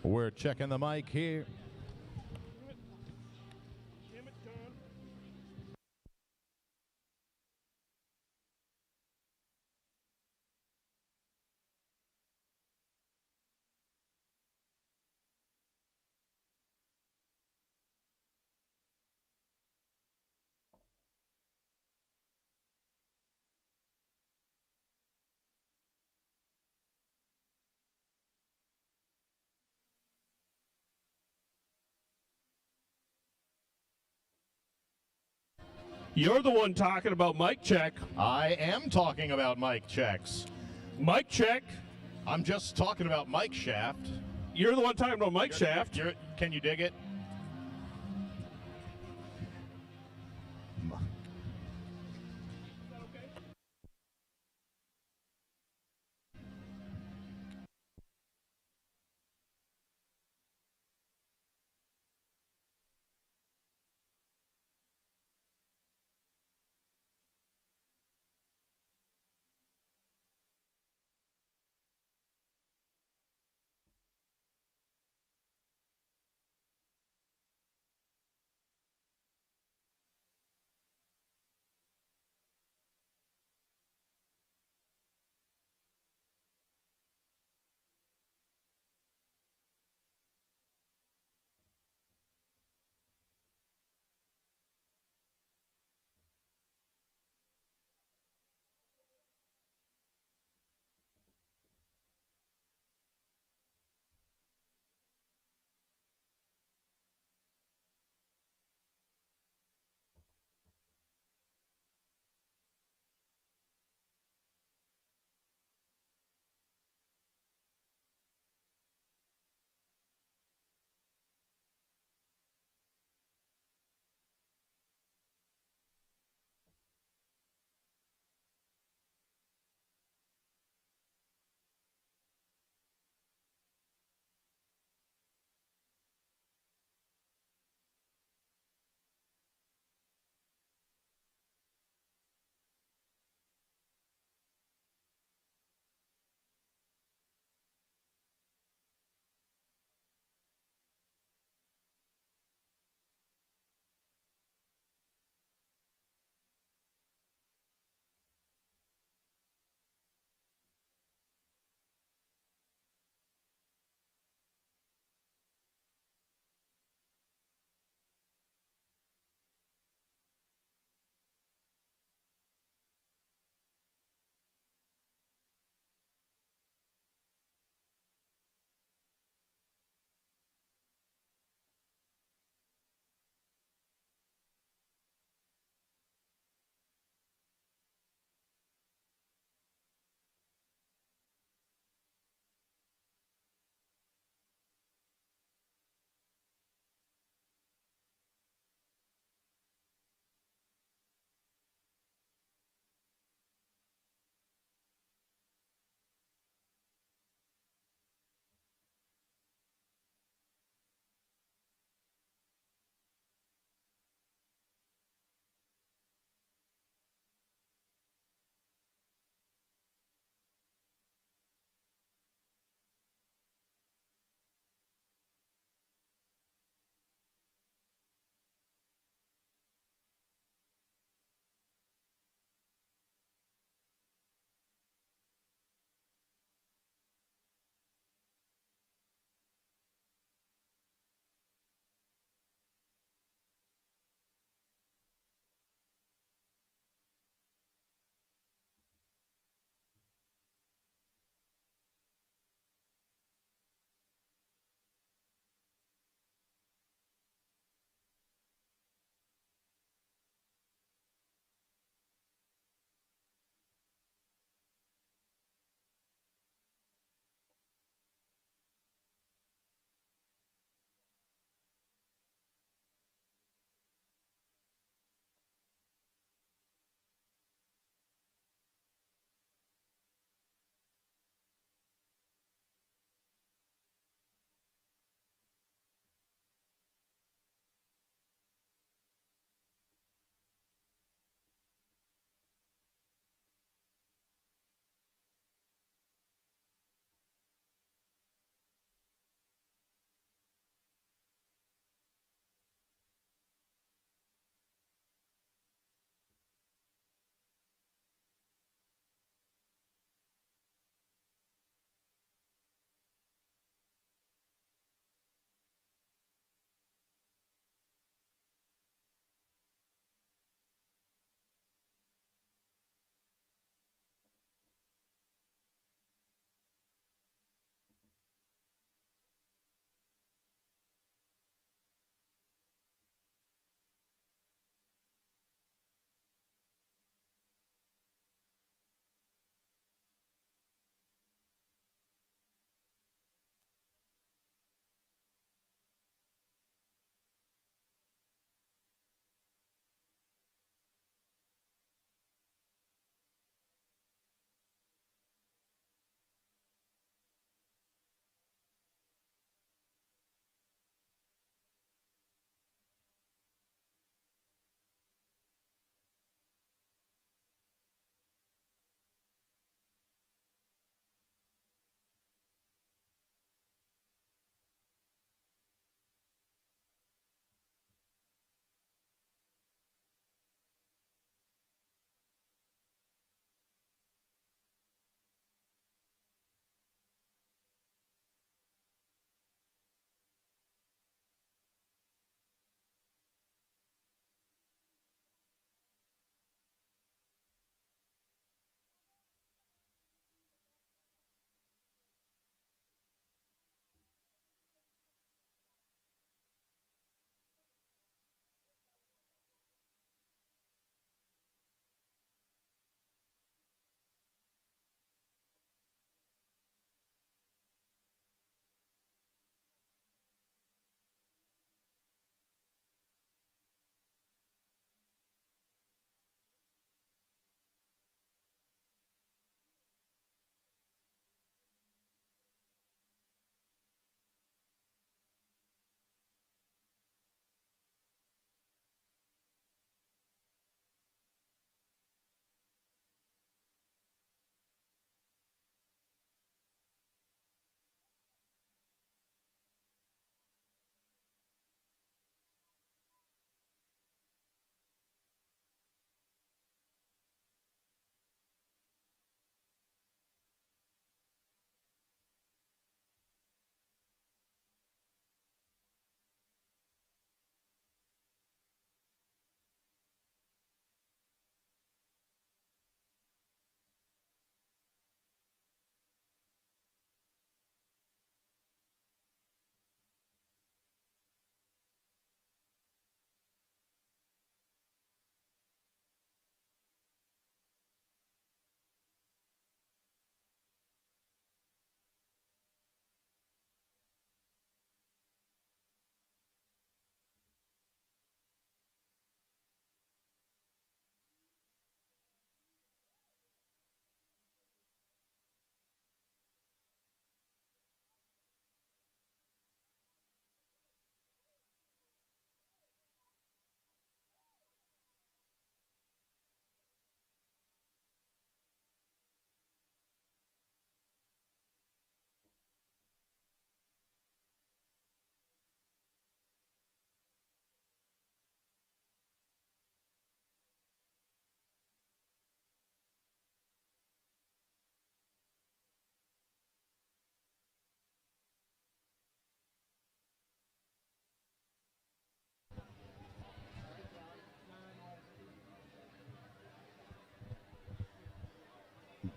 We're checking the mic here. You're the one talking about mic check. I am talking about mic checks. Mic check. I'm just talking about mic shaft. You're the one talking about mic shaft. Can you dig it?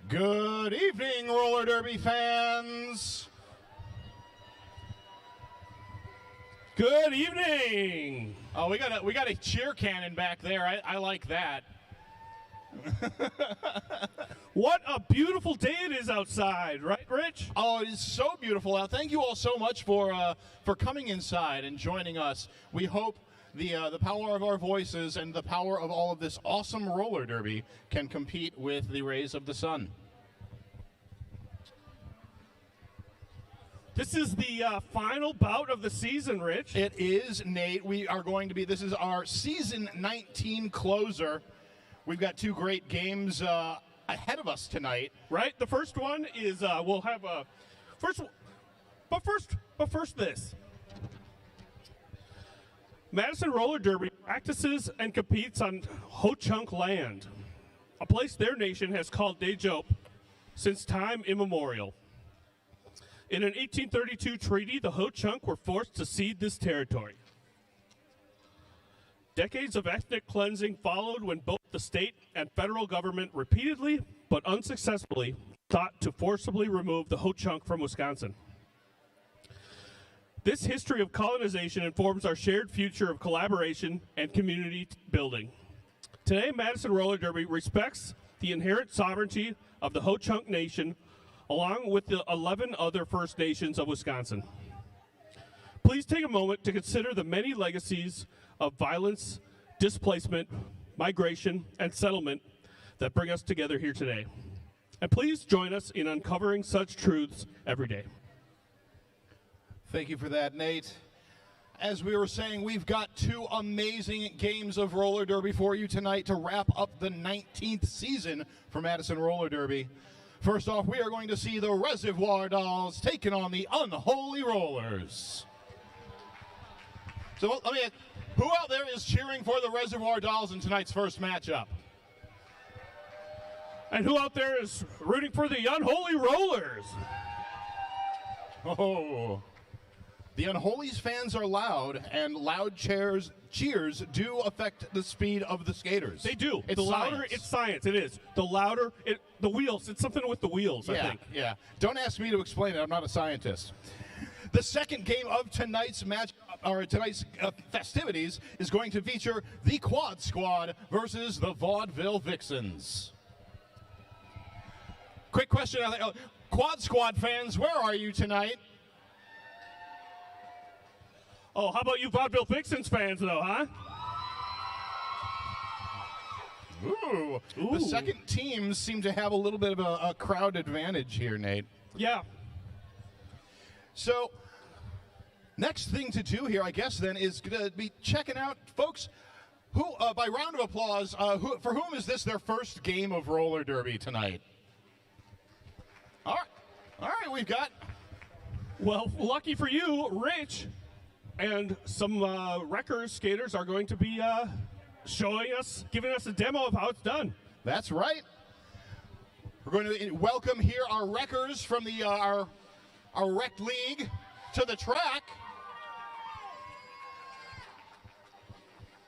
Good evening, roller derby fans. Good evening. Oh, we got a cheer cannon back there. I like that. What a beautiful day it is outside, right, Rich? Oh, it is so beautiful out. Thank you all so much for coming inside and joining us. We hope the power of our voices and the power of all of this awesome roller derby can compete with the rays of the sun. This is the final bout of the season, Rich. It is, Nate. This is our season 19 closer. We've got two great games ahead of us tonight. Right? The first one is we'll have a first this. Madison Roller Derby practices and competes on Ho-Chunk land, a place their nation has called Dejope since time immemorial. In an 1832 treaty, the Ho-Chunk were forced to cede this territory. Decades of ethnic cleansing followed when both the state and federal government repeatedly, but unsuccessfully, sought to forcibly remove the Ho-Chunk from Wisconsin. This history of colonization informs our shared future of collaboration and community building. Today, Madison Roller Derby respects the inherent sovereignty of the Ho-Chunk Nation, along with the 11 other First Nations of Wisconsin. Please take a moment to consider the many legacies of violence, displacement, migration, and settlement that bring us together here today. And please join us in uncovering such truths every day. Thank you for that, Nate. As we were saying, we've got two amazing games of roller derby for you tonight to wrap up the 19th season for Madison Roller Derby. First off, we are going to see the Reservoir Dolls taking on the Unholy Rollers. So let me ask, who out there is cheering for the Reservoir Dolls in tonight's first matchup? And who out there is rooting for the Unholy Rollers? Oh. The Unholy's fans are loud, and loud cheers do affect the speed of the skaters. They do. It's the louder, science. it's science. It is. The louder, the wheels. It's something with the wheels, I think. Yeah. Don't ask me to explain it. I'm not a scientist. The second game of tonight's festivities is going to feature the Quad Squad versus the Vaudeville Vixens. Quick question out there. Quad Squad fans, where are you tonight? Oh, how about you Vaudeville Vixens fans, though, huh? Ooh. The second teams seem to have a little bit of a crowd advantage here, Nate. Yeah. So, next thing to do here, I guess, then, is going to be checking out, folks, who, by round of applause, for whom is this their first game of roller derby tonight? All right, we've got... Well, lucky for you, Rich and some wreckers skaters are going to be giving us a demo of how it's done. That's right. We're going to welcome here our wreckers from the our rec league to the track.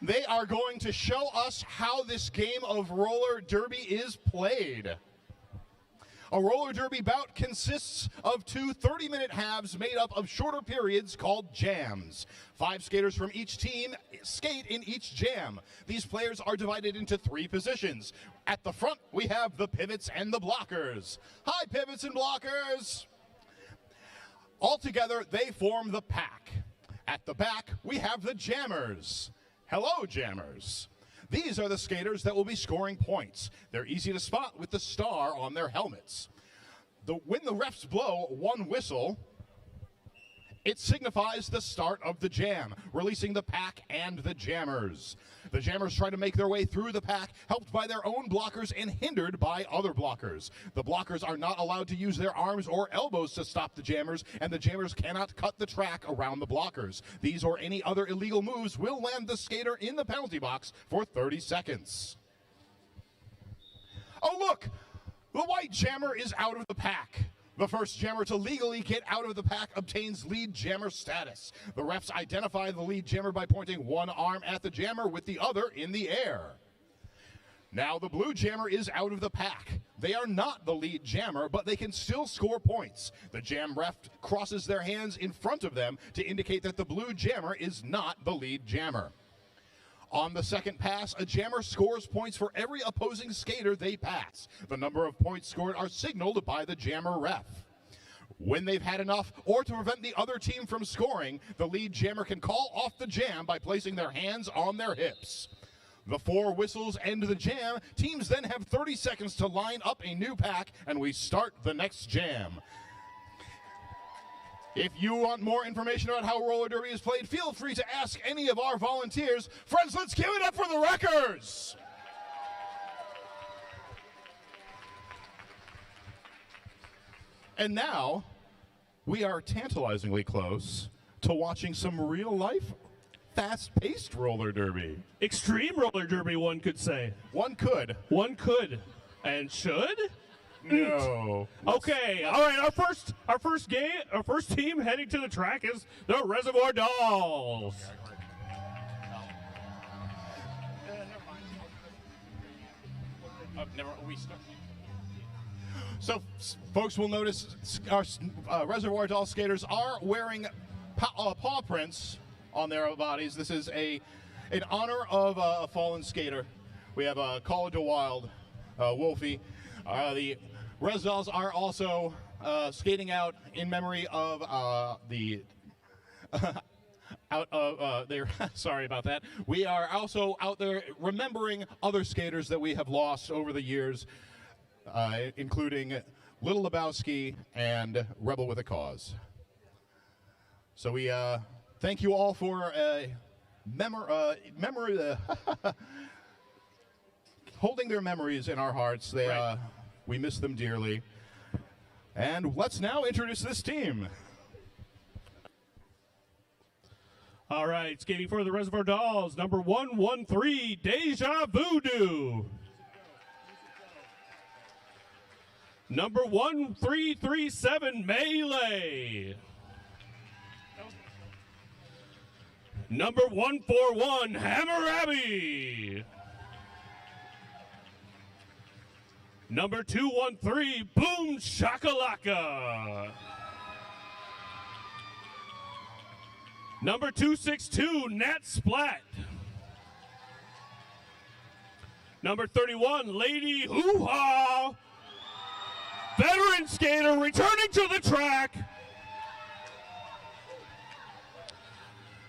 They are going to show us how this game of roller derby is played. A roller derby bout consists of two 30-minute halves made up of shorter periods called jams. 5 skaters from each team skate in each jam. These players are divided into 3 positions. At the front, we have the pivots and the blockers. Hi, pivots and blockers! Altogether, they form the pack. At the back, we have the jammers. Hello, jammers. These are the skaters that will be scoring points. They're easy to spot with the star on their helmets. When the refs blow one whistle, it signifies the start of the jam, releasing the pack and the jammers. The jammers try to make their way through the pack, helped by their own blockers and hindered by other blockers. The blockers are not allowed to use their arms or elbows to stop the jammers, and the jammers cannot cut the track around the blockers. These or any other illegal moves will land the skater in the penalty box for 30 seconds. Oh, look! The white jammer is out of the pack. The first jammer to legally get out of the pack obtains lead jammer status. The refs identify the lead jammer by pointing one arm at the jammer with the other in the air. Now the blue jammer is out of the pack. they are not the lead jammer, but they can still score points. The jam ref crosses their hands in front of them to indicate that the blue jammer is not the lead jammer. On the second pass, a jammer scores points for every opposing skater they pass. The number of points scored are signaled by the jammer ref. When they've had enough, or to prevent the other team from scoring, the lead jammer can call off the jam by placing their hands on their hips. The 4 whistles end the jam. Teams then have 30 seconds to line up a new pack, and we start the next jam. If you want more information about how roller derby is played, feel free to ask any of our volunteers. Friends, let's give it up for the wreckers! And now, we are tantalizingly close to watching some real-life, fast-paced roller derby. Extreme roller derby, one could say. One could. One could. And should? No. Okay, all right, our first team heading to the track is the Reservoir Dolls. So, folks will notice our Reservoir Doll skaters are wearing paw prints on their bodies. This is in honor of a fallen skater. We have Call of the Wild, Wolfie. The Res Dolls are also skating out in memory of sorry about that. We are also out there remembering other skaters that we have lost over the years, including Little Lebowski and Rebel with a Cause. So we thank you all for holding their memories in our hearts. We miss them dearly. And let's now introduce this team. All right, skating for the Reservoir Dolls, number 113, Deja Voodoo. Number 1337, Melee. Number 141, Hammurabi. Number 213, Boom Shakalaka. Number 262, Nat Splat. Number 31, Lady Hoo-Ha. Veteran skater returning to the track.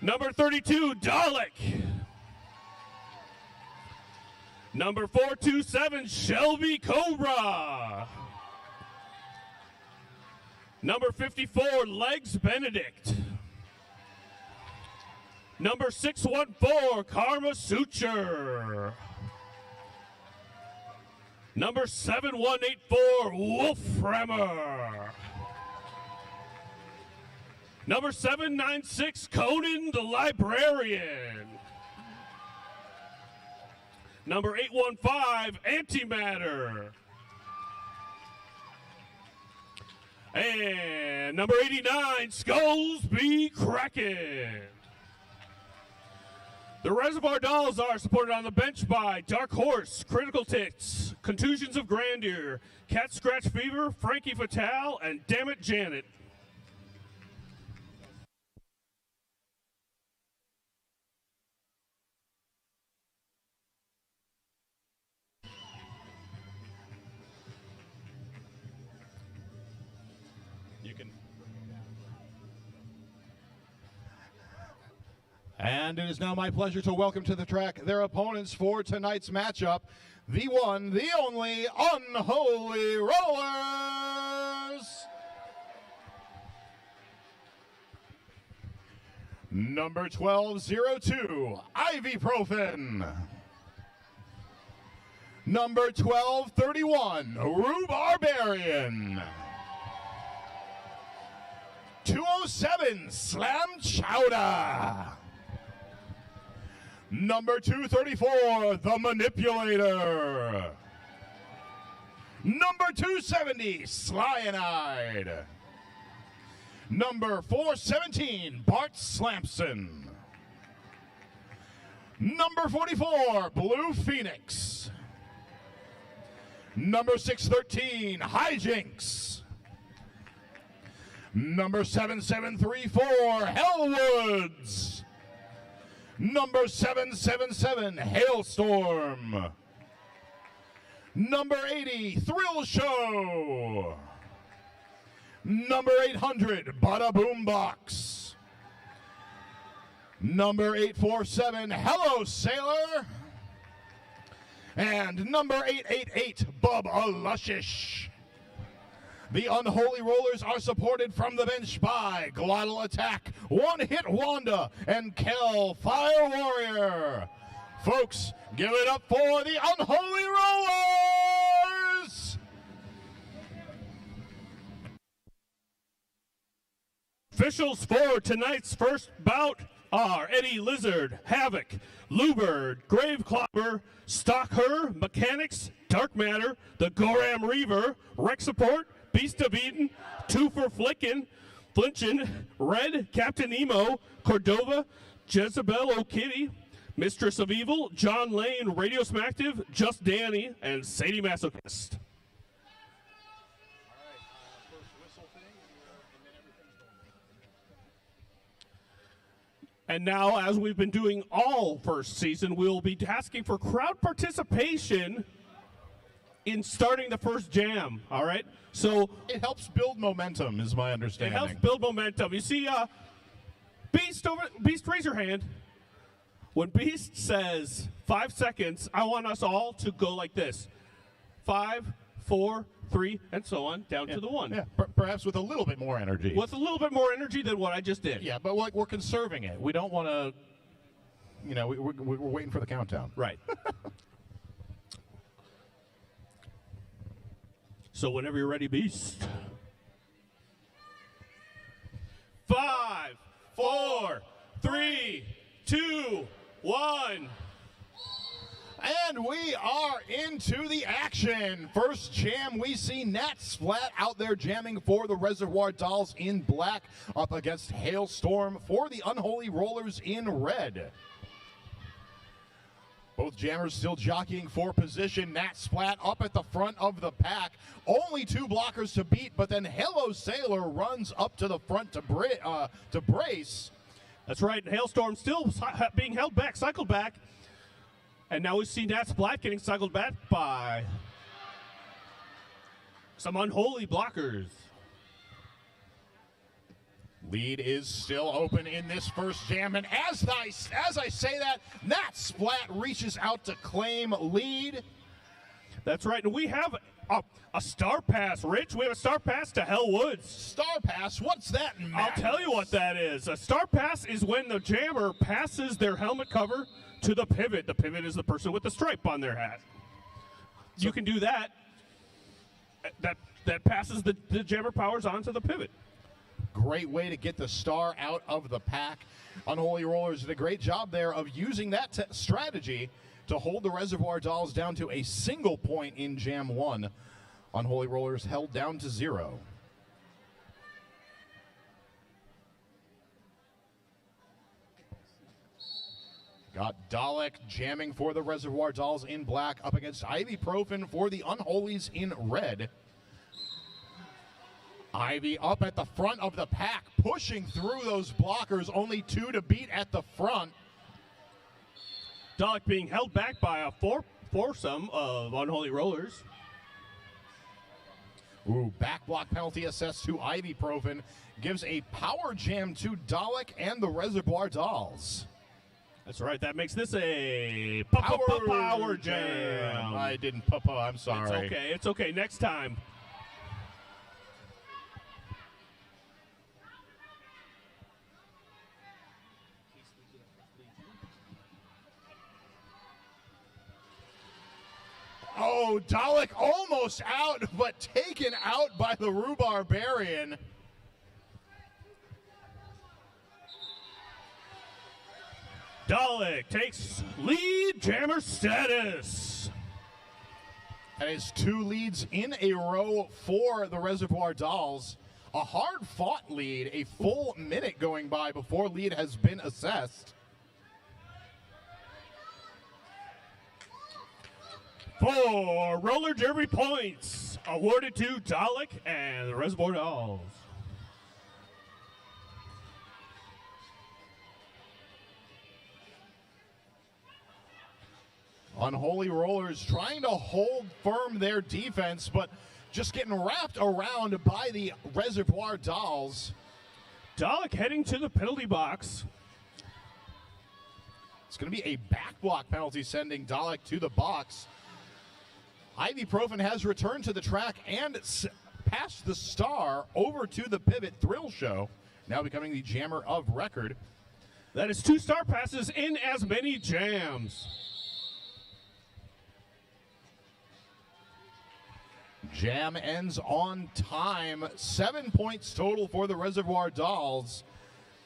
Number 32, Dalek. Number 427, Shelby Cobra. Number 54, Legs Benedict. Number 614, Karma Suture. Number 7184, Wolframmer. Number 796, Conan the Librarian. Number 815, Antimatter. And number 89, Skulls Be Crackin'. The Reservoir Dolls are supported on the bench by Dark Horse, Critical Tits, Contusions of Grandeur, Cat Scratch Fever, Frankie Fatale, and Dammit Janet. And it is now my pleasure to welcome to the track their opponents for tonight's matchup, the one, the only, Unholy Rollers! Number 1202, Ibuprofen. Number 1231, Rhubarbarian. 207, Slam Chowder. Number 234, The Manipulator. Number 270, Slyanide. Number 417, Bart Slampson. Number 44, Blue Phoenix. Number 613, Hijinks. Number 7734, Hellwoods. Number 777, Hailstorm. Number 80, Thrill Show. Number 800, Bada Boom Box. Number 847, Hello Sailor. And number 888, Bub Luscious. The Unholy Rollers are supported from the bench by Glottal Attack, One Hit Wanda, and Kel Fire Warrior. Folks, give it up for the Unholy Rollers! Officials for tonight's first bout are Eddie Lizard, Havoc, Lubird, Graveclopper, Stocker, Mechanics, Dark Matter, the Goram Reaver, Rex Support, Beast of Eden, Two for Flickin', Flinchin', Red, Captain Emo, Cordova, Jezebel O'Kitty, Mistress of Evil, John Lane, Radio Smacktive, Just Danny, and Sadie Masochist. And now, as we've been doing all first season, we'll be asking for crowd participation in starting the first jam, all right? So it helps build momentum, is my understanding. It helps build momentum. You see, Beast, raise your hand. When Beast says 5 seconds, I want us all to go like this. 5, 4, 3, and so on, down to the 1. Yeah, perhaps with a little bit more energy. With a little bit more energy than what I just did. Yeah, but like we're conserving it. We don't want to, you know, we're waiting for the countdown. Right. So whenever you're ready, Beast. 5, 4, 3, 2, 1. And we are into the action. First jam, we see Nat Splat out there jamming for the Reservoir Dolls in black, up against Hailstorm for the Unholy Rollers in red. Both jammers still jockeying for position. Nat Splat up at the front of the pack. Only 2 blockers to beat, but then Hello Sailor runs up to the front to brace. That's right. Hailstorm still being held back, cycled back. And now we see Nat Splat getting cycled back by some Unholy blockers. Lead is still open in this first jam, and as I say that, Nat Splat reaches out to claim lead. That's right, and we have a star pass, Rich. We have a star pass to Hellwoods. Star pass? What's that, Matt? I'll tell you what that is. A star pass is when the jammer passes their helmet cover to the pivot. The pivot is the person with the stripe on their hat. So you can do that. That passes the jammer powers onto the pivot. Great way to get the star out of the pack. Unholy Rollers did a great job there of using that strategy to hold the Reservoir Dolls down to a single point in Jam 1. Unholy Rollers held down to 0. Got Dalek jamming for the Reservoir Dolls in black up against Ibuprofen for the Unholies in red. Ivy up at the front of the pack, pushing through those blockers, only 2 to beat at the front. Dalek being held back by a foursome of Unholy Rollers. Ooh, back block penalty assessed to Ibuprofen. Gives a power jam to Dalek and the Reservoir Dolls. That's right, that makes this a power jam. I didn't I'm sorry. It's okay, next time. Oh, Dalek almost out, but taken out by the Rubarbarian. Dalek takes lead jammer status. That is 2 leads in a row for the Reservoir Dolls. A hard-fought lead, a full minute going by before lead has been assessed. for roller derby points, awarded to Dalek and the Reservoir Dolls. Unholy Rollers trying to hold firm their defense, but just getting wrapped around by the Reservoir Dolls. Dalek heading to the penalty box. It's going to be a back block penalty, sending Dalek to the box. Ibuprofen has returned to the track and passed the star over to the pivot Thrill Show, now becoming the jammer of record. That is 2 star passes in as many jams. Jam ends on time. 7 points total for the Reservoir Dolls.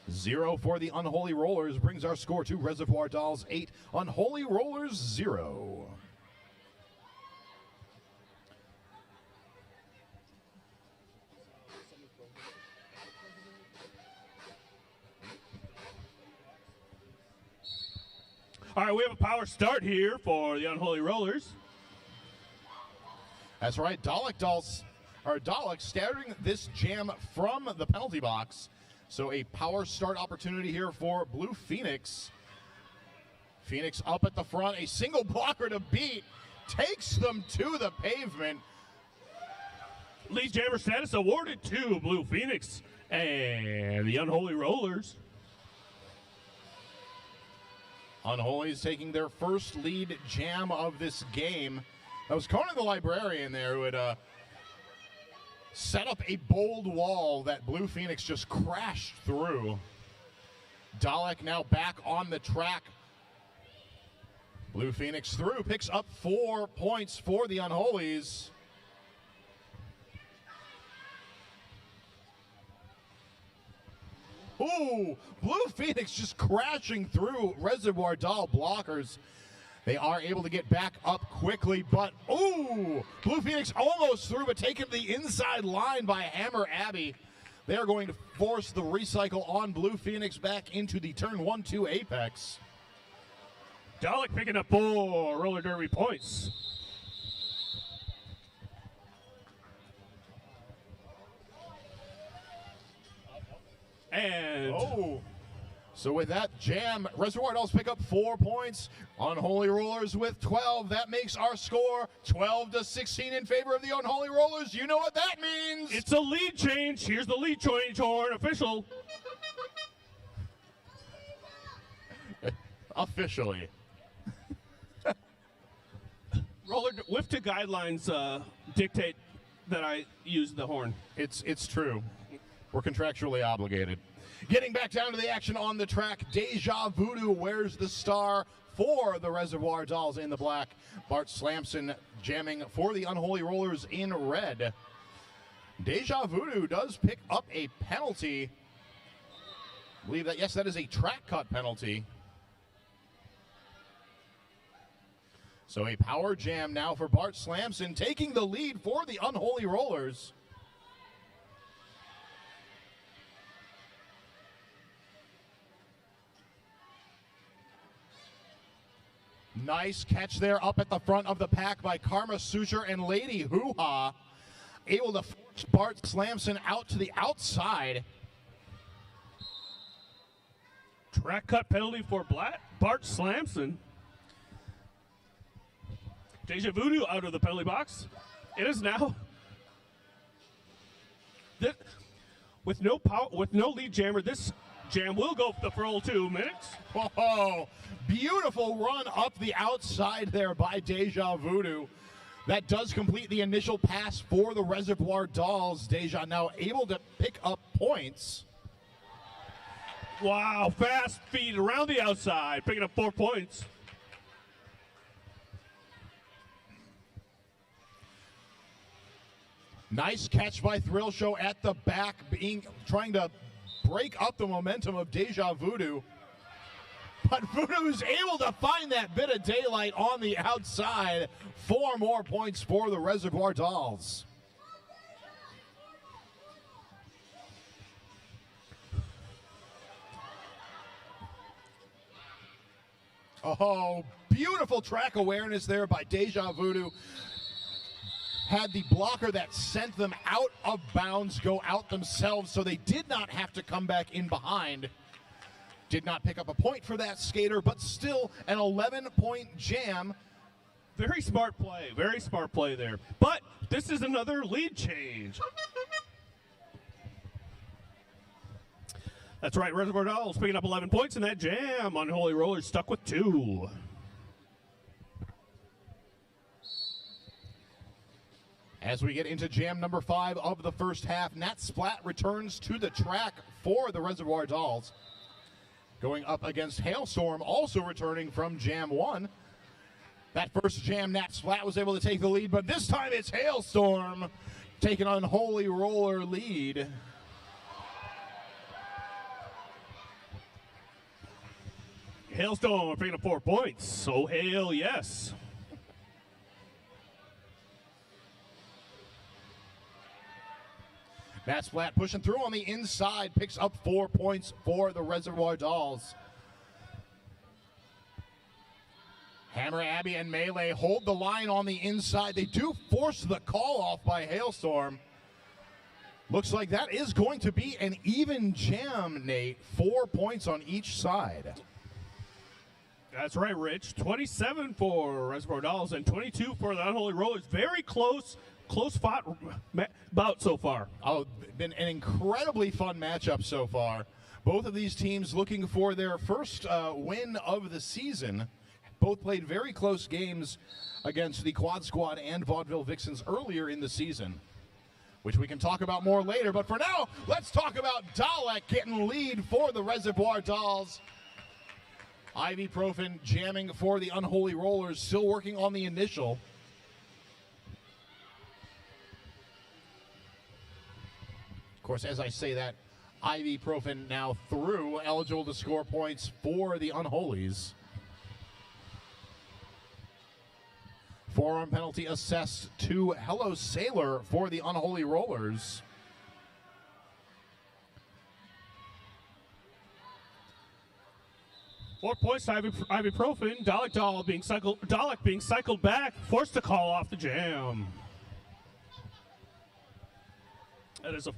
0 for the Unholy Rollers brings our score to Reservoir Dolls 8, Unholy Rollers 0. All right, we have a power start here for the Unholy Rollers. That's right, Dalek starting this jam from the penalty box. So a power start opportunity here for Blue Phoenix. Phoenix up at the front, a single blocker to beat, takes them to the pavement. Lead jammer status awarded to Blue Phoenix and the Unholy Rollers. Unholy's taking their first lead jam of this game. That was Conan the Librarian there who had set up a bold wall that Blue Phoenix just crashed through. Dalek now back on the track. Blue Phoenix through, picks up 4 points for the Unholies. Ooh, Blue Phoenix just crashing through Reservoir Doll blockers. They are able to get back up quickly, but ooh, Blue Phoenix almost through, but taken the inside line by Hammer Abbey. They are going to force the recycle on Blue Phoenix back into the turn 1-2 apex. Dalek picking up 4 roller derby points. And so with that jam, Reservoir Dolls pick up 4 points. Unholy Rollers with 12. That makes our score 12-16 in favor of the Unholy Rollers. You know what that means. It's a lead change. Here's the lead change horn official. Officially. Roller WIFTA guidelines dictate that I use the horn. It's true. We're contractually obligated. Getting back down to the action on the track, Deja Voodoo wears the star for the Reservoir Dolls in the black. Bart Slamson jamming for the Unholy Rollers in red. Deja Voodoo does pick up a penalty. I believe that, yes, that is a track cut penalty. So a power jam now for Bart Slamson, taking the lead for the Unholy Rollers. Nice catch there up at the front of the pack by Karma Suture and Lady Hoo-Ha. Able to force Bart Slamson out to the outside. Track cut penalty for Bart Slamson. Deja Voodoo out of the penalty box. It is now. With no lead jammer, this jam will go the full 2 minutes. Oh, beautiful run up the outside there by Deja Voodoo. That does complete the initial pass for the Reservoir Dolls. Deja now able to pick up points. Wow, fast feed around the outside, picking up 4 points. Nice catch by Thrill Show at the back, trying to break up the momentum of Deja Voodoo. But Voodoo's able to find that bit of daylight on the outside. 4 more points for the Reservoir Dolls. Oh, Beautiful track awareness there by Deja Voodoo. Had the blocker that sent them out of bounds go out themselves, so they did not have to come back in behind. Did not pick up a point for that skater, but still an 11-point jam. Very smart play there. But this is another lead change. That's right, Reservoir Dolls picking up 11 points in that jam. Unholy Rollers stuck with 2. As we get into jam number 5 of the first half, Nat Splat returns to the track for the Reservoir Dolls. Going up against Hailstorm, also returning from jam 1. That first jam, Nat Splat was able to take the lead, but this time it's Hailstorm taking Unholy Roller lead. Hailstorm picking up 4 points. Oh, hail yes. Nat Splat pushing through on the inside, picks up 4 points for the Reservoir Dolls. Hammer Abby and Melee hold the line on the inside. They do force the call off by Hailstorm. Looks like that is going to be an even jam, Nate. 4 points on each side. That's right, Rich. 27 for Reservoir Dolls and 22 for the Unholy Rollers. Very close fought bout so far. Oh, been an incredibly fun matchup so far. Both of these teams looking for their first win of the season. Both played very close games against the Quad Squad and Vaudeville Vixens earlier in the season, which we can talk about more later. But for now, let's talk about Dalek getting lead for the Reservoir Dolls. Ibuprofen jamming for the Unholy Rollers, still working on the initial. Of course, as I say that, Ibuprofen now through, eligible to score points for the Unholies. Forearm penalty assessed to Hello Sailor for the Unholy Rollers. Four points to Ibuprofen. Dalek being cycled back, forced to call off the jam. That is a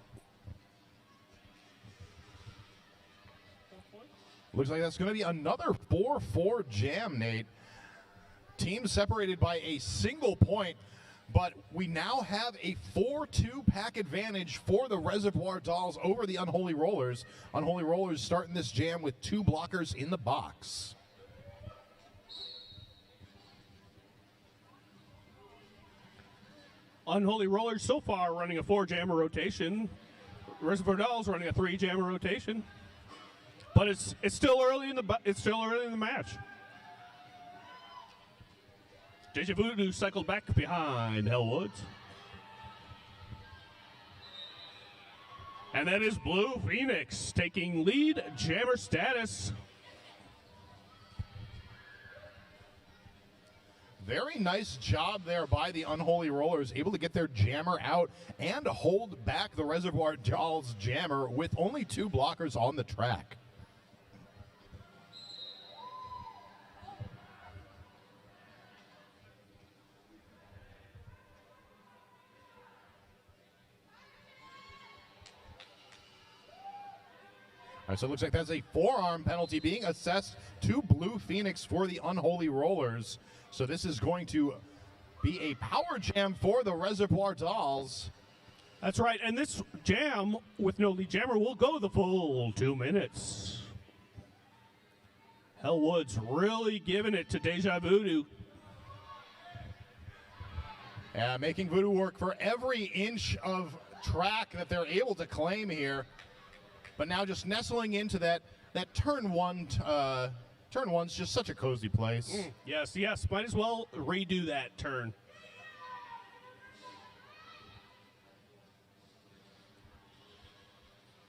looks like that's going to be another 4-4 jam, Nate. Teams separated by a single point, but we now have a 4-2 pack advantage for the Reservoir Dolls over the Unholy Rollers. Unholy Rollers starting this jam with 2 blockers in the box. Unholy Rollers so far running a 4-jammer rotation. Reservoir Dolls running a 3-jammer rotation. But it's still early in the match. Deja Voodoo cycled back behind Hellwoods. And that is Blue Phoenix taking lead jammer status. Very nice job there by the Unholy Rollers, able to get their jammer out and hold back the Reservoir Dolls jammer with only 2 blockers on the track. All right, so it looks like that's a forearm penalty being assessed to Blue Phoenix for the Unholy Rollers. So this is going to be a power jam for the Reservoir Dolls. That's right, and this jam with no lead jammer will go the full 2 minutes. Hellwoods really giving it to Deja Voodoo. Making Voodoo work for every inch of track that they're able to claim here. But now just nestling into that turn one. Turn one's just such a cozy place. Yes. Might as well redo that turn.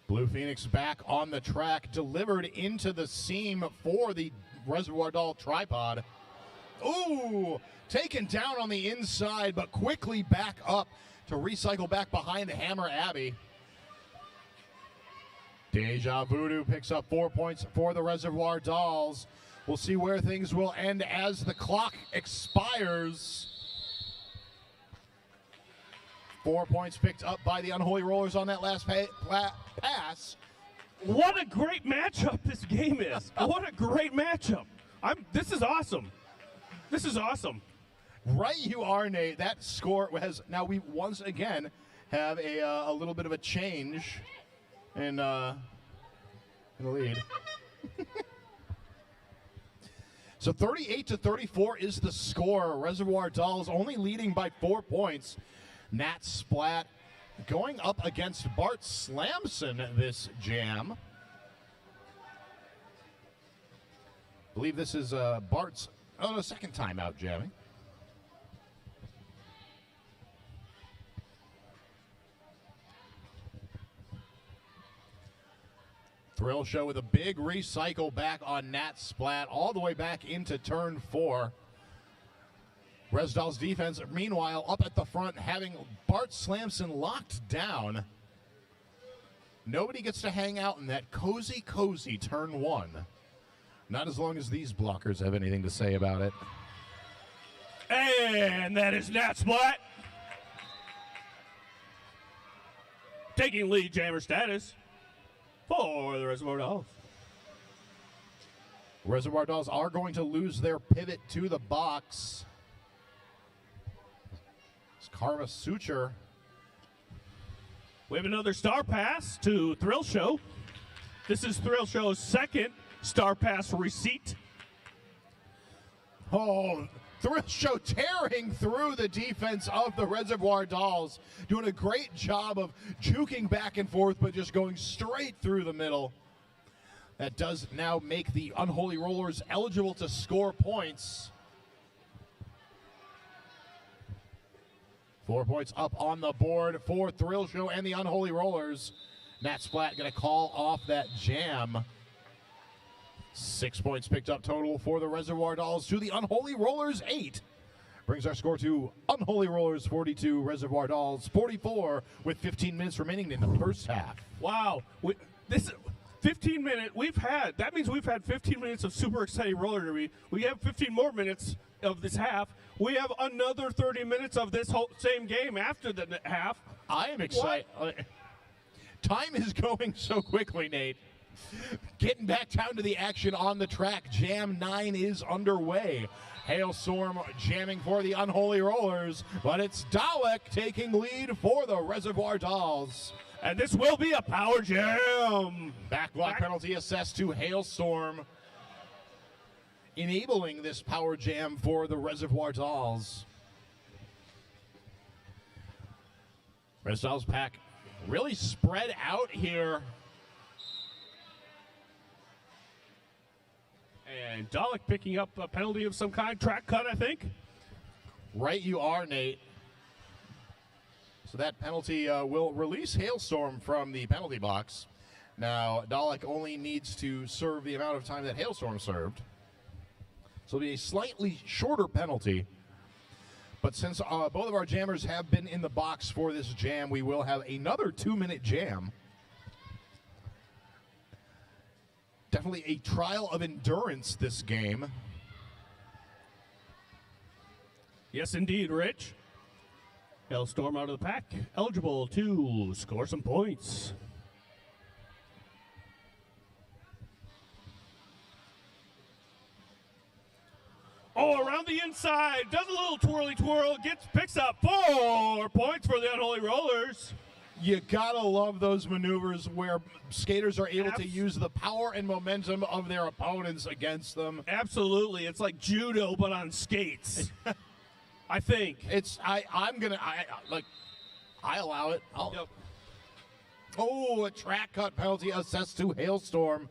Blue Phoenix back on the track, delivered into the seam for the Reservoir Doll tripod. Ooh, taken down on the inside, but quickly back up to recycle back behind Hammer Abby. Deja Voodoo picks up 4 points for the Reservoir Dolls. We'll see where things will end as the clock expires. 4 points picked up by the Unholy Rollers on that last pass. What a great matchup this game is. What a great matchup. This is awesome. This is awesome. Right you are, Nate. That score has, now we once again have a little bit of a change in the lead. So 38-34 is the score. Reservoir Dolls only leading by 4 points. Nat Splat going up against Bart Slamson this jam. I believe this is Bart's second time out jamming. Thrill Show with a big recycle back on Nat Splat all the way back into turn 4. Res Dolls defense, meanwhile, up at the front, having Bart Slamson locked down. Nobody gets to hang out in that cozy turn 1. Not as long as these blockers have anything to say about it. And that is Nat Splat taking lead jammer status for the Reservoir Dolls. Reservoir Dolls are going to lose their pivot to the box. Karma Suture. We have another star pass to Thrill Show. This is Thrill Show's second star pass receipt. Oh, Thrill Show tearing through the defense of the Reservoir Dolls. Doing a great job of juking back and forth, but just going straight through the middle. That does now make the Unholy Rollers eligible to score points. 4 points up on the board for Thrill Show and the Unholy Rollers. Nat Splat going to call off that jam. 6 points picked up total for the Reservoir Dolls to the Unholy Rollers 8. Brings our score to Unholy Rollers 42, Reservoir Dolls 44, with 15 minutes remaining in the first half. Wow. This 15 minute that means we've had 15 minutes of super exciting roller derby. We have 15 more minutes of this half. We have another 30 minutes of this whole same game after the half. I am excited. Time is going so quickly, Nate. Getting back down to the action on the track. Jam 9 is underway. Hailstorm jamming for the Unholy Rollers, but it's Dalek taking lead for the Reservoir Dolls. And this will be a power jam. Backlog penalty assessed to Hailstorm, enabling this power jam for the Reservoir Dolls. Res Dolls pack really spread out here. And Dalek picking up a penalty of some kind, track cut, I think. Right you are, Nate. So that penalty will release Hailstorm from the penalty box. Now, Dalek only needs to serve the amount of time that Hailstorm served. So it'll be a slightly shorter penalty. But since both of our jammers have been in the box for this jam, we will have another 2-minute jam. Definitely a trial of endurance, this game. Yes, indeed, Rich. Hailstorm out of the pack, eligible to score some points. Oh, around the inside, does a little twirly twirl, picks up 4 points for the Unholy Rollers. You gotta love those maneuvers where skaters are able to use the power and momentum of their opponents against them. Absolutely, it's like judo but on skates. I think I allow it. Yep. Oh, a track cut penalty assessed to Hailstorm,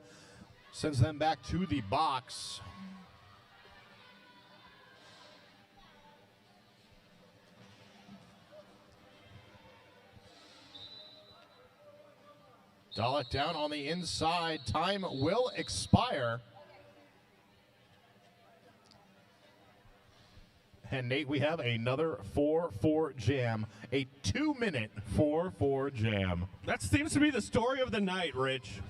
sends them back to the box. Dalek down on the inside. Time will expire. And Nate, we have another 4-4 jam. A 2-minute 4-4 jam. That seems to be the story of the night, Rich.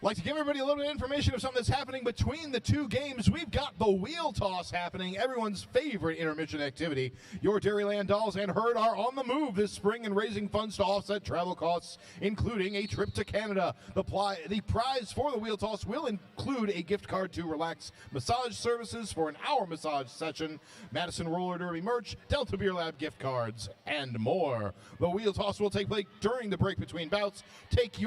Like to give everybody a little bit of information of something that's happening between the two games. We've got the wheel toss happening, everyone's favorite intermission activity. Your Dairyland Dolls and Herd are on the move this spring and raising funds to offset travel costs, including a trip to Canada. The prize for the wheel toss will include a gift card to Relax Massage Services for an hour massage session, Madison Roller Derby merch, Delta Beer Lab gift cards, and more. The wheel toss will take place during the break between bouts. Take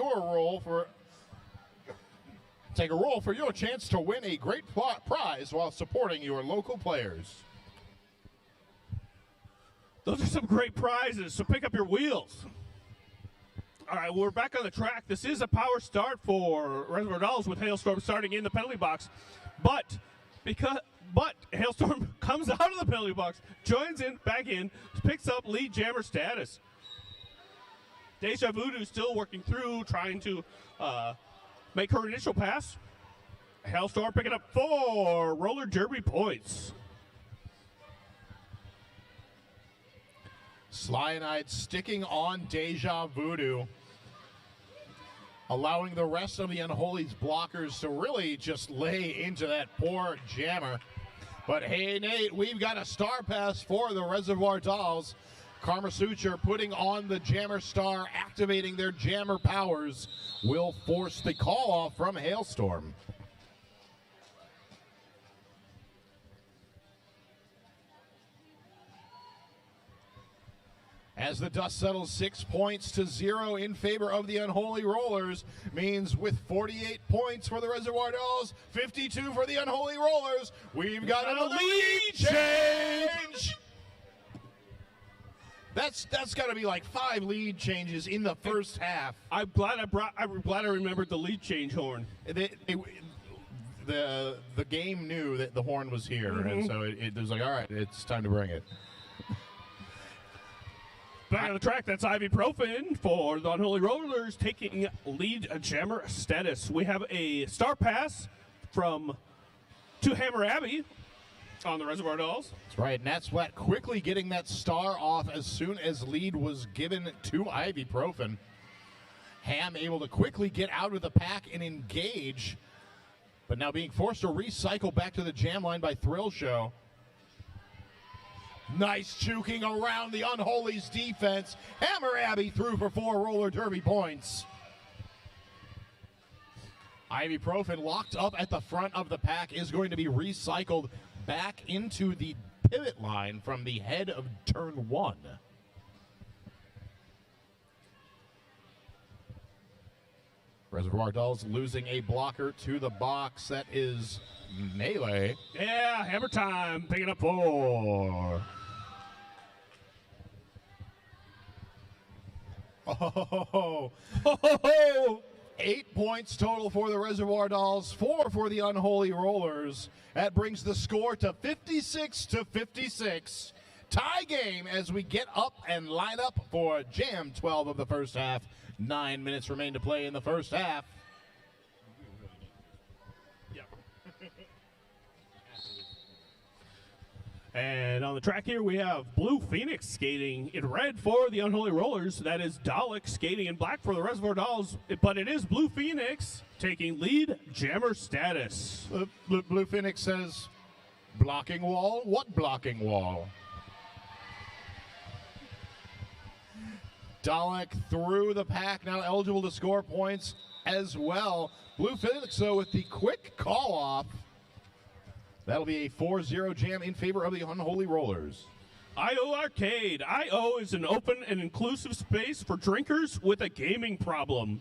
a roll for your chance to win a great prize while supporting your local players. Those are some great prizes, so pick up your wheels. All right, we're back on the track. This is a power start for Reservoir Dolls with Hailstorm starting in the penalty box. But Hailstorm comes out of the penalty box, joins in, back in, picks up lead jammer status. Deja Voodoo still working through, trying to make her initial pass. Hailstorm picking up 4 roller derby points. Cyanide sticking on Deja Voodoo, allowing the rest of the Unholy's blockers to really just lay into that poor jammer. But hey, Nate, we've got a star pass for the Reservoir Dolls. Karma Suture putting on the jammer star, activating their jammer powers, will force the call off from Hailstorm. As the dust settles, 6 points to 0 in favor of the Unholy Rollers, means with 48 points for the Reservoir Dolls, 52 for the Unholy Rollers, we've got a lead change! That's got to be like 5 lead changes in the first half. I'm glad I remembered the lead change horn. The game knew that the horn was here, and so it was like, all right, it's time to bring it. Back on the track, that's ibuprofen for the Unholy Rollers taking lead jammer status. We have a star pass to Hammer Abbey on the Reservoir Dolls. That's right, and that's what quickly getting that star off as soon as lead was given to ibuprofen. Ham able to quickly get out of the pack and engage, but now being forced to recycle back to the jam line by Thrill Show. Nice juking around the Unholy's defense. Hammer Abbey through for 4 roller derby points. Ibuprofen locked up at the front of the pack is going to be recycled back into the pivot line from the head of turn 1. Reservoir Dolls losing a blocker to the box. That is Melee. Yeah, hammer time, picking up 4. Oh, 8 points total for the Reservoir Dolls, 4 for the Unholy Rollers. That brings the score to 56-56. Tie game as we get up and line up for Jam 12 of the first half. 9 minutes remain to play in the first half. And on the track here, we have Blue Phoenix skating in red for the Unholy Rollers. That is Dalek skating in black for the Reservoir Dolls. But it is Blue Phoenix taking lead jammer status. Blue Phoenix says, blocking wall? What blocking wall? Dalek through the pack, now eligible to score points as well. Blue Phoenix, though, with the quick call-off. That'll be a 4-0 jam in favor of the Unholy Rollers. I.O. Arcade. I.O. is an open and inclusive space for drinkers with a gaming problem.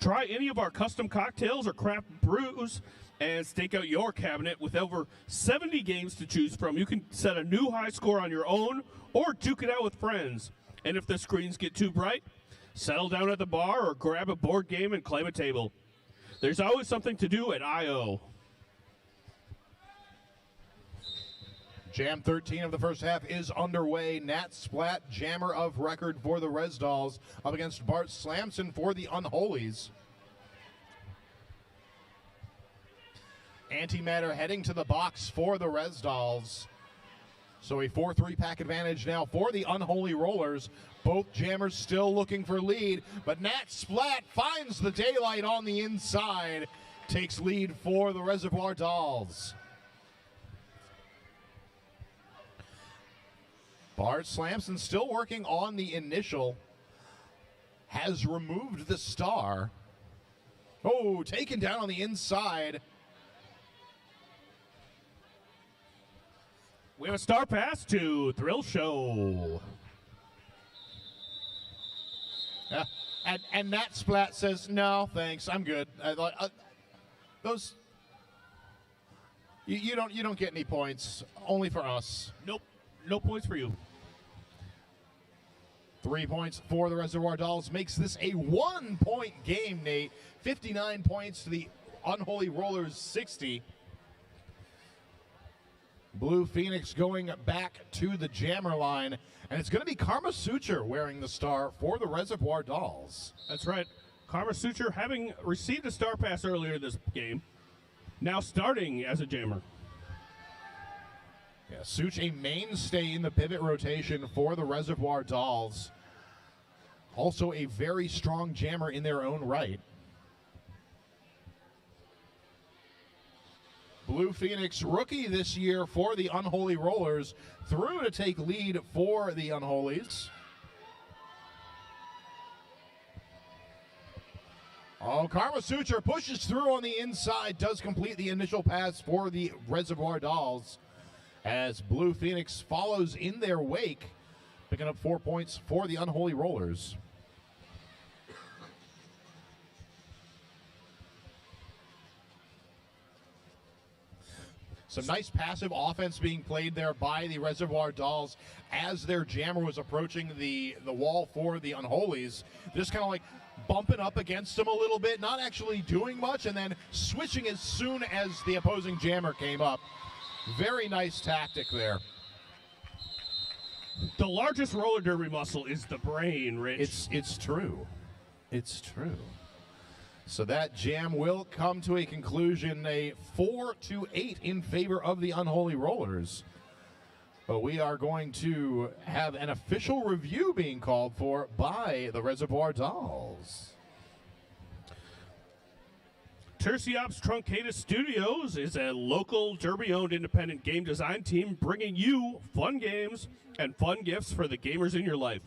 Try any of our custom cocktails or craft brews and stake out your cabinet with over 70 games to choose from. You can set a new high score on your own or duke it out with friends. And if the screens get too bright, settle down at the bar or grab a board game and claim a table. There's always something to do at I.O. Jam 13 of the first half is underway. Nat Splat, jammer of record for the Res Dolls, up against Bart Slamson for the Unholies. Antimatter heading to the box for the Res Dolls. So a 4-3 pack advantage now for the Unholy Rollers. Both jammers still looking for lead, but Nat Splat finds the daylight on the inside, takes lead for the Reservoir Dolls. Bart Slamson still working on the initial, has removed the star. Oh, taken down on the inside. We have a star pass to Thrill Show. Yeah, and Nat Splat says, "No, thanks, I'm good." Those you don't get any points. Only for us. Nope, no points for you. 3 points for the Reservoir Dolls makes this a 1-point game, Nate. 59 points to the Unholy Rollers 60. Blue Phoenix going back to the jammer line, and it's going to be Karma Suture wearing the star for the Reservoir Dolls. That's right. Karma Suture, having received a star pass earlier this game, now starting as a jammer. Yeah, Such a mainstay in the pivot rotation for the Reservoir Dolls. Also a very strong jammer in their own right. Blue Phoenix, rookie this year for the Unholy Rollers, through to take lead for the Unholies. Oh, Karma Suture pushes through on the inside, does complete the initial pass for the Reservoir Dolls, as Blue Phoenix follows in their wake, picking up 4 points for the Unholy Rollers. Some nice passive offense being played there by the Reservoir Dolls as their jammer was approaching the wall for the Unholies. Just kind of like bumping up against them a little bit, not actually doing much, and then switching as soon as the opposing jammer came up. Very nice tactic there. The largest roller derby muscle is the brain, Rich. It's true. It's true. So that jam will come to a conclusion, a 4-8 in favor of the Unholy Rollers. But we are going to have an official review being called for by the Reservoir Dolls. Terciops Truncatus Studios is a local Derby-owned independent game design team bringing you fun games and fun gifts for the gamers in your life.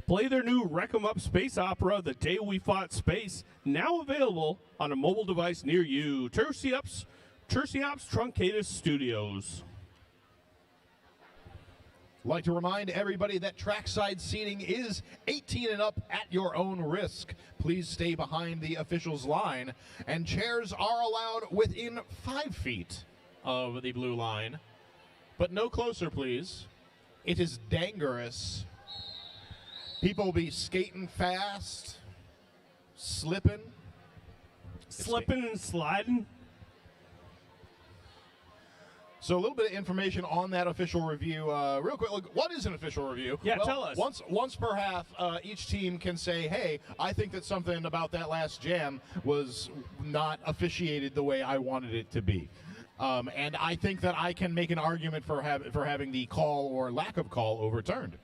Play their new Wreck 'em Up space opera, The Day We Fought Space, now available on a mobile device near you. Terciops Truncatus Studios. I'd like to remind everybody that trackside seating is 18 and up at your own risk. Please stay behind the officials' line, and chairs are allowed within 5 feet of the blue line. But no closer, please. It is dangerous. People will be skating fast, slipping and sliding. So a little bit of information on that official review. Real quick, look, what is an official review? Yeah, tell us. Once per half, each team can say, hey, I think that something about that last jam was not officiated the way I wanted it to be. And I think that I can make an argument for having the call or lack of call overturned.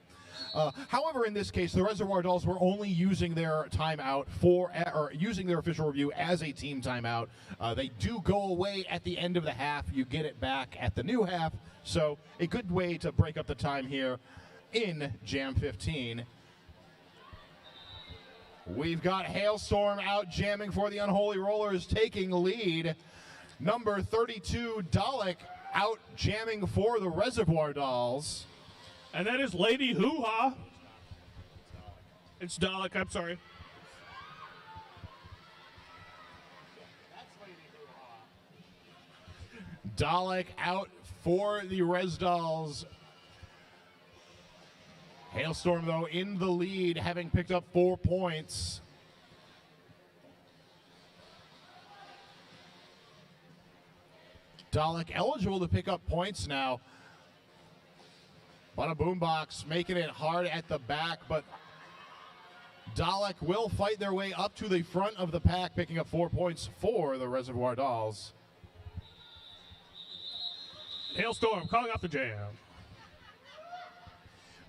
However, in this case, the Reservoir Dolls were only using their timeout or using their official review as a team timeout. They do go away at the end of the half. You get it back at the new half. So a good way to break up the time here in Jam 15. We've got Hailstorm out jamming for the Unholy Rollers, taking lead. Number 32, Dalek, out jamming for the Reservoir Dolls. And that is Lady Hoo-Ha. It's Dalek, I'm sorry. Dalek out for the Res Dolls. Hailstorm, though, in the lead, having picked up 4 points. Dalek eligible to pick up points now. But a boombox making it hard at the back, but Dalek will fight their way up to the front of the pack, picking up 4 points for the Reservoir Dolls. Hailstorm calling off the jam.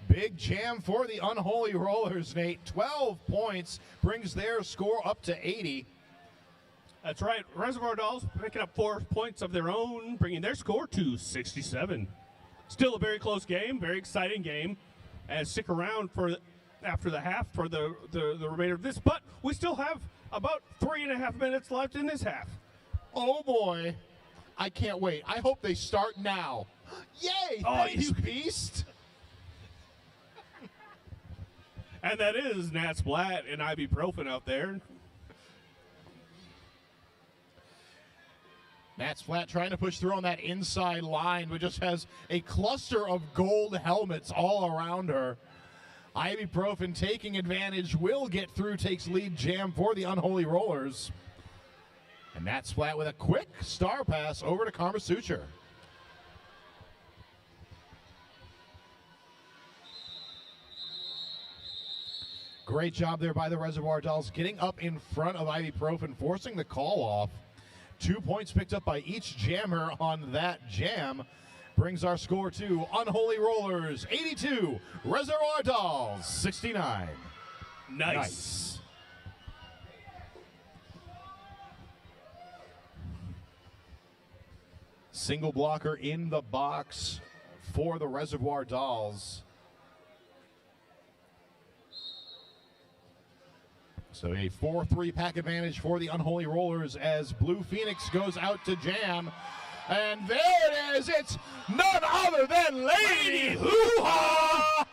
Big jam for the Unholy Rollers, Nate. 12 points brings their score up to 80. That's right. Reservoir Dolls picking up 4 points of their own, bringing their score to 67. Still a very close game, very exciting game. And stick around for after the half for the remainder of this. But we still have about 3.5 minutes left in this half. Oh boy, I can't wait. I hope they start now. Yay! Oh, thanks, Beast. And that is Nat Splat and ibuprofen out there. Nat Splat trying to push through on that inside line, but just has a cluster of gold helmets all around her. Ibuprofen taking advantage, will get through, takes lead jam for the Unholy Rollers. And Nat Splat with a quick star pass over to Karma Suture. Great job there by the Reservoir Dolls, getting up in front of Ibuprofen, forcing the call off. 2 points picked up by each jammer on that jam. Brings our score to Unholy Rollers 82, Reservoir Dolls 69. Nice. Single blocker in the box for the Reservoir Dolls. So a 4-3 pack advantage for the Unholy Rollers as Blue Phoenix goes out to jam. And there it is. It's none other than Lady Hoo-Ha!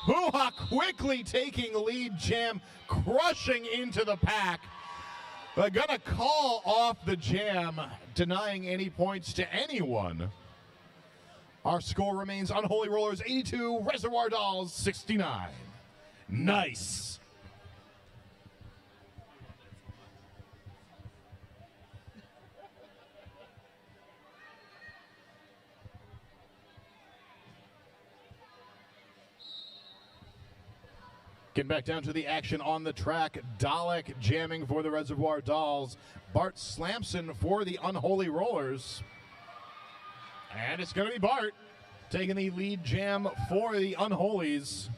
Hoo-Ha quickly taking lead jam, crushing into the pack. They're gonna call off the jam, denying any points to anyone. Our score remains Unholy Rollers 82, Reservoir Dolls 69. Nice. Getting back down to the action on the track. Dalek jamming for the Reservoir Dolls. Bart Slamson for the Unholy Rollers. And it's going to be Bart taking the lead jam for the Unholies.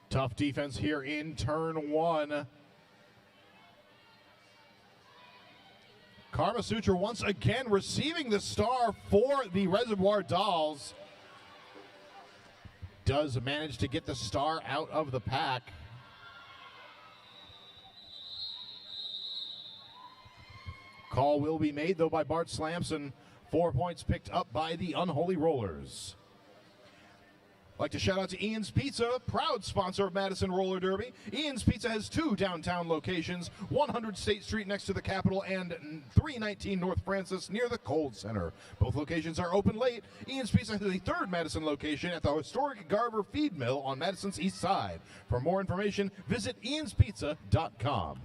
Tough defense here in turn one. Karma Suture once again receiving the star for the Reservoir Dolls. Does manage to get the star out of the pack. Call will be made, though, by Bart Slamson. 4 points picked up by the Unholy Rollers. I'd like to shout out to Ian's Pizza, proud sponsor of Madison Roller Derby. Ian's Pizza has 2 downtown locations, 100 State Street next to the Capitol and 319 North Francis near the Cold Center. Both locations are open late. Ian's Pizza has a 3rd Madison location at the historic Garver Feed Mill on Madison's east side. For more information, visit ianspizza.com.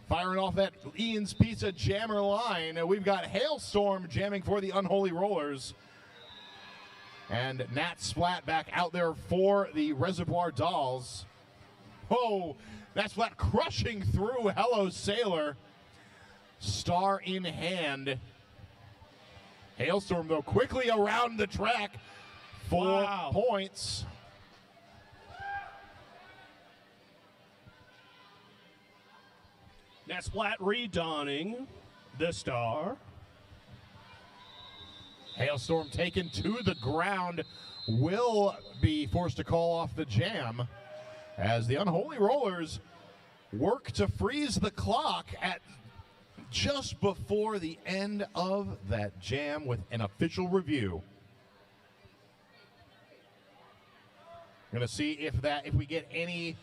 Firing off that Ian's Pizza jammer line, we've got Hailstorm jamming for the Unholy Rollers. And Nat Splat back out there for the Reservoir Dolls. Oh, Nat Splat crushing through Hello Sailor. Star in hand. Hailstorm, though, quickly around the track. 4 points. Nat Splat redonning the star. Hailstorm taken to the ground, will be forced to call off the jam as the Unholy Rollers work to freeze the clock at just before the end of that jam with an official review. We're going to see if we get any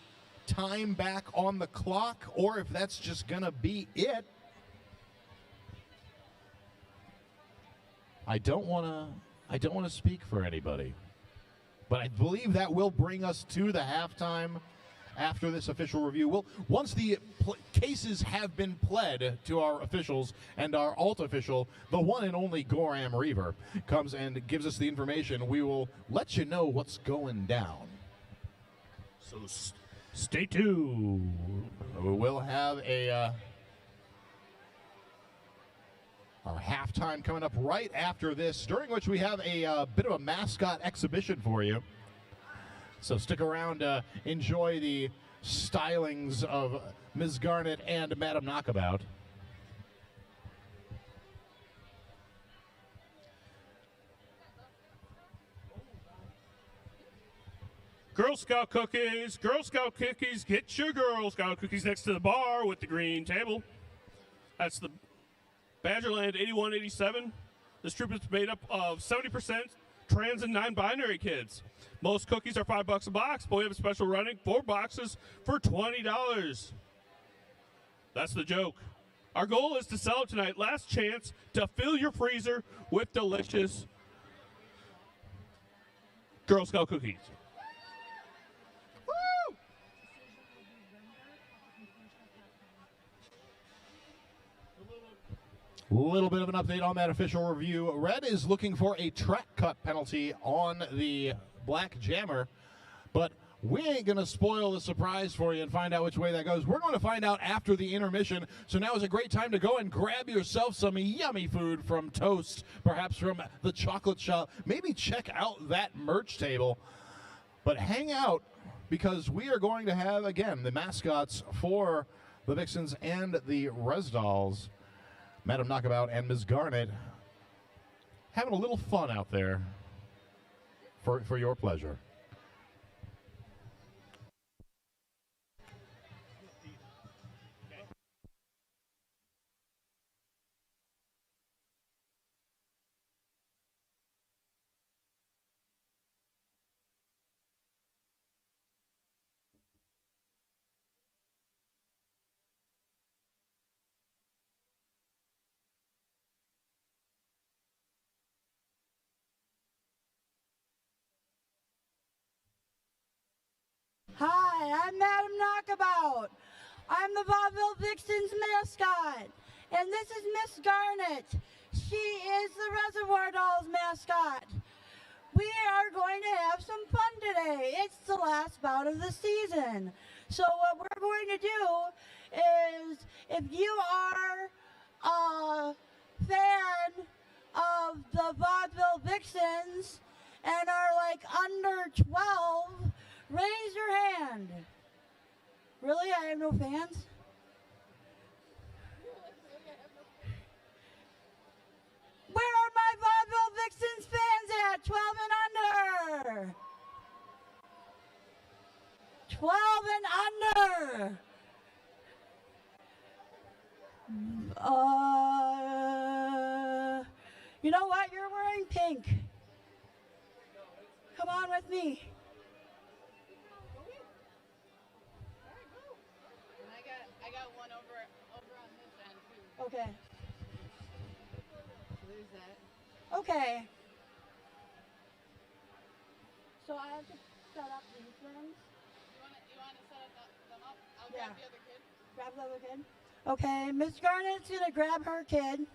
time back on the clock or if that's just gonna be it. I don't want to speak for anybody, but I believe that will bring us to the halftime after this official review. Once the cases have been pled to our officials and our alt official, the one and only Goram Reaver, comes and gives us the information, we will let you know what's going down. So stay tuned. We'll have our halftime coming up right after this, during which we have a bit of a mascot exhibition for you. So stick around, enjoy the stylings of Ms. Garnet and Madam Knockabout. Girl Scout cookies, get your Girl Scout cookies next to the bar with the green table. That's the Badgerland 8187. This troop is made up of 70% trans and non-binary kids. Most cookies are $5 a box, but we have a special running 4 boxes for $20. That's the joke. Our goal is to sell it tonight. Last chance to fill your freezer with delicious Girl Scout cookies. A little bit of an update on that official review. Red is looking for a track cut penalty on the black jammer, but we ain't going to spoil the surprise for you and find out which way that goes. We're going to find out after the intermission, so now is a great time to go and grab yourself some yummy food from Toast, perhaps from the chocolate shop. Maybe check out that merch table, but hang out because we are going to have, again, the mascots for the Vixens and the Res Dolls, Madam Knockabout and Ms. Garnet, having a little fun out there for your pleasure. Hi, I'm Madam Knockabout. I'm the Vaudeville Vixens mascot. And this is Miss Garnet. She is the Reservoir Dolls mascot. We are going to have some fun today. It's the last bout of the season. So what we're going to do is, if you are a fan of the Vaudeville Vixens and are like under 12, raise your hand. Really? I have no fans? Where are my Vaudeville Vixens fans at? 12 and under. 12 and under. You know what? You're wearing pink. Come on with me. I got one over on this end too. Okay. So there's that. Okay. So I have to set up these things. You want to set them up? I'll Yeah. grab the other kid. Grab the other kid. Okay, Miss Garnet's gonna grab her kid.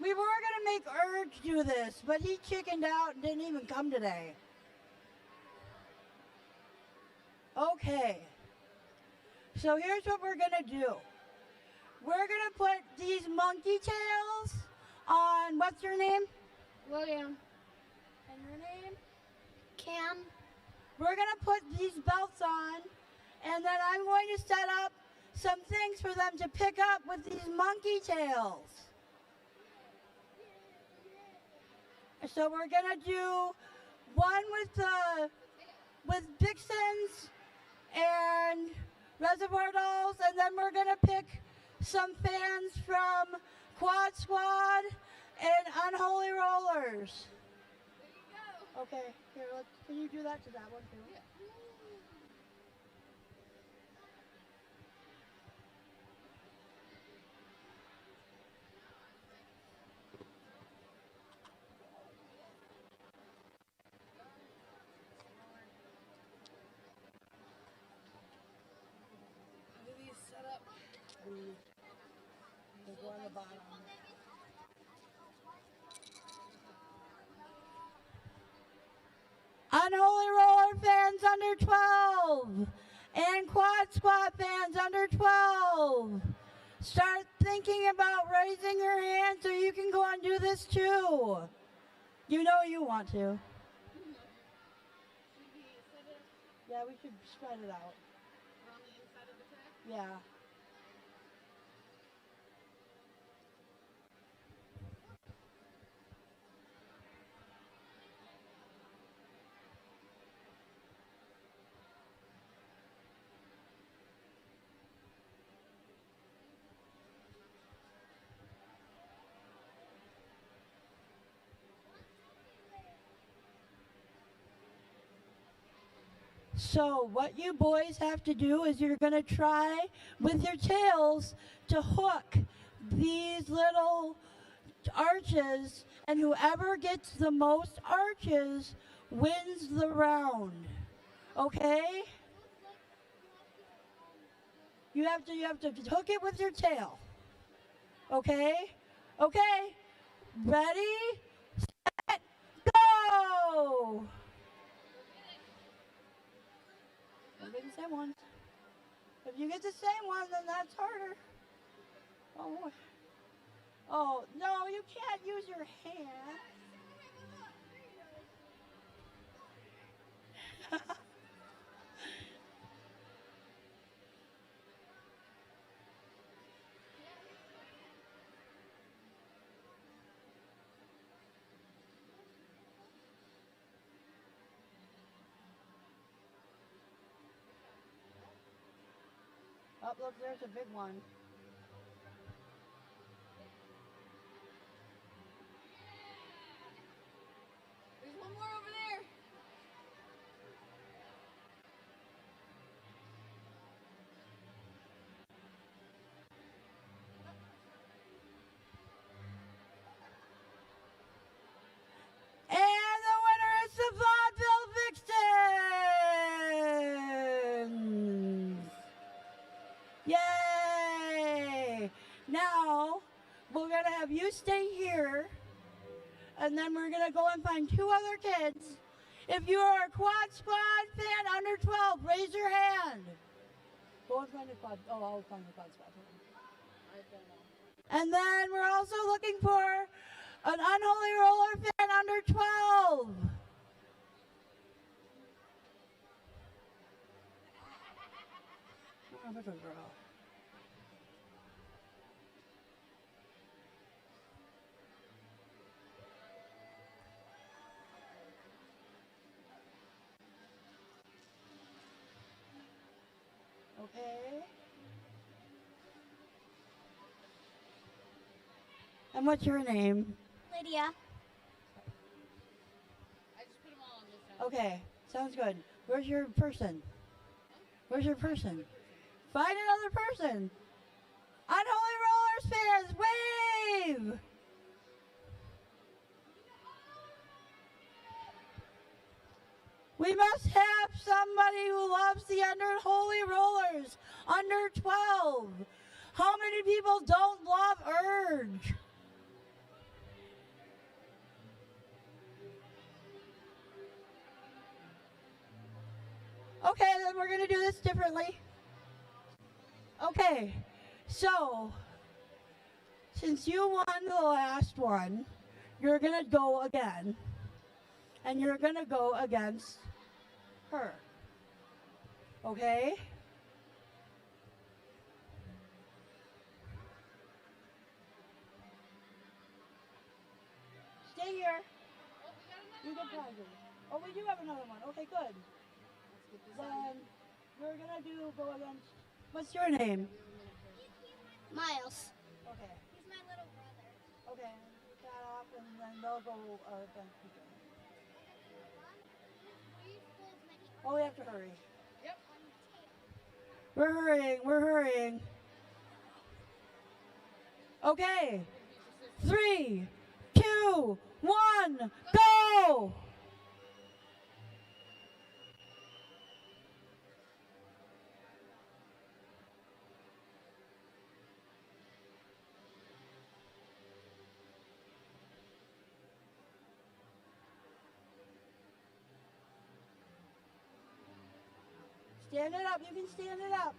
We were gonna make Urge do this, but he chickened out and didn't even come today. Okay. So here's what we're gonna do. We're gonna put these monkey tails on, what's your name? William. And your name? Cam. We're gonna put these belts on, and then I'm going to set up some things for them to pick up with these monkey tails. So we're gonna do one with Vixens and Reservoir Dolls, and then we're gonna pick some fans from Quad Squad and Unholy Rollers. Okay, here, can you do that to that one too? Yeah. these. They go on the bottom. Unholy roller fans under 12 and quad squat fans under 12. Start thinking about raising your hand so you can go and do this too. You know you want to. Yeah, we should spread it out. On the inside of the track? Yeah. So what you boys have to do is you're going to try with your tails to hook these little arches, and whoever gets the most arches wins the round. Okay? You have to hook it with your tail. Okay? Okay. Ready? Set, go! Don't get the same one. If you get the same one, then that's harder. Oh, boy. Oh, no, you can't use your hand. Oh, look, there's a big one. There's one more over there. And the winner is the Vaudeville Vixens! Yay! Now, we're going to have you stay here, and then we're going to go and find two other kids. If you are a quad squad fan under 12, raise your hand. Go and find a quad. Oh, I'll find a quad squad fan. And then we're also looking for an unholy roller fan under 12. Oh, little girl. Okay. And what's your name? Lydia. I just put them all on this side. Okay, sounds good. Where's your person? Where's your person? Find another person. Unholy Rollers fans, wave! We must have somebody who loves the Unholy Rollers under 12. How many people don't love Urge? Okay, then we're going to do this differently. Okay, so since you won the last one, you're going to go again. And you're going to go against her. Okay? Stay here. You get prizes. Oh, we do have another one. Okay, good. Then we're gonna go against. What's your name? Miles. Okay. He's my little brother. Okay. Get that off, and then they'll go against each other. Oh, we have to hurry. Yep. We're hurrying. We're hurrying. Okay. 3, 2, 1, go! Stand it up. You can stand it up.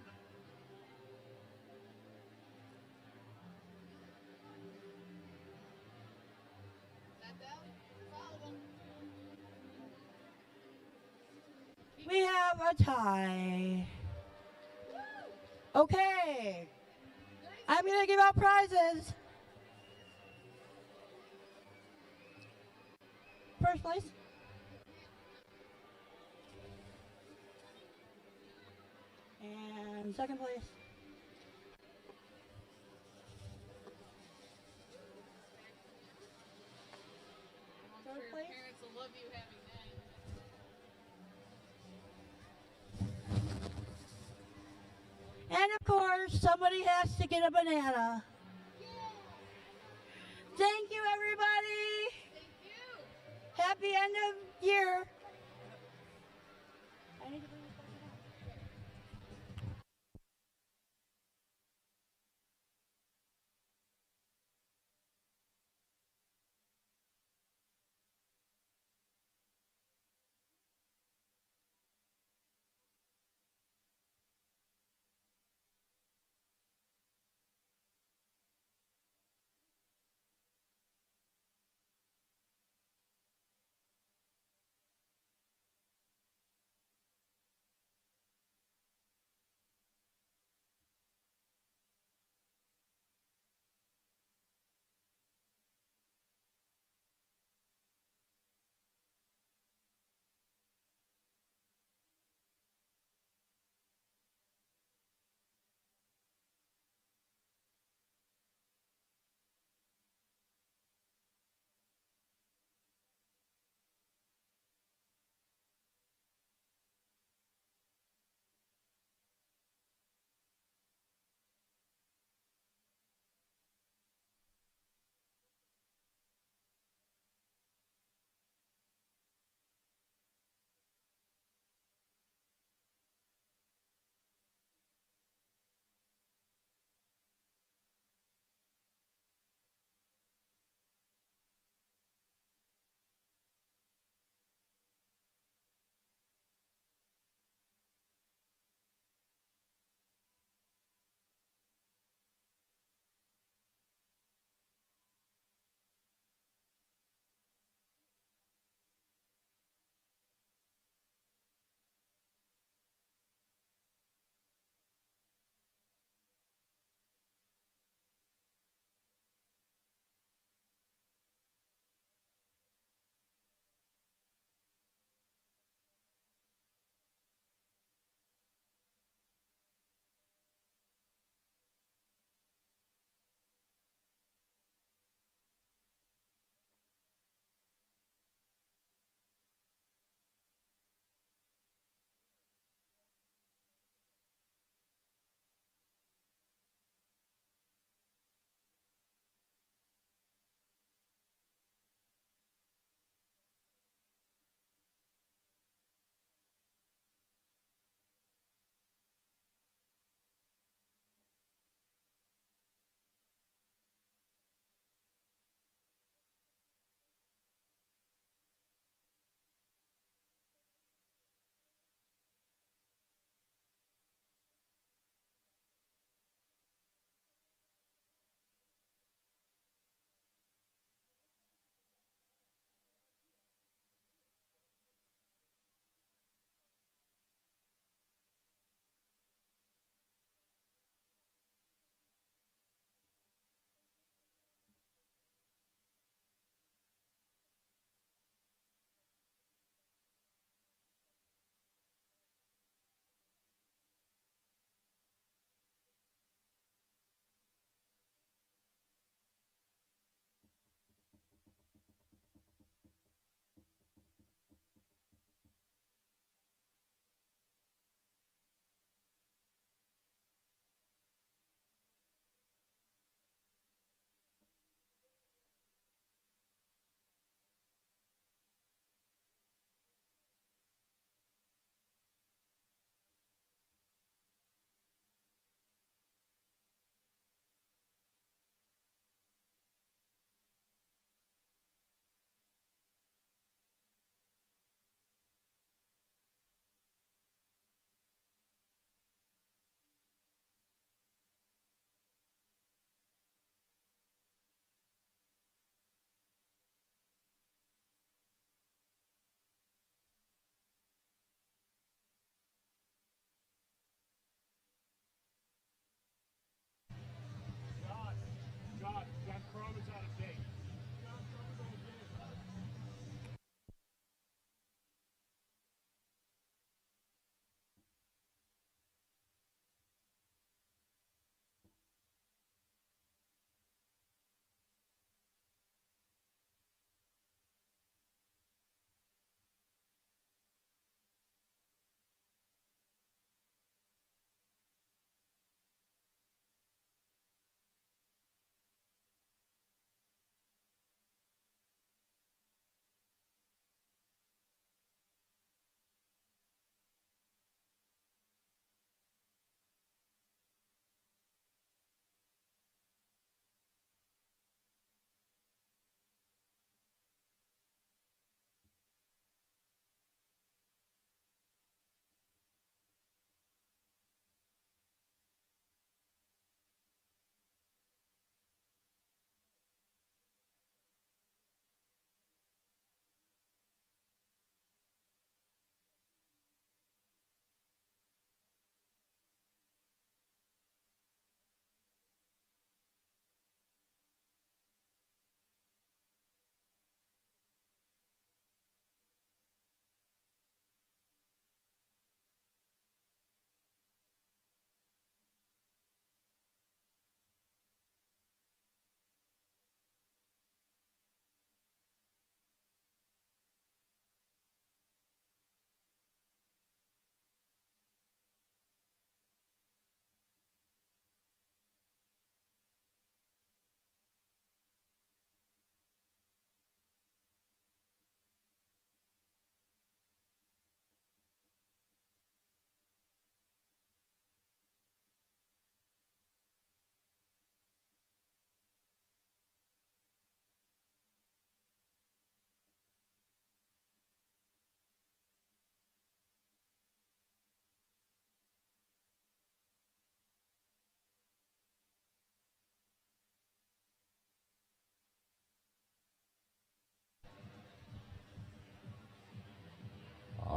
We have a tie. Okay. I'm going to give out prizes. First place. And second place. Third place. Parents will love you having that. And of course, somebody has to get a banana. Thank you, everybody. Thank you. Happy end of year. I need to bring this back up.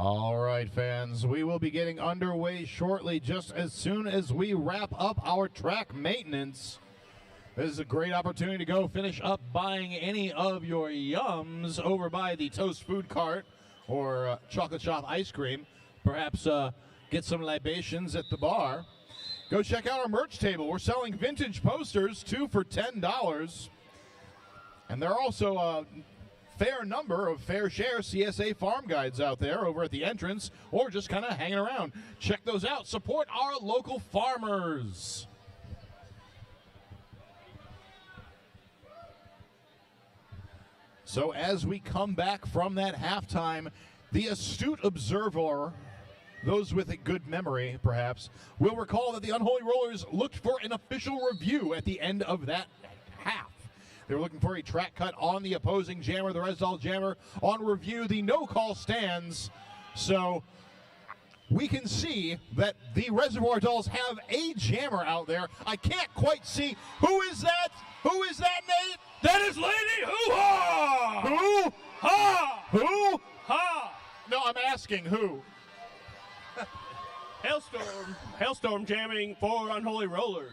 All right, fans, we will be getting underway shortly, just as soon as we wrap up our track maintenance. This is a great opportunity to go finish up buying any of your yums over by the Toast Food Cart or Chocolate Shop Ice Cream. Perhaps get some libations at the bar. Go check out our merch table. We're selling vintage posters, 2 for $10. And there are also a fair number of fair share CSA farm guides out there over at the entrance or just kind of hanging around. Check those out. Support our local farmers. So as we come back from that halftime, the astute observer, those with a good memory perhaps, will recall that the Unholy Rollers looked for an official review at the end of that half. They were looking for a track cut on the opposing jammer, the Resdoll jammer. On review, the no call stands. So we can see that the Reservoir Dolls have a jammer out there. I can't quite see. Who is that? Who is that, Nate? That is Lady Hoo-Ha! Who? Ha! Who? Ha! No, I'm asking who. Hailstorm jamming for Unholy Rollers.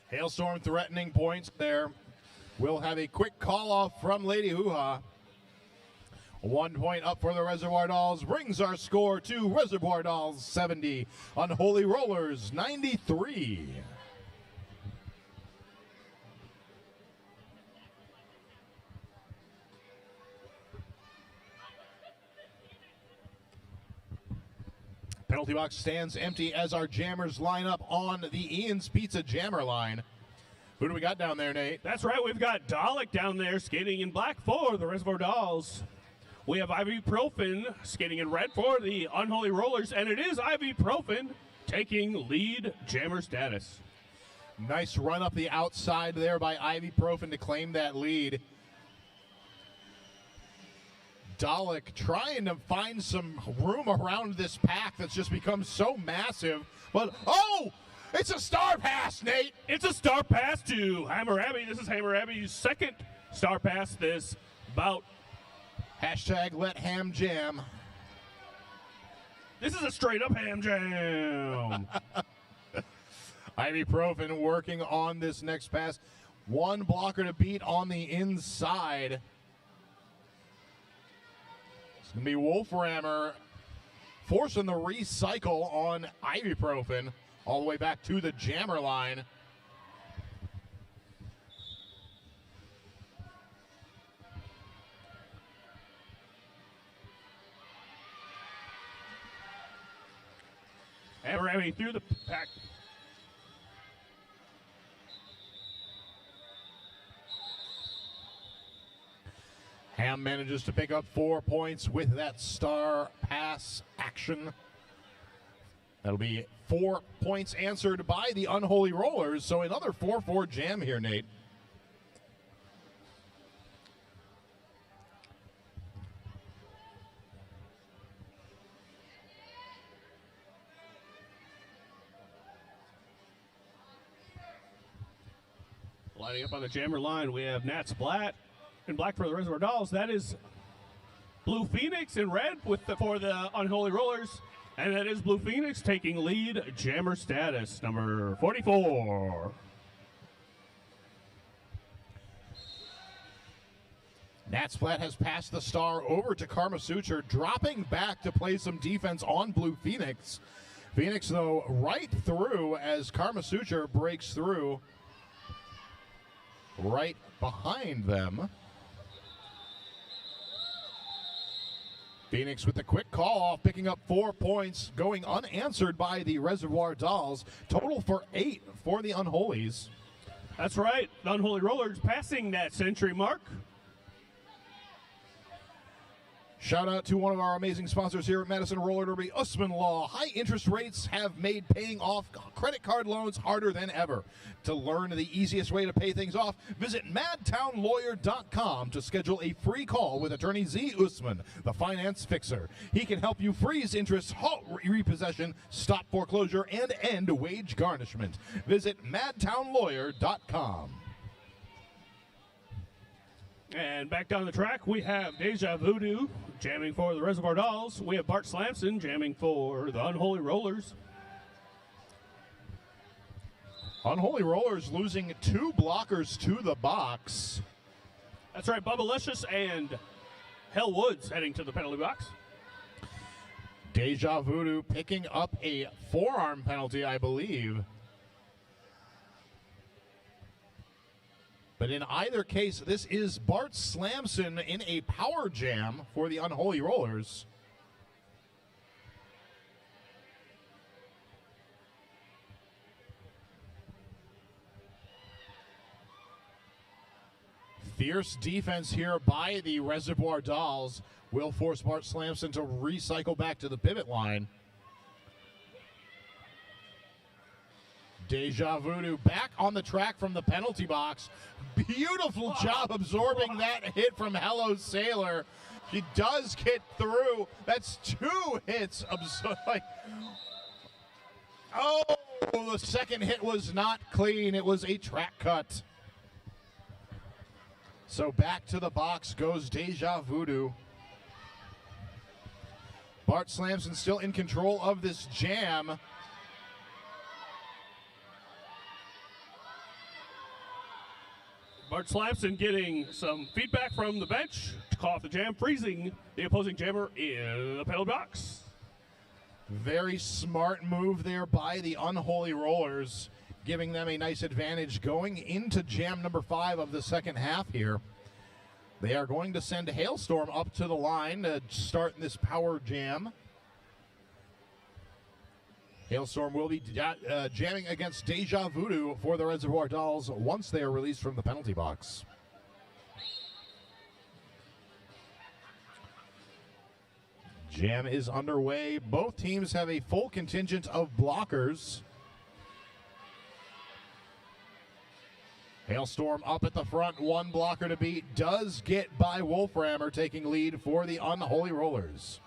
Hailstorm threatening points there. We'll have a quick call off from Lady Hoo-Ha. 1 point up for the Reservoir Dolls brings our score to Reservoir Dolls 70, Unholy Rollers 93. Penalty box stands empty as our jammers line up on the Ian's Pizza jammer line. Who do we got down there, Nate? That's right, we've got Dalek down there skating in black for the Reservoir Dolls. We have Ibuprofen skating in red for the Unholy Rollers, and it is Ibuprofen taking lead jammer status. Nice run up the outside there by Ibuprofen to claim that lead. Dalek trying to find some room around this pack that's just become so massive. But, oh, it's a star pass, Nate. It's a star pass to Hammurabi. This is Hammurabi's second star pass this bout. Hashtag let ham jam. This is a straight up ham jam. Ibuprofen working on this next pass. One blocker to beat on the inside. It's going to be Wolframmer forcing the recycle on Ibuprofen all the way back to the jammer line. Hammurabi through the pack. Ham manages to pick up 4 points with that star pass action. That'll be 4 points answered by the Unholy Rollers. So another 4-4 jam here, Nate. Lining up on the jammer line, we have Nat Splat in black for the Reservoir Dolls. That is Blue Phoenix in red for the Unholy Rollers. And that is Blue Phoenix taking lead jammer status, number 44. Nat Splat has passed the star over to Karma Suture, dropping back to play some defense on Blue Phoenix. Phoenix, though, right through as Karma Suture breaks through right behind them. Phoenix with the quick call off, picking up 4 points, going unanswered by the Reservoir Dolls. Total for 8 for the Unholies. That's right, the Unholy Rollers passing that century mark. Shout out to one of our amazing sponsors here at Madison Roller Derby, Usman Law. High interest rates have made paying off credit card loans harder than ever. To learn the easiest way to pay things off, visit madtownlawyer.com to schedule a free call with attorney Z. Usman, the finance fixer. He can help you freeze interest, halt repossession, stop foreclosure, and end wage garnishment. Visit madtownlawyer.com. And back down the track, we have Deja Voodoo jamming for the Reservoir Dolls. We have Bart Slamson jamming for the Unholy Rollers. Unholy Rollers losing 2 blockers to the box. That's right, Bubba Licious and Hell Woods heading to the penalty box. Deja Voodoo picking up a forearm penalty, I believe. But in either case, this is Bart Slamson in a power jam for the Unholy Rollers. Fierce defense here by the Reservoir Dolls will force Bart Slamson to recycle back to the pivot line. Deja Voodoo back on the track from the penalty box. Beautiful job absorbing that hit from Hello Sailor. He does get through. That's 2 hits. Oh, the second hit was not clean. It was a track cut. So back to the box goes Deja Voodoo. Bart Slamson still in control of this jam. Bart Slamson getting some feedback from the bench to call off the jam, freezing the opposing jammer in the penalty box. Very smart move there by the Unholy Rollers, giving them a nice advantage going into jam number 5 of the second half here. They are going to send Hailstorm up to the line to start this power jam. Hailstorm will be jamming against Deja Voodoo for the Reservoir Dolls once they are released from the penalty box. Jam is underway. Both teams have a full contingent of blockers. Hailstorm up at the front, 1 blocker to beat, does get by Wolframmer, taking lead for the Unholy Rollers.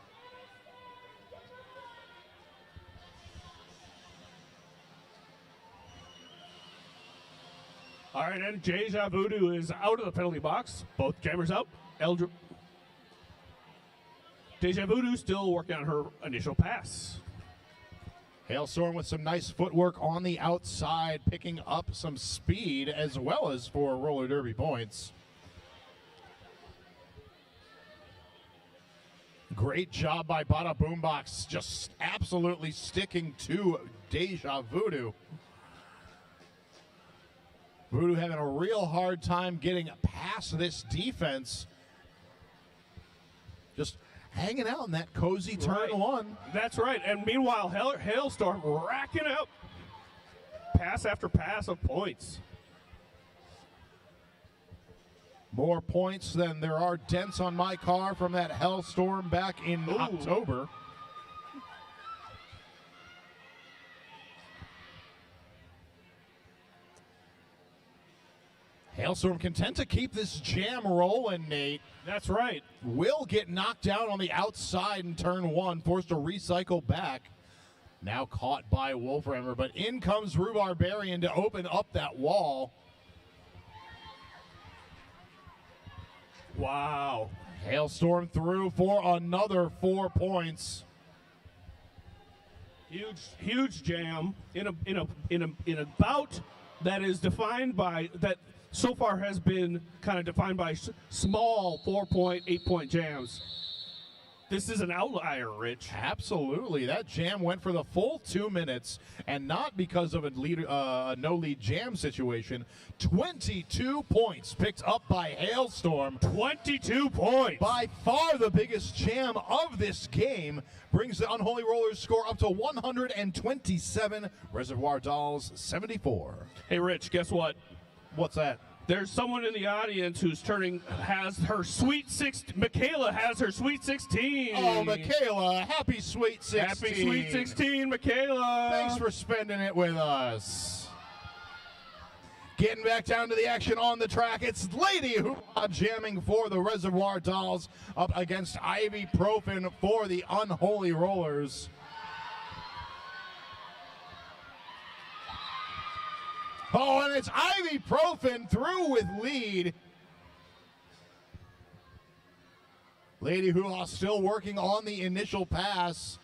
All right, and Deja Voodoo is out of the penalty box. Both jammers out. Deja Voodoo still working on her initial pass. Hailstorm with some nice footwork on the outside, picking up some speed as well as 4 roller derby points. Great job by Bada Boombox, just absolutely sticking to Deja Voodoo. Voodoo having a real hard time getting past this defense. Just hanging out in that cozy turn 1. That's right. And meanwhile, Hailstorm racking up pass after pass of points. More points than there are dents on my car from that Hailstorm back in October. Hailstorm content to keep this jam rolling, Nate. That's right. Will get knocked down on the outside in turn 1, forced to recycle back. Now caught by Wolframmer, but in comes Rhubarbarian to open up that wall. Wow. Hailstorm through for another 4 points. Huge jam in a bout that is defined by that. So far has been kind of defined by small 4-point, 8-point jams. This is an outlier, Rich. Absolutely. That jam went for the full 2 minutes, and not because of a no-lead jam situation. 22 points picked up by Hailstorm. 22 points. By far the biggest jam of this game. Brings the Unholy Rollers score up to 127. Reservoir Dolls 74. Hey, Rich, guess what? What's that? There's someone in the audience who's has her sweet 16. Michaela has her sweet 16. Oh, Michaela, happy sweet 16. Happy sweet 16, Michaela. Thanks for spending it with us. Getting back down to the action on the track, it's Lady Hoopla jamming for the Reservoir Dolls up against Ibuprofen for the Unholy Rollers. Oh, and it's Ibuprofen through with lead. Lady Hoo-Ha still working on the initial pass.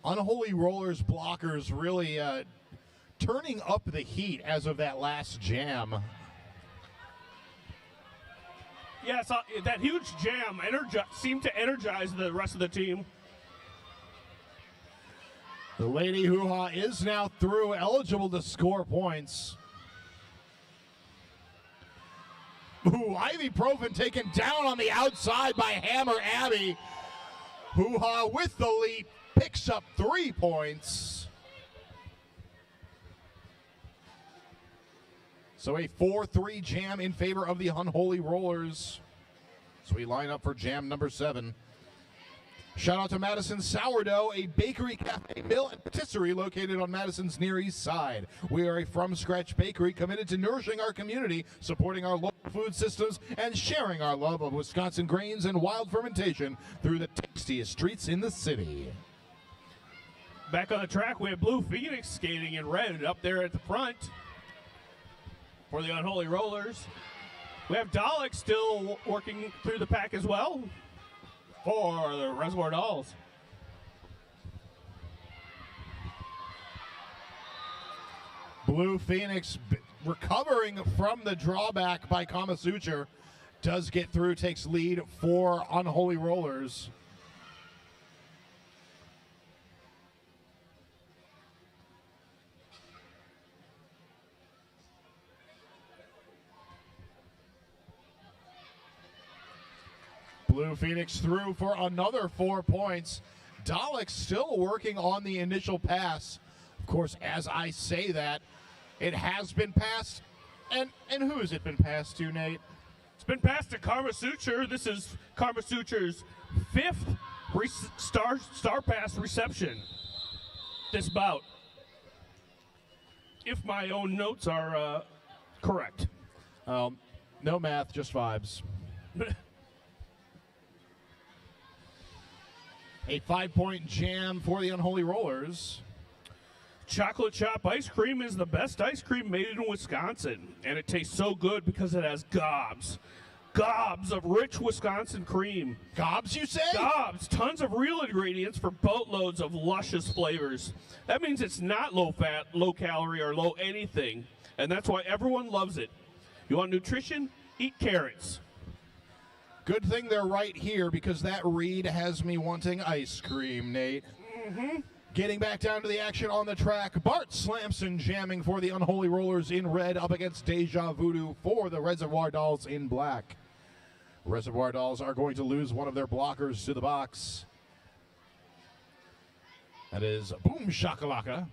Unholy Rollers blockers really turning up the heat as of that last jam. Yes, that huge jam seemed to energize the rest of the team. The Lady Hoo-Ha is now through, eligible to score points. Ooh, Ibuprofen taken down on the outside by Hammer Abby. Hoo-Ha with the lead, picks up 3 points. So a 4-3 jam in favor of the Unholy Rollers. So we line up for jam number 7. Shout out to Madison Sourdough, a bakery, cafe, mill, and patisserie located on Madison's Near East Side. We are a from-scratch bakery committed to nourishing our community, supporting our local food systems, and sharing our love of Wisconsin grains and wild fermentation through the tastiest treats in the city. Back on the track, we have Blue Phoenix skating in red up there at the front for the Unholy Rollers. We have Dalek still working through the pack as well for the Reservoir Dolls. Blue Phoenix recovering from the drawback by Kamasutra, does get through, takes lead for Unholy Rollers. Blue Phoenix through for another 4 points. Dalek still working on the initial pass. Of course, as I say that, it has been passed. And who has it been passed to, Nate? It's been passed to Kamasutra. This is Kamasutra's 5th star pass reception this bout, if my own notes are correct. No math, just vibes. A 5-point jam for the Unholy Rollers. Chocolate Chop ice cream is the best ice cream made in Wisconsin, and it tastes so good because it has gobs of rich Wisconsin cream. Gobs, you say? Gobs, tons of real ingredients for boatloads of luscious flavors. That means it's not low fat, low calorie, or low anything, and that's why everyone loves it. You want nutrition? Eat carrots. Good thing they're right here, because that read has me wanting ice cream, Nate. Mm-hmm. Getting back down to the action on the track, Bart Slamson jamming for the Unholy Rollers in red up against Deja Voodoo for the Reservoir Dolls in black. Reservoir Dolls are going to lose one of their blockers to the box. That is Boom Shakalaka.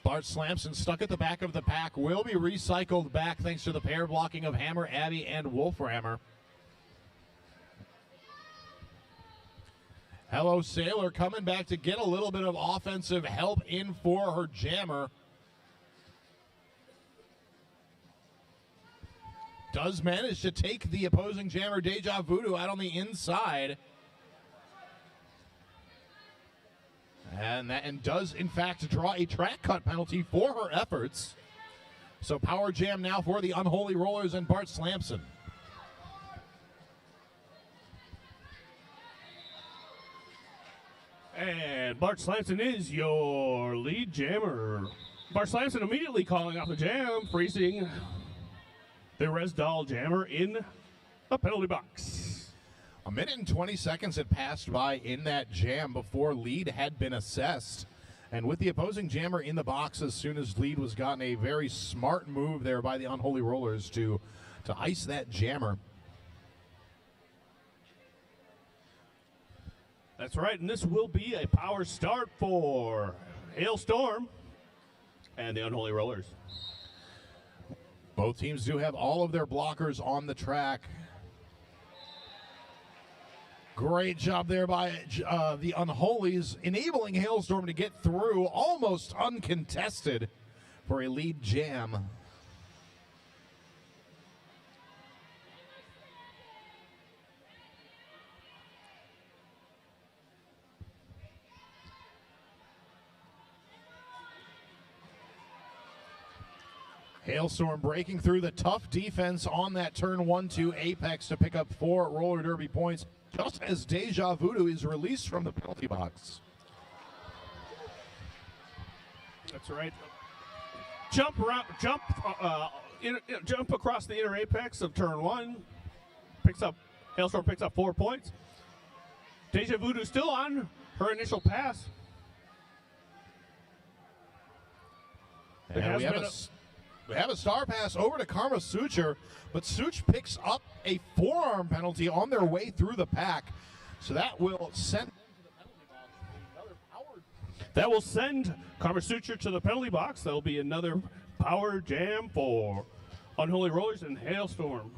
Bart Slamson stuck at the back of the pack, will be recycled back thanks to the pair blocking of Hammer Abby and Wolframmer. Hello Sailor coming back to get a little bit of offensive help in for her jammer. Does manage to take the opposing jammer Deja Voodoo out on the inside. And does, in fact, draw a track cut penalty for her efforts. So power jam now for the Unholy Rollers and Bart Slamson. And Bart Slamson is your lead jammer. Bart Slamson immediately calling off the jam, freezing the Res Doll jammer in the penalty box. A minute and 20 seconds had passed by in that jam before lead had been assessed. And with the opposing jammer in the box as soon as lead was gotten, a very smart move there by the Unholy Rollers to ice that jammer. That's right, and this will be a power start for Hailstorm and the Unholy Rollers. Both teams do have all of their blockers on the track. Great job there by the Unholies, enabling Hailstorm to get through almost uncontested for a lead jam. Hailstorm breaking through the tough defense on that turn 1-2 apex to pick up 4 roller derby points, just as Deja Voodoo is released from the penalty box. That's right. Jump across the inner apex of turn 1. Hailstorm picks up 4 points. Deja Voodoo still on her initial pass. And we have a star pass over to Karma Suture, but Such picks up a forearm penalty on their way through the pack. So that will send them to the penalty box. That will send Karma Suture to the penalty box. There'll be another power jam for Unholy Rollers and Hailstorm.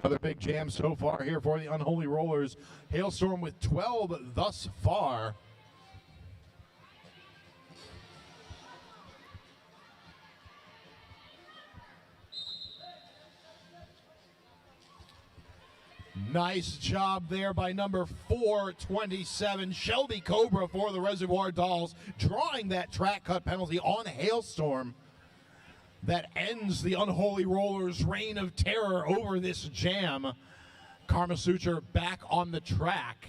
Another big jam so far here for the Unholy Rollers. Hailstorm with 12 thus far. Nice job there by number 427, Shelby Cobra for the Reservoir Dolls, drawing that track cut penalty on Hailstorm. That ends the Unholy Rollers' reign of terror over this jam. Karma Suture back on the track.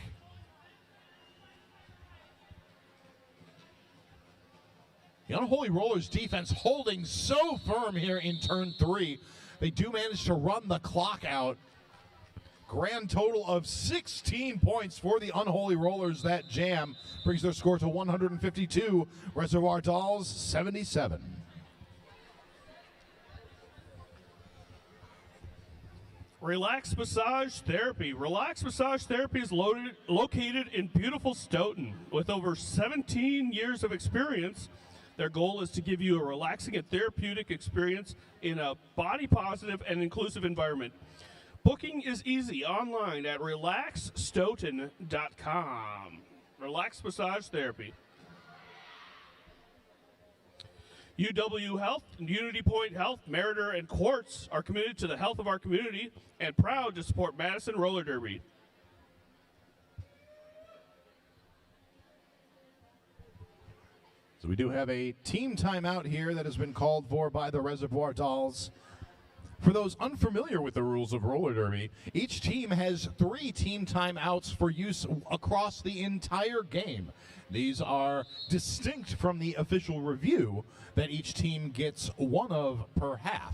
The Unholy Rollers defense holding so firm here in turn 3. They do manage to run the clock out. Grand total of 16 points for the Unholy Rollers. That jam brings their score to 152. Reservoir Dolls 77. Relax Massage Therapy. Relax Massage Therapy is located in beautiful Stoughton. With over 17 years of experience, their goal is to give you a relaxing and therapeutic experience in a body-positive and inclusive environment. Booking is easy online at relaxstoughton.com. Relax Massage Therapy. UW Health, Unity Point Health, Meritor, and Quartz are committed to the health of our community and proud to support Madison Roller Derby. So we do have a team timeout here that has been called for by the Reservoir Dolls. For those unfamiliar with the rules of roller derby, each team has 3 team timeouts for use across the entire game. These are distinct from the official review that each team gets 1 of per half.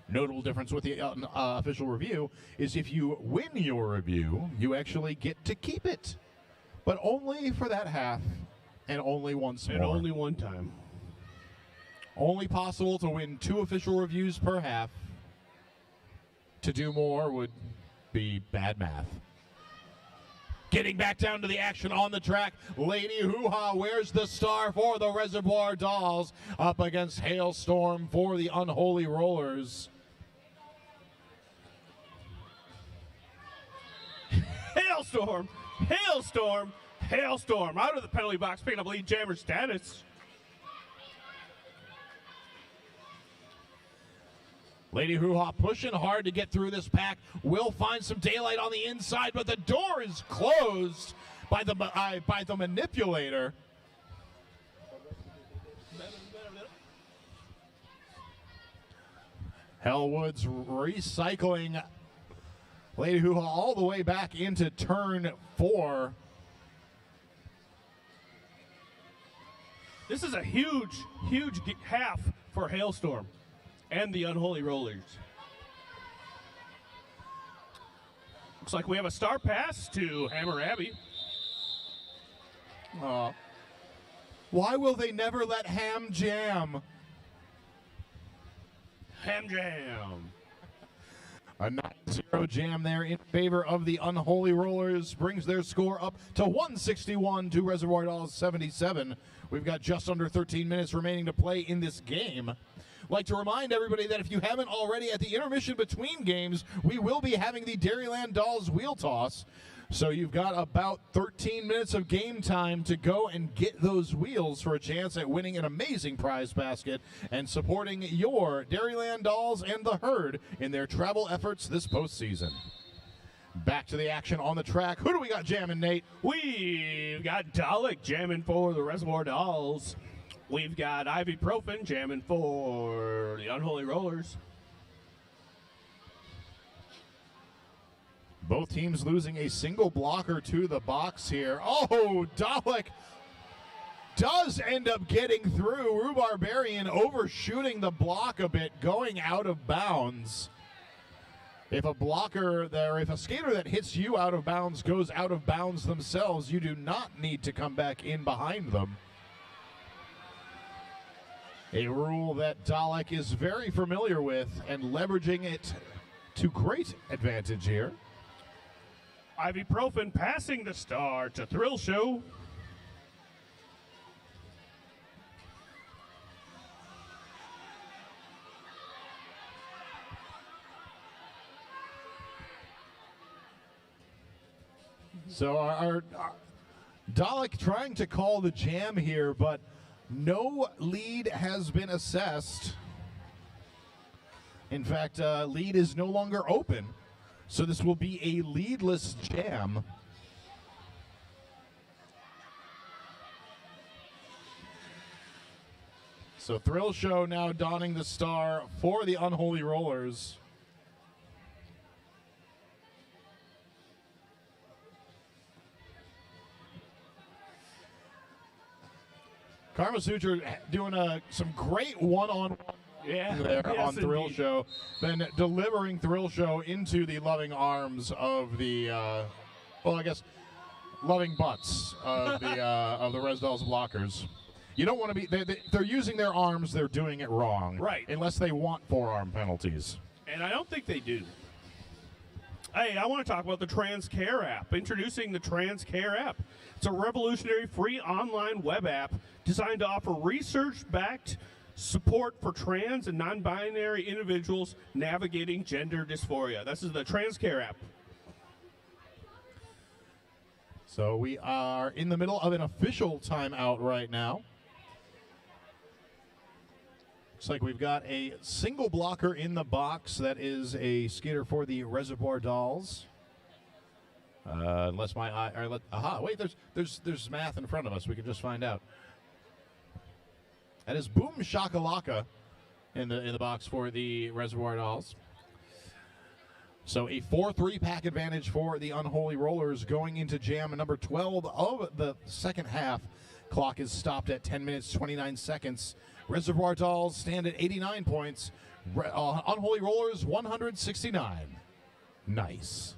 Notable difference with the official review is if you win your review, you actually get to keep it, but only for that half and only once more. And only one time. Only possible to win 2 official reviews per half. To do more would be bad math. Getting back down to the action on the track, Lady Hoo-Ha wears the star for the Reservoir Dolls up against Hailstorm for the Unholy Rollers. Hailstorm, Hailstorm, Hailstorm out of the penalty box, picking up lead jammer status. Lady Hoo-Ha pushing hard to get through this pack. Will find some daylight on the inside, but the door is closed by the manipulator. Hellwood's recycling Lady Hoo-Ha all the way back into turn 4. This is a huge half for Hailstorm and the Unholy Rollers. Looks like we have a star pass to Hammer Abbey. Why will they never let Ham jam? Ham Jam. A 9-0 jam there in favor of the Unholy Rollers brings their score up to 161 to Reservoir Dolls 77. We've got just under 13 minutes remaining to play in this game. Like to remind everybody that if you haven't already, at the intermission between games, we will be having the Dairyland Dolls wheel toss. So you've got about 13 minutes of game time to go and get those wheels for a chance at winning an amazing prize basket and supporting your Dairyland Dolls and the Herd in their travel efforts this postseason. Back to the action on the track. Who do we got jamming, Nate? We've got Dalek jamming for the Reservoir Dolls. We've got Ibuprofen jamming for the Unholy Rollers. Both teams losing a single blocker to the box here. Oh, Dalek does end up getting through. Rubarbarian overshooting the block a bit, going out of bounds. If a blocker there, if a skater that hits you out of bounds goes out of bounds themselves, you do not need to come back in behind them. A rule that Dalek is very familiar with and leveraging it to great advantage here. Ibuprofen passing the star to Thrill Show. So our Dalek trying to call the jam here, but no lead has been assessed. In fact, lead is no longer open. So this will be a leadless jam. So Thrill Show now donning the star for the Unholy Rollers. Karma Sutra doing some great one-on-one there on Thrill indeed. Show, then delivering Thrill Show into the loving arms of the, well, I guess, loving butts of the Res Dolls blockers. You don't want to be, they're using their arms, they're doing it wrong. Right. Unless they want forearm penalties. And I don't think they do. Hey, I want to talk about the Trans Care app. Introducing the Trans Care app. It's a revolutionary free online web app designed to offer research-backed support for trans and non-binary individuals navigating gender dysphoria. This is the Trans Care app. So we are in the middle of an official timeout right now. Looks like we've got a single blocker in the box. That is a skater for the Reservoir Dolls. Unless my eye, aha! Wait, there's math in front of us. We can just find out. That is Boom Shakalaka in the box for the Reservoir Dolls. So a 4-3 pack advantage for the Unholy Rollers going into jam number 12 of the second half. Clock is stopped at 10 minutes, 29 seconds. Reservoir Dolls stand at 89 points. Unholy Rollers, 169. Nice.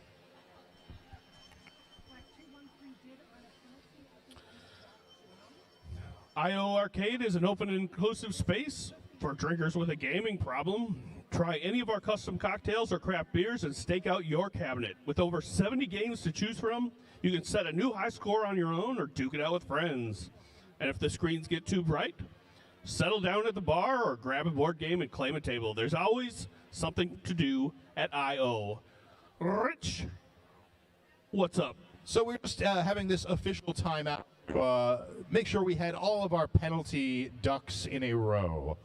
IO Arcade is an open and inclusive space for drinkers with a gaming problem. Try any of our custom cocktails or craft beers and stake out your cabinet. With over 70 games to choose from, you can set a new high score on your own or duke it out with friends. And if the screens get too bright, settle down at the bar or grab a board game and claim a table. There's always something to do at IO. Rich, what's up? So we're just having this official timeout. Make sure we had all of our penalty ducks in a row.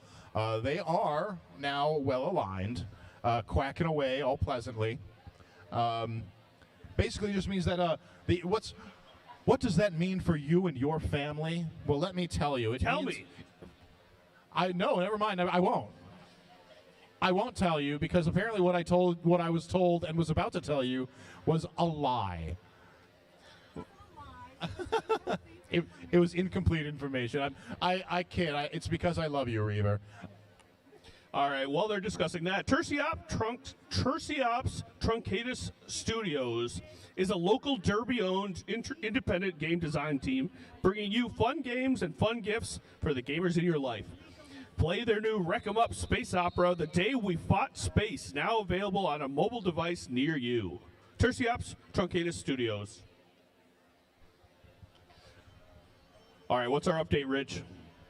They are now well aligned, quacking away all pleasantly. Basically just means that what does that mean for you and your family? Well, let me tell you. Tell me. I know. Never mind. I won't. I won't tell you because apparently what I was told and was about to tell you was a lie. It was incomplete information. I can't. It's because I love you, Reaver. All right, while they're discussing that, Terciops Truncatus Studios is a local Derby-owned independent game design team bringing you fun games and fun gifts for the gamers in your life. Play their new Wreck 'em Up space opera, The Day We Fought Space, now available on a mobile device near you. Terciops Truncatus Studios. All right, what's our update, Rich?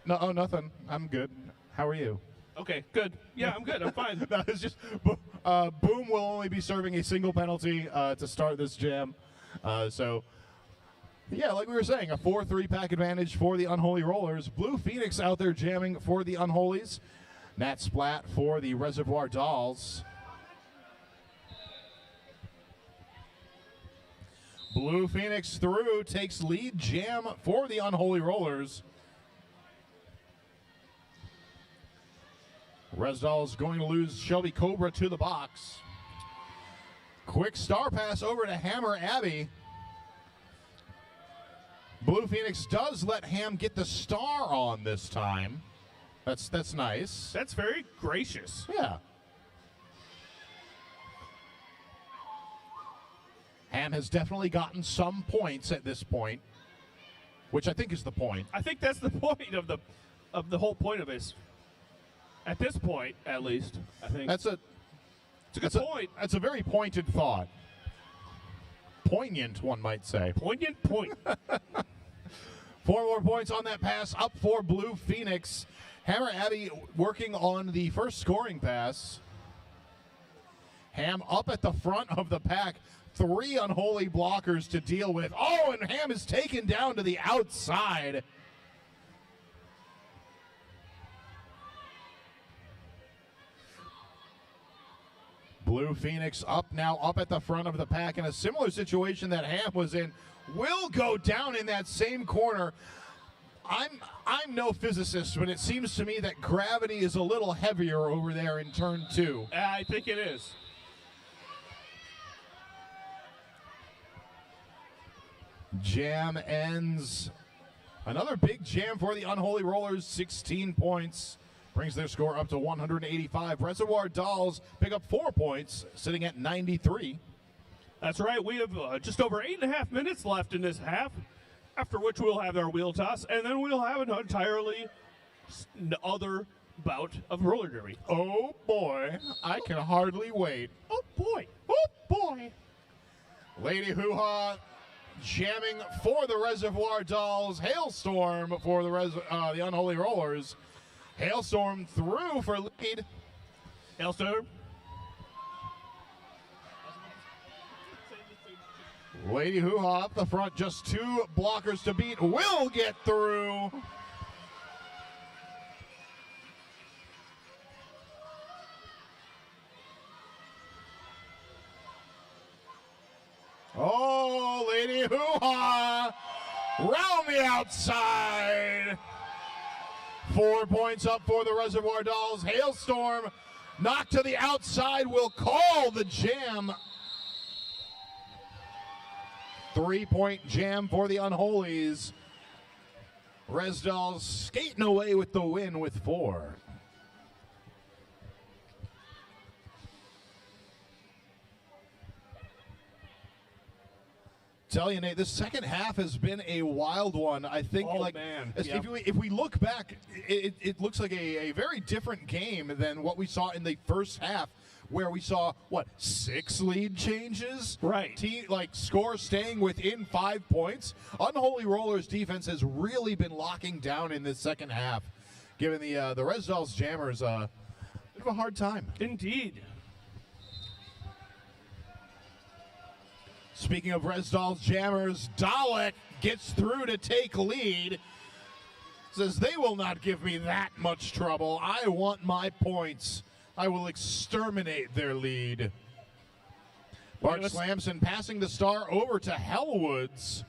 No, nothing. I'm good. How are you? Okay, good. Yeah, I'm good. I'm fine. No, it's just Boom will only be serving a single penalty to start this jam. So, yeah, like we were saying, a 4-3 pack advantage for the Unholy Rollers. Blue Phoenix out there jamming for the Unholies. Nat Splat for the Reservoir Dolls. Blue Phoenix through, takes lead jam for the Unholy Rollers. Resdall's going to lose Shelby Cobra to the box. Quick star pass over to Hammer Abbey. Blue Phoenix does let Ham get the star on this time. That's nice. That's very gracious. Yeah. Ham has definitely gotten some points at this point, which I think is the point. I think that's the point of the whole point of this. At this point, at least, I think. It's a good point. That's a very pointed thought. Poignant, one might say. Poignant point. 4 more points on that pass, up for Blue Phoenix. Hammer Abbey working on the first scoring pass. Ham up at the front of the pack. 3 unholy blockers to deal with. Oh, and Ham is taken down to the outside. Blue Phoenix up at the front of the pack in a similar situation that Ham was in. Will go down in that same corner. I'm no physicist, but it seems to me that gravity is a little heavier over there in turn 2. I think it is. Jam ends. Another big jam for the Unholy Rollers, 16 points. Brings their score up to 185. Reservoir Dolls pick up 4 points, sitting at 93. That's right. We have just over 8.5 minutes left in this half, after which we'll have our wheel toss, and then we'll have an entirely other bout of roller derby. Oh, boy. I can hardly wait. Oh, boy. Oh, boy. Lady Hoo-Ha jamming for the Reservoir Dolls. Hailstorm for the Unholy Rollers. Hailstorm through for lead. Hailstorm. Lady Hoo-Ha up the front, just 2 blockers to beat. Will get through. Oh, Lady Hoo-Ha round the outside. 4 points up for the Reservoir Dolls. Hailstorm knocked to the outside will call the jam. 3-point jam for the Unholies. Res Dolls skating away with the win with 4. Tell you, Nate, this second half has been a wild one. I think, if we look back, it looks like a very different game than what we saw in the first half, where we saw 6 lead changes, right? Score staying within 5 points. Unholy Rollers defense has really been locking down in this second half, giving the Res Dolls Jammers a bit of a hard time. Indeed. Speaking of Res Dolls Jammers, Dalek gets through to take lead. Says, they will not give me that much trouble. I want my points. I will exterminate their lead. Bart Slamson passing the star over to Hellwoods.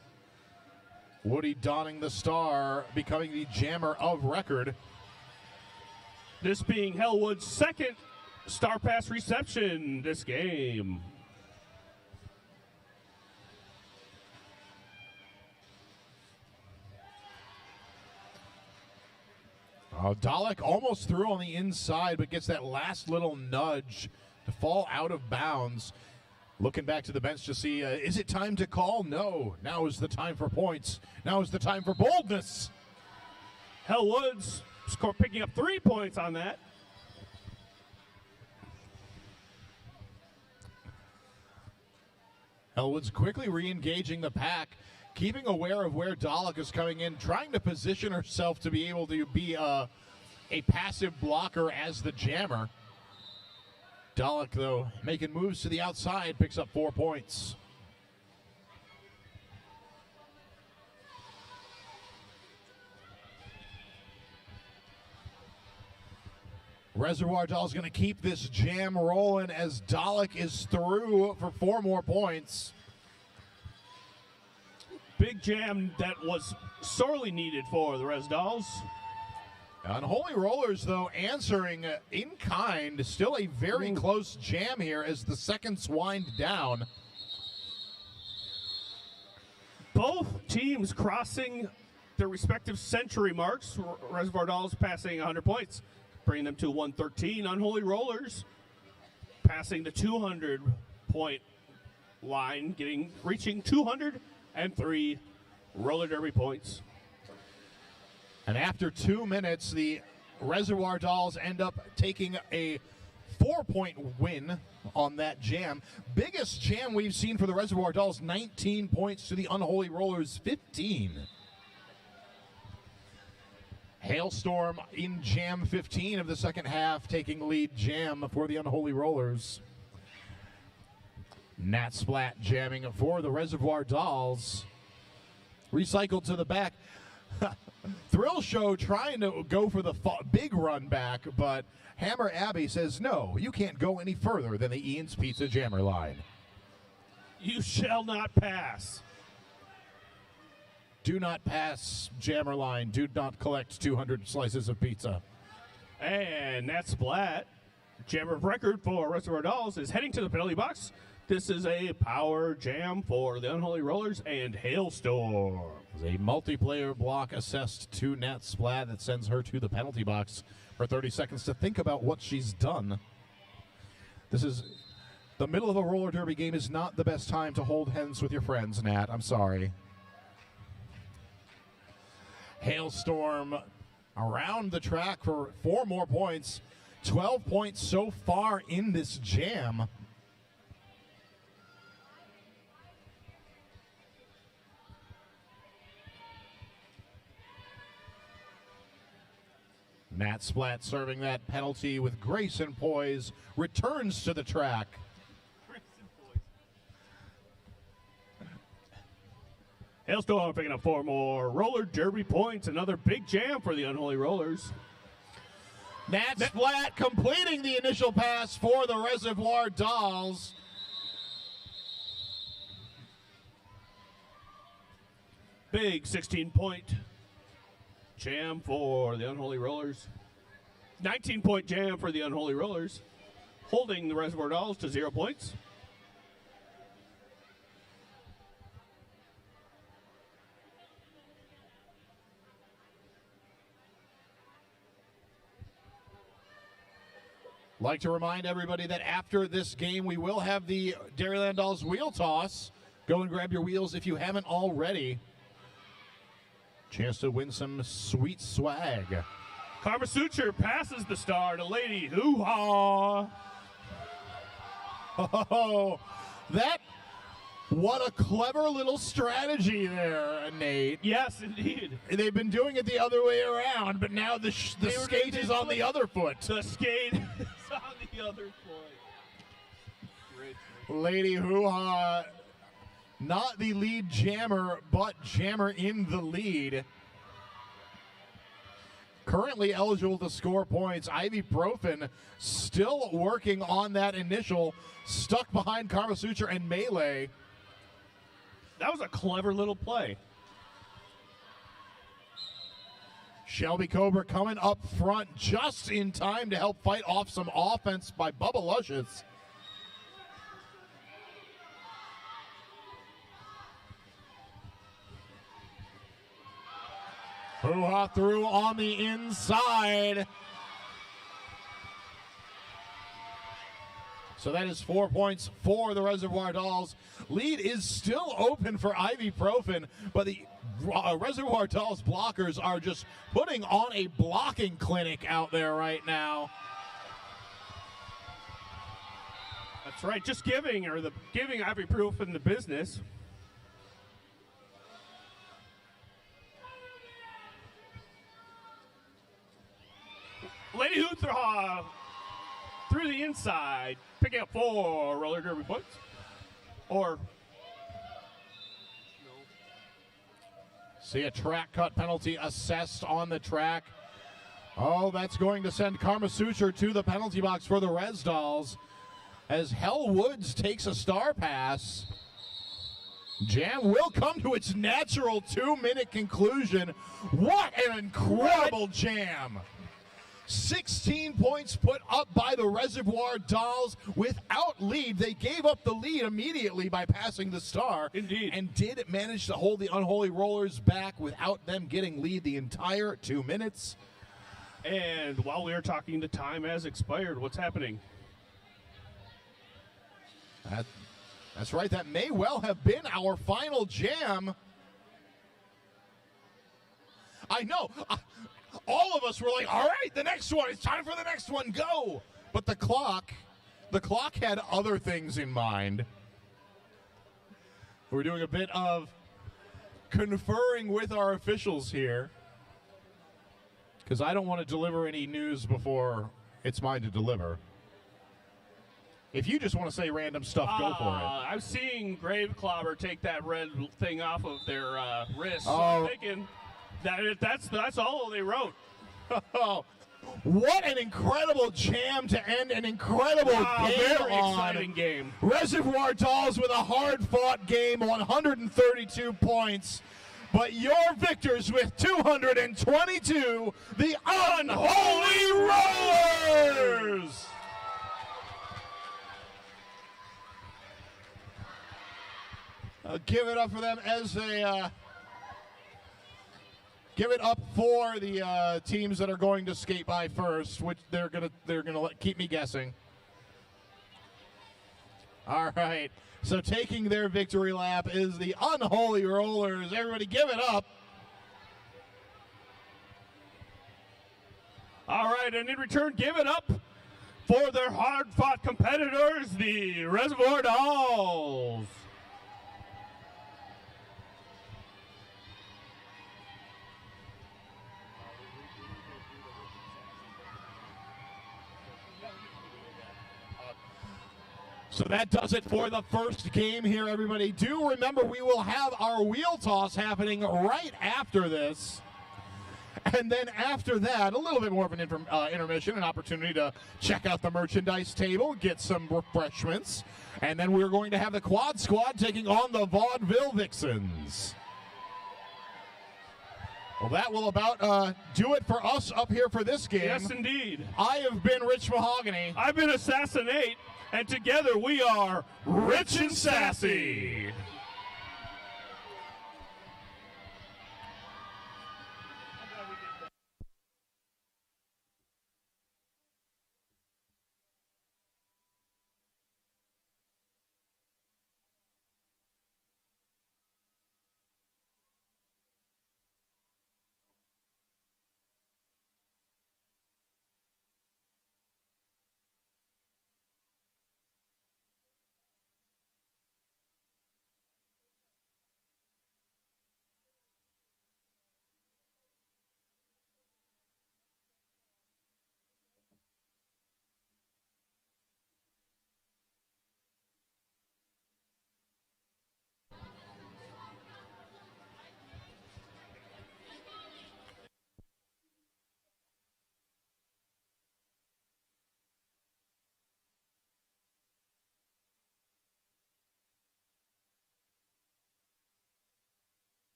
Woody donning the star, becoming the jammer of record. This being Hellwood's second star pass reception this game. Dalek almost through on the inside, but gets that last little nudge to fall out of bounds. Looking back to the bench to see, is it time to call? No. Now is the time for points. Now is the time for boldness. Hellwoods picking up 3 points on that. Hellwoods quickly re-engaging the pack, keeping aware of where Dalek is coming in, trying to position herself to be able to be a passive blocker as the jammer. Dalek, though, making moves to the outside, picks up 4 points. Reservoir Dolls going to keep this jam rolling as Dalek is through for 4 more points. Big jam that was sorely needed for the Res Dolls. Unholy Rollers, though, answering in kind. Still a very close jam here as the seconds wind down. Both teams crossing their respective century marks. Reservoir Dolls passing 100 points, bringing them to 113. Unholy Rollers passing the 200-point line, reaching 203 roller derby points. And after 2 minutes, the Reservoir Dolls end up taking a 4-point win on that jam. Biggest jam we've seen for the Reservoir Dolls, 19 points to the Unholy Rollers, 15. Hailstorm in jam 15 of the second half, taking lead jam for the Unholy Rollers. Nat Splat jamming for the Reservoir Dolls. Recycled to the back. Thrill Show trying to go for the big run back, but Hammer Abbey says, no, you can't go any further than the Ian's Pizza Jammer line. You shall not pass. Do not pass jammer line. Do not collect 200 slices of pizza. And Nat Splat, jammer of record for Reservoir Dolls, is heading to the penalty box. This is a power jam for the Unholy Rollers and Hailstorm. A multiplayer block assessed to Nat Splat that sends her to the penalty box for 30 seconds to think about what she's done. This is the middle of a roller derby game is not the best time to hold hands with your friends, Nat. I'm sorry. Hailstorm around the track for 4 more points. 12 points so far in this jam. Nat Splat serving that penalty with grace and poise, returns to the track. Hailstorm picking up 4 more roller derby points. Another big jam for the Unholy Rollers. Nat Splat completing the initial pass for the Reservoir Dolls. Big 16-point jam for the Unholy Rollers. 19-point jam for the Unholy Rollers, holding the Reservoir Dolls to 0 points. Like to remind everybody that after this game, we will have the Dairyland Dolls wheel toss. Go and grab your wheels if you haven't already. Chance to win some sweet swag. Karma Suture passes the star to Lady Hoo-Ha. Oh, what a clever little strategy there, Nate. Yes, indeed. They've been doing it the other way around, but now the skate is on the other foot. The skate is on the other foot. Lady Hoo-Ha, not the lead jammer, but jammer in the lead. Currently eligible to score points. Ibuprofen still working on that initial, stuck behind Karma Suture and Melee. That was a clever little play. Shelby Cobra coming up front just in time to help fight off some offense by Bubba Luscious. Hoo-Ha through on the inside. So that is 4 points for the Reservoir Dolls. Lead is still open for Ibuprofen, but the Reservoir Dolls blockers are just putting on a blocking clinic out there right now. That's right, just giving Ibuprofen the business. Lady Hoo-Ha through the inside, picking up 4 roller derby points. Or see a track cut penalty assessed on the track. Oh, that's going to send Karma Suture to the penalty box for the Res Dolls as Hell Woods takes a star pass. Jam will come to its natural 2-minute conclusion. What an incredible jam! 16 points put up by the Reservoir Dolls without lead. They gave up the lead immediately by passing the star. Indeed. And did manage to hold the Unholy Rollers back without them getting lead the entire 2 minutes. And while we are talking, the time has expired. What's happening? That's right. That may well have been our final jam. I know. All of us were like, all right, the next one. It's time for the next one. Go. But the clock had other things in mind. We're doing a bit of conferring with our officials here, because I don't want to deliver any news before it's mine to deliver. If you just want to say random stuff, go for it. I'm seeing Grave Clobber take that red thing off of their wrist. Oh. So I'm thinking that's all they wrote. Oh, what an incredible jam to end an incredible game Very on. exciting game. Reservoir Dolls with a hard-fought game, 132 points. But your victors with 222, the Unholy Rollers! Give it up for them as they give it up for the teams that are going to skate by first, which they're gonna keep me guessing. All right, so taking their victory lap is the Unholy Rollers. Everybody, give it up. All right, and in return, give it up for their hard-fought competitors, the Reservoir Dolls. So that does it for the first game here, everybody. Do remember we will have our wheel toss happening right after this. And then after that, a little bit more of an intermission, an opportunity to check out the merchandise table, get some refreshments. And then we're going to have the Quad Squad taking on the Vaudeville Vixens. Well, that will about do it for us up here for this game. Yes, indeed. I have been Rich Mahogany. I've been Assassinate, and together we are Rich and Sassy.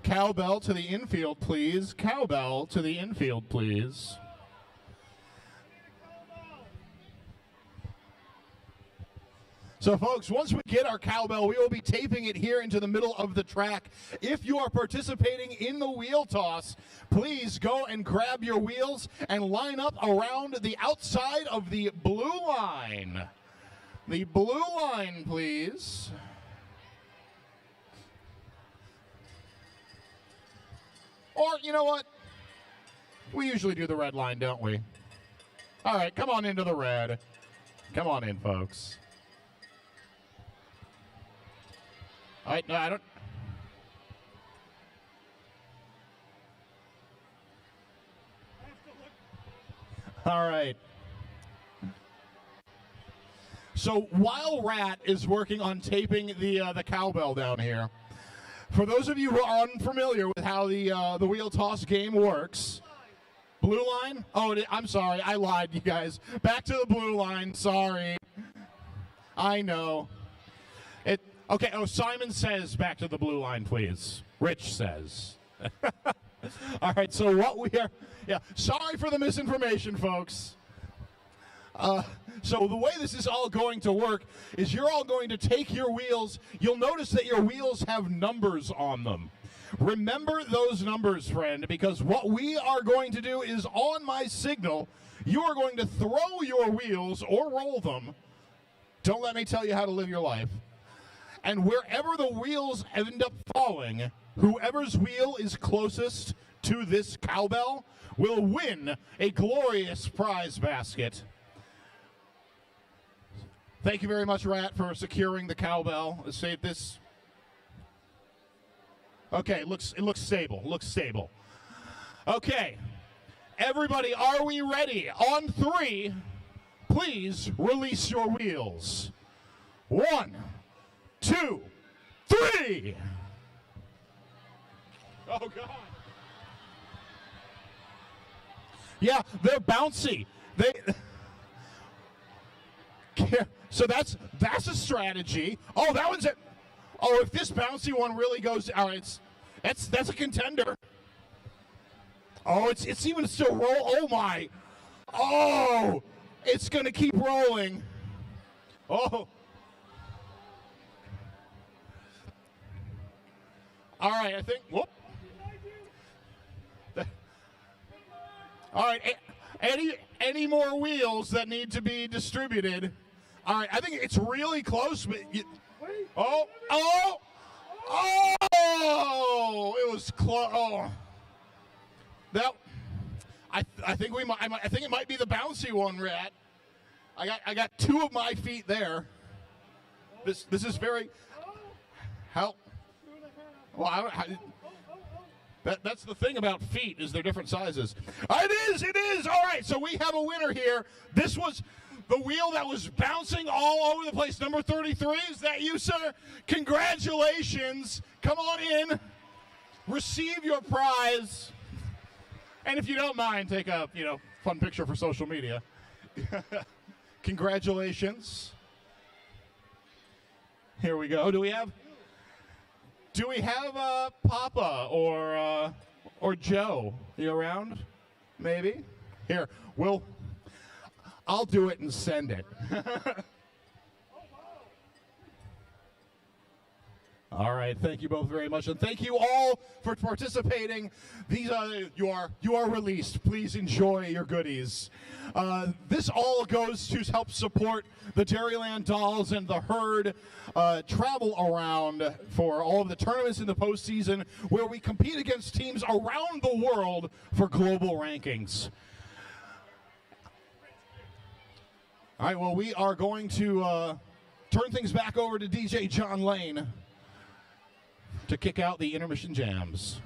Cowbell to the infield, please. Cowbell to the infield, please. So, folks, once we get our cowbell, we will be taping it here into the middle of the track. If you are participating in the wheel toss, please go and grab your wheels and line up around the outside of the blue line. The blue line, please. Or, you know what? We usually do the red line, don't we? All right, come on into the red. Come on in, folks. All right, no, I don't. All right. So while Rat is working on taping the cowbell down here, For those of you who are unfamiliar with how the wheel toss game works, blue line? Oh, I'm sorry. I lied, you guys. Back to the blue line. Sorry. I know. Okay, Simon says back to the blue line, please. Rich says. All right, so sorry for the misinformation, folks. So the way this is all going to work is you're all going to take your wheels. You'll notice that your wheels have numbers on them. Remember those numbers, friend, because what we are going to do is on my signal, you are going to throw your wheels or roll them. Don't let me tell you how to live your life. And wherever the wheels end up falling, whoever's wheel is closest to this cowbell will win a glorious prize basket. Thank you very much, Rat, for securing the cowbell. Let's save this. Okay, it looks stable. Okay, everybody, are we ready? On 3, please release your wheels. 1, 2, 3. Oh, God. Yeah, they're bouncy. So that's a strategy. Oh, that one's it. Oh, if this bouncy one really goes, all right, that's a contender. Oh, it's even still roll. Oh my. Oh, it's gonna keep rolling. Oh. All right, I think. Whoop. All right, any more wheels that need to be distributed? All right, I think it's really close. But oh! It was close. Oh, I think I think it might be the bouncy one, Rat. I got 2 of my feet there. This is very help. Well, that's the thing about feet, is they're different sizes. It is. All right, so we have a winner here. This was the wheel that was bouncing all over the place. Number 33, is that you, sir? Congratulations. Come on in. Receive your prize. And if you don't mind, take a, fun picture for social media. Congratulations. Here we go. Do we have Papa or Joe? You around? Maybe. Here, I'll do it and send it. All right, thank you both very much, and thank you all for participating. These you are released. Please enjoy your goodies. This all goes to help support the Dairyland Dolls and the Herd travel around for all of the tournaments in the postseason, where we compete against teams around the world for global rankings. All right, well, we are going to turn things back over to DJ John Lane to kick out the intermission jams.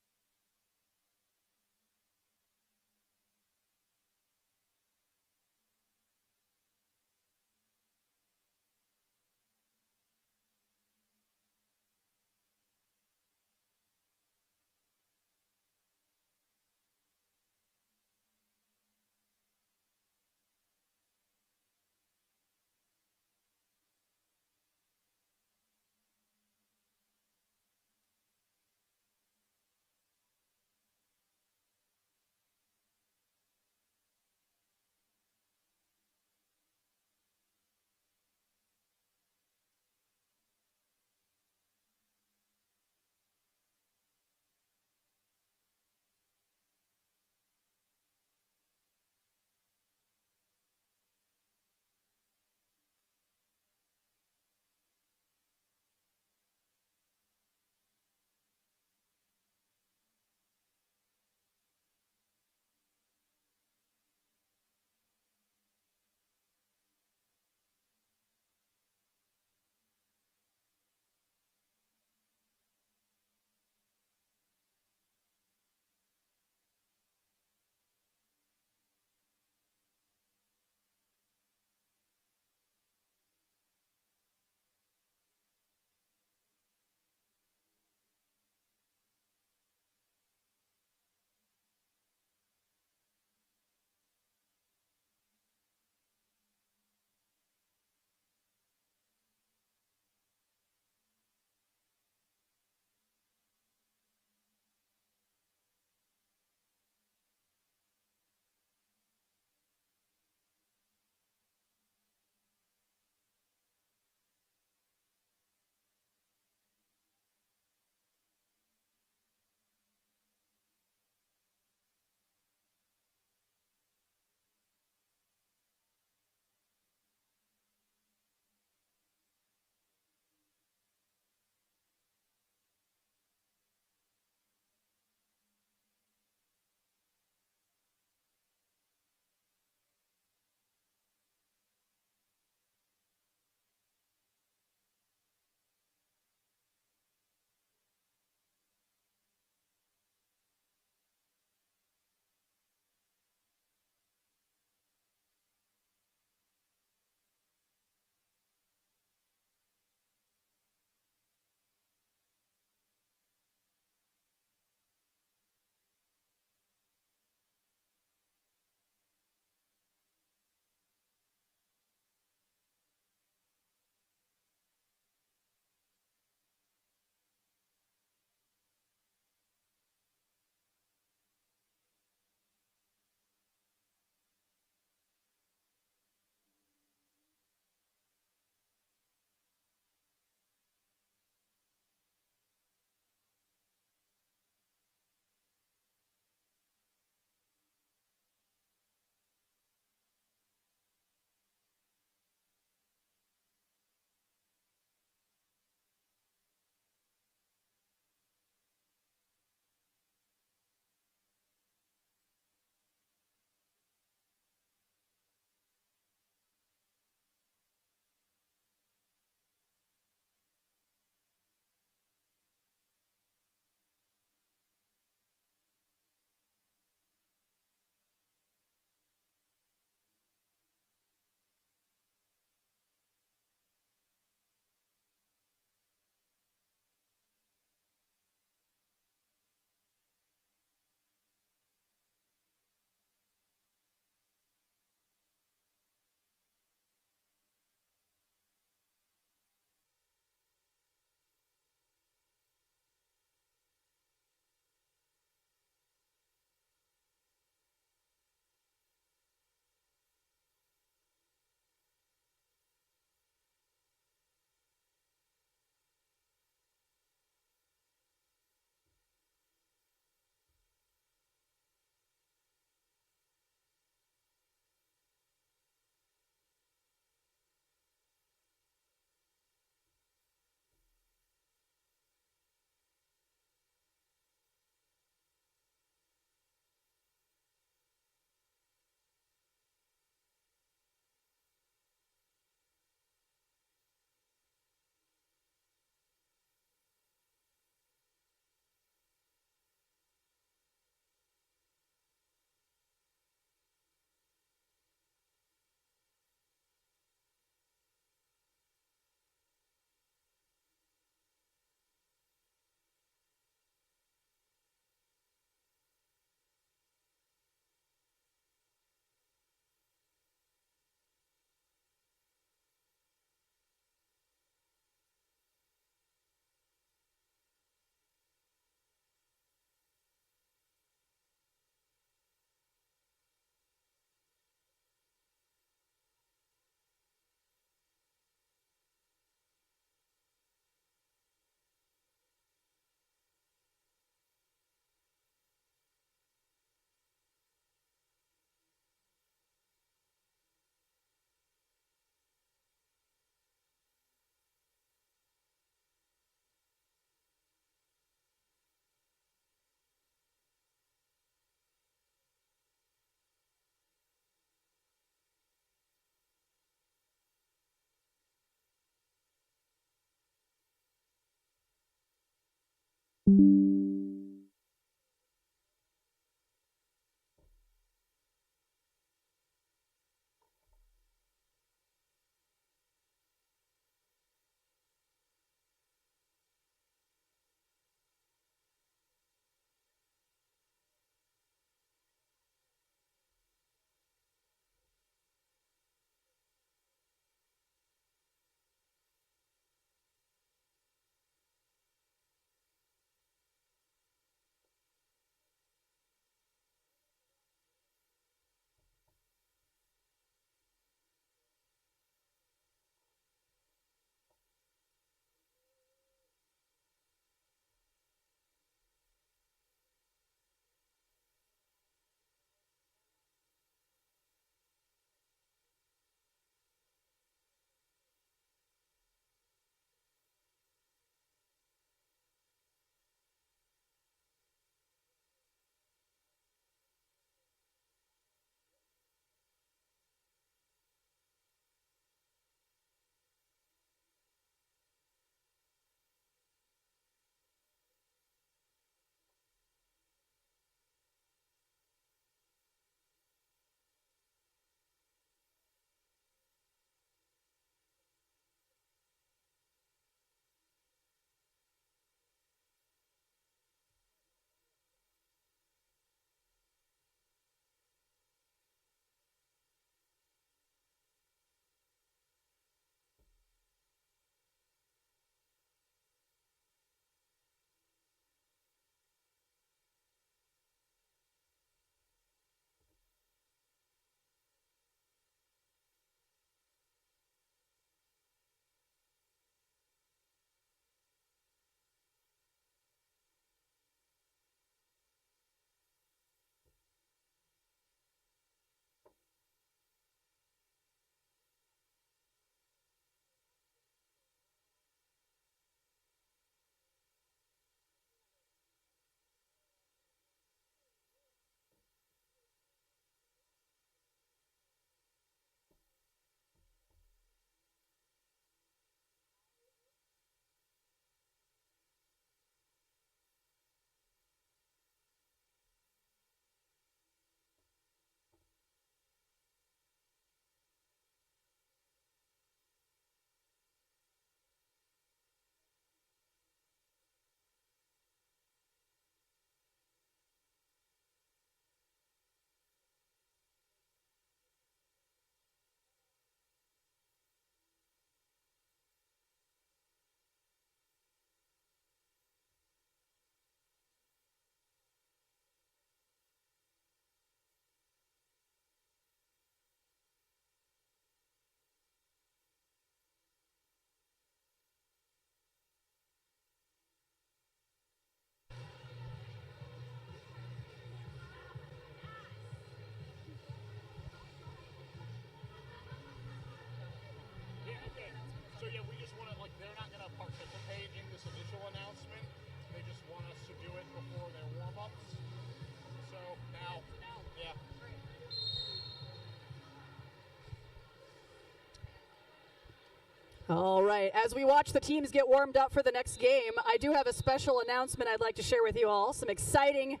All right, as we watch the teams get warmed up for the next game, I do have a special announcement I'd like to share with you all. Some exciting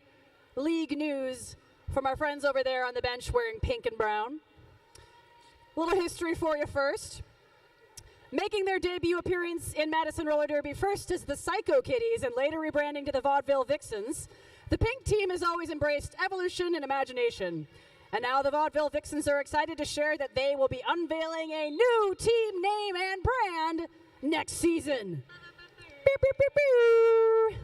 league news from our friends over there on the bench wearing pink and brown. A little history for you first. Making their debut appearance in Madison Roller Derby first as the Psycho Kitties and later rebranding to the Vaudeville Vixens, the pink team has always embraced evolution and imagination. And now the Vaudeville Vixens are excited to share that they will be unveiling a new team name and brand next season. Beep, beep, beep, beep.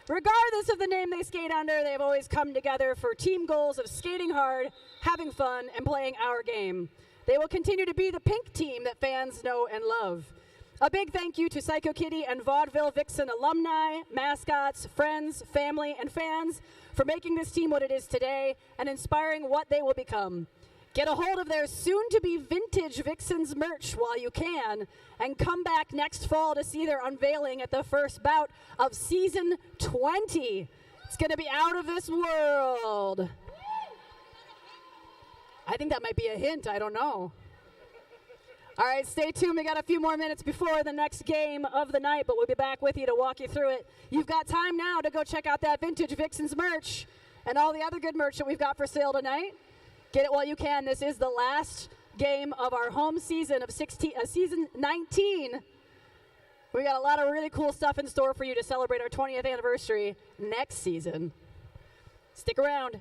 Regardless of the name they skate under, they've always come together for team goals of skating hard, having fun, and playing our game. They will continue to be the pink team that fans know and love. A big thank you to Psycho Kitty and Vaudeville Vixen alumni, mascots, friends, family, and fans for making this team what it is today and inspiring what they will become. Get a hold of their soon-to-be vintage Vixens merch while you can, and come back next fall to see their unveiling at the first bout of Season 20. It's going to be out of this world. I think that might be a hint. I don't know. All right, stay tuned. We got a few more minutes before the next game of the night, but we'll be back with you to walk you through it. You've got time now to go check out that vintage Vixens merch and all the other good merch that we've got for sale tonight. Get it while you can. This is the last game of our home season of season 19. We got a lot of really cool stuff in store for you to celebrate our 20th anniversary next season. Stick around.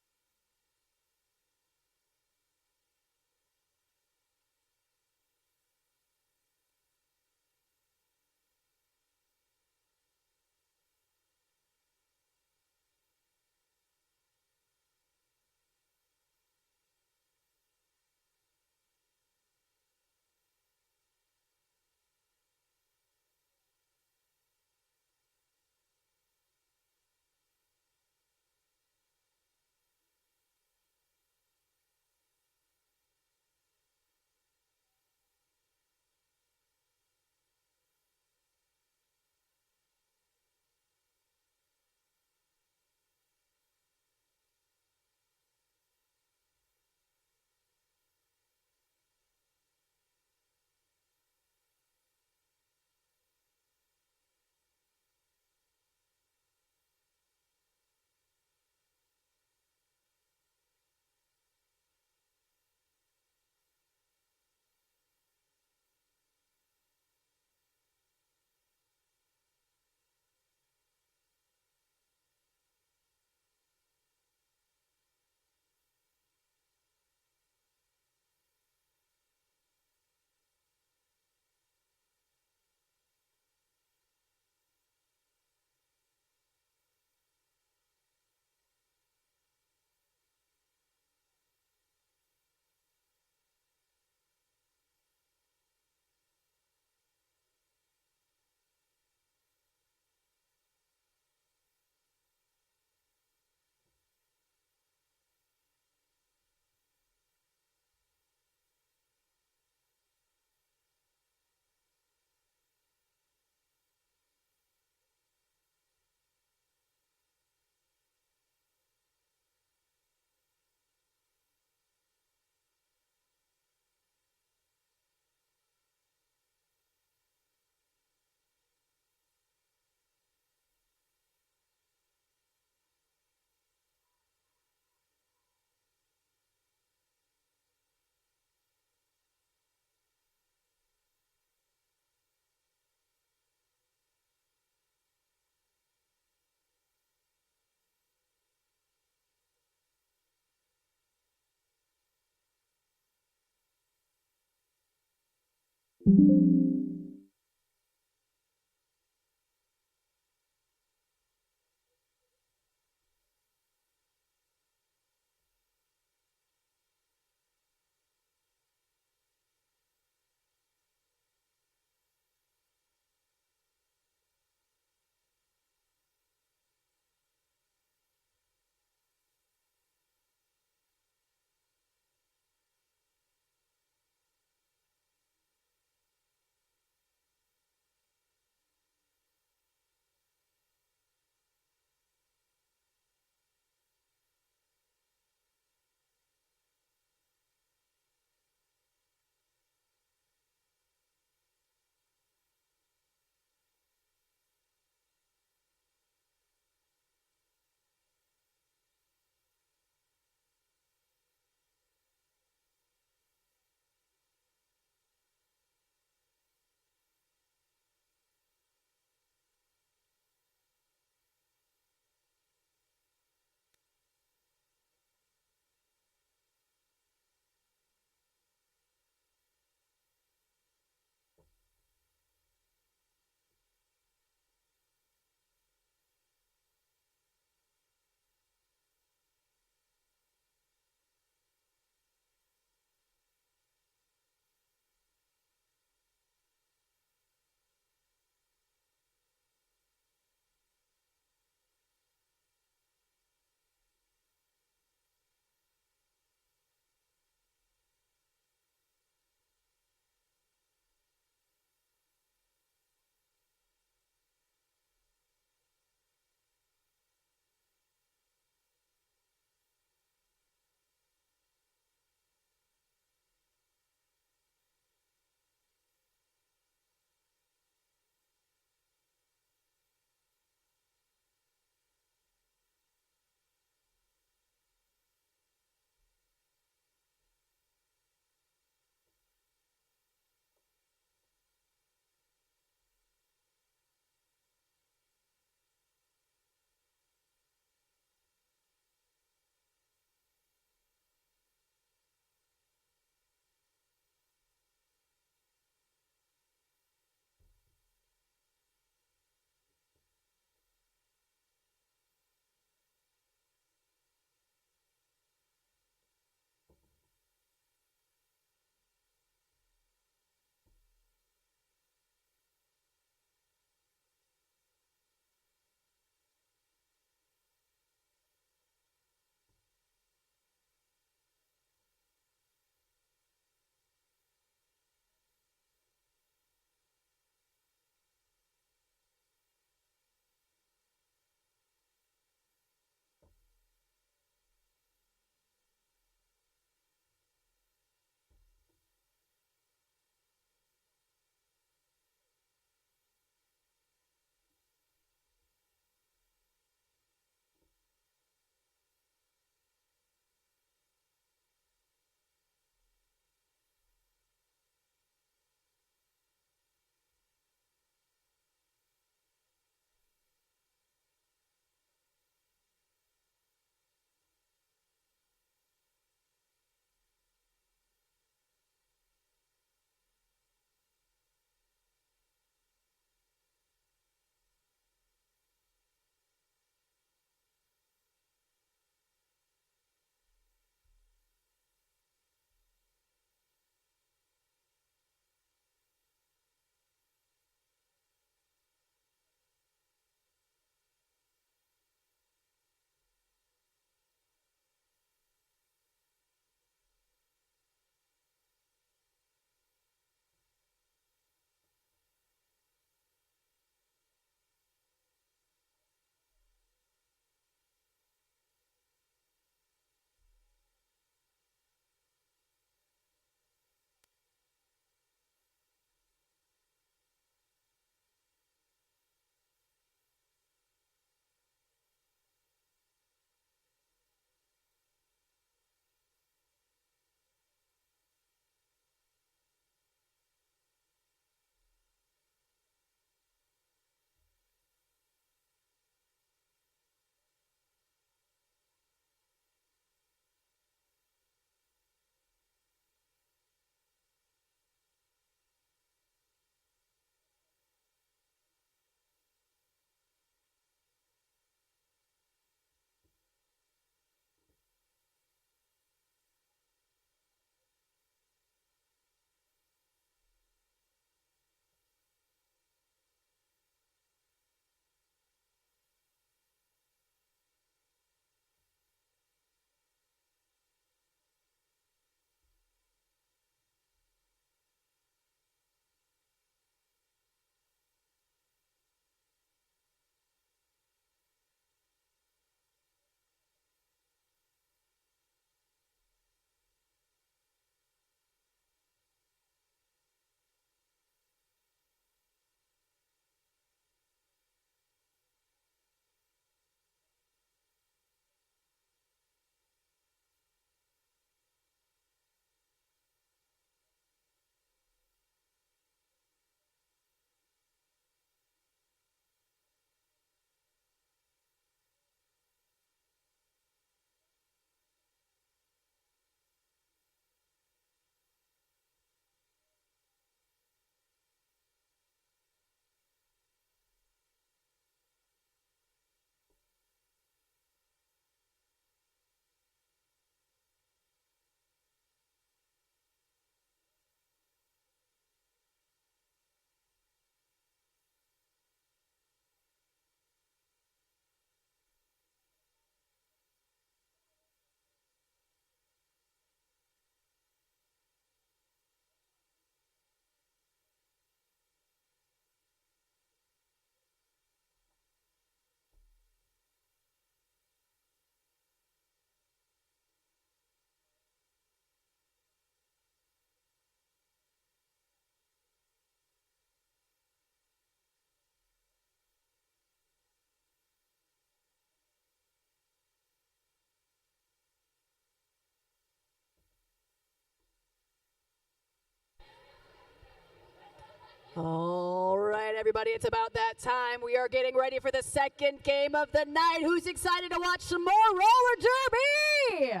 All right, everybody, it's about that time. We are getting ready for the second game of the night. Who's excited to watch some more roller derby?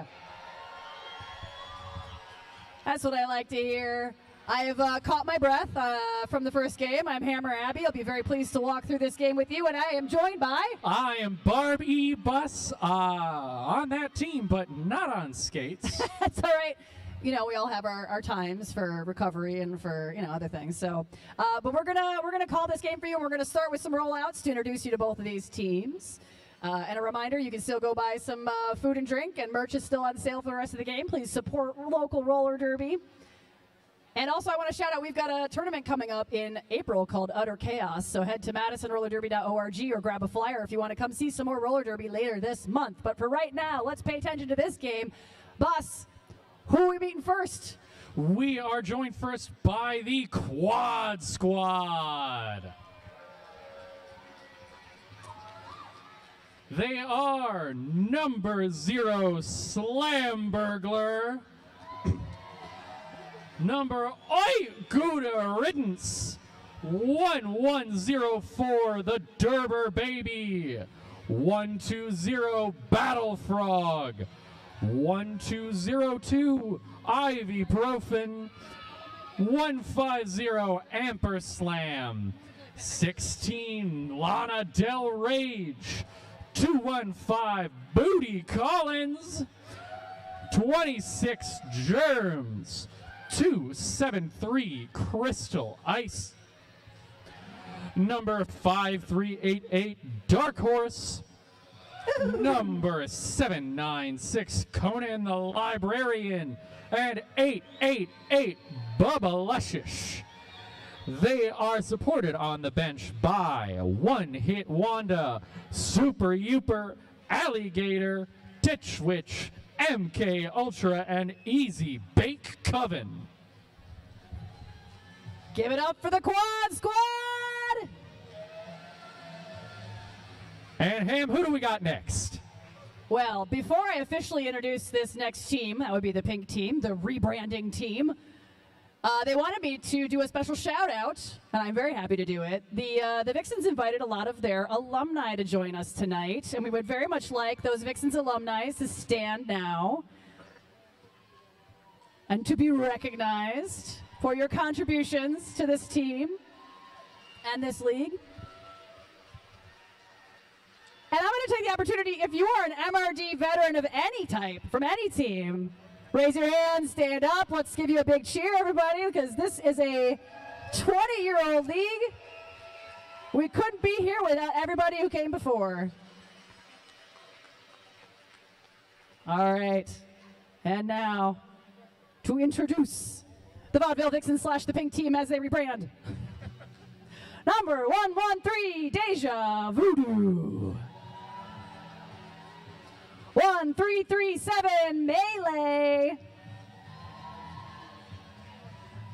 That's what I like to hear. I have caught my breath from the first game. I'm Hammer Abby. I'll be very pleased to walk through this game with you, and I am joined by... I am Barb E. Bus on that team, but not on skates. That's all right. You know, we all have our times for recovery and for, you know, other things. So, but we're gonna call this game for you. And we're gonna start with some rollouts to introduce you to both of these teams. And a reminder, you can still go buy some food and drink, and merch is still on sale for the rest of the game. Please support local roller derby. And also, I want to shout out, we've got a tournament coming up in April called Utter Chaos. So head to MadisonRollerDerby.org or grab a flyer if you want to come see some more roller derby later this month. But for right now, let's pay attention to this game. Bus, who are we meeting first? We are joined first by the Quad Squad. They are number 0, Slam Burglar. Number 8, Gouda Riddance. 1104, the Derber Baby. 120, Battle Frog. 1202, Ibuprofen. 150, Amper Slam. 16, Lana Del Rage. 215, Booty Collins. 26, Germs. 273, Crystal Ice. Number 5388, Dark Horse. Number 796, Conan the Librarian. And 888, Bubba Luscious. They are supported on the bench by One Hit Wanda, Super Youper, Alligator, Ditch Witch, MK Ultra, and Easy Bake Coven. Give it up for the Quad Squad! And Ham, who do we got next? Well, before I officially introduce this next team, that would be the pink team, the rebranding team, they wanted me to do a special shout out, and I'm very happy to do it. The Vixens invited a lot of their alumni to join us tonight, and we would very much like those Vixens alumni to stand now and to be recognized for your contributions to this team and this league. And I'm going to take the opportunity, if you are an MRD veteran of any type, from any team, raise your hand, stand up. Let's give you a big cheer, everybody, because this is a 20-year-old league. We couldn't be here without everybody who came before. All right. And now, to introduce the Vaudeville Vixens / the Pink Team as they rebrand. Number 113, Deja Voodoo. 1337, Melee.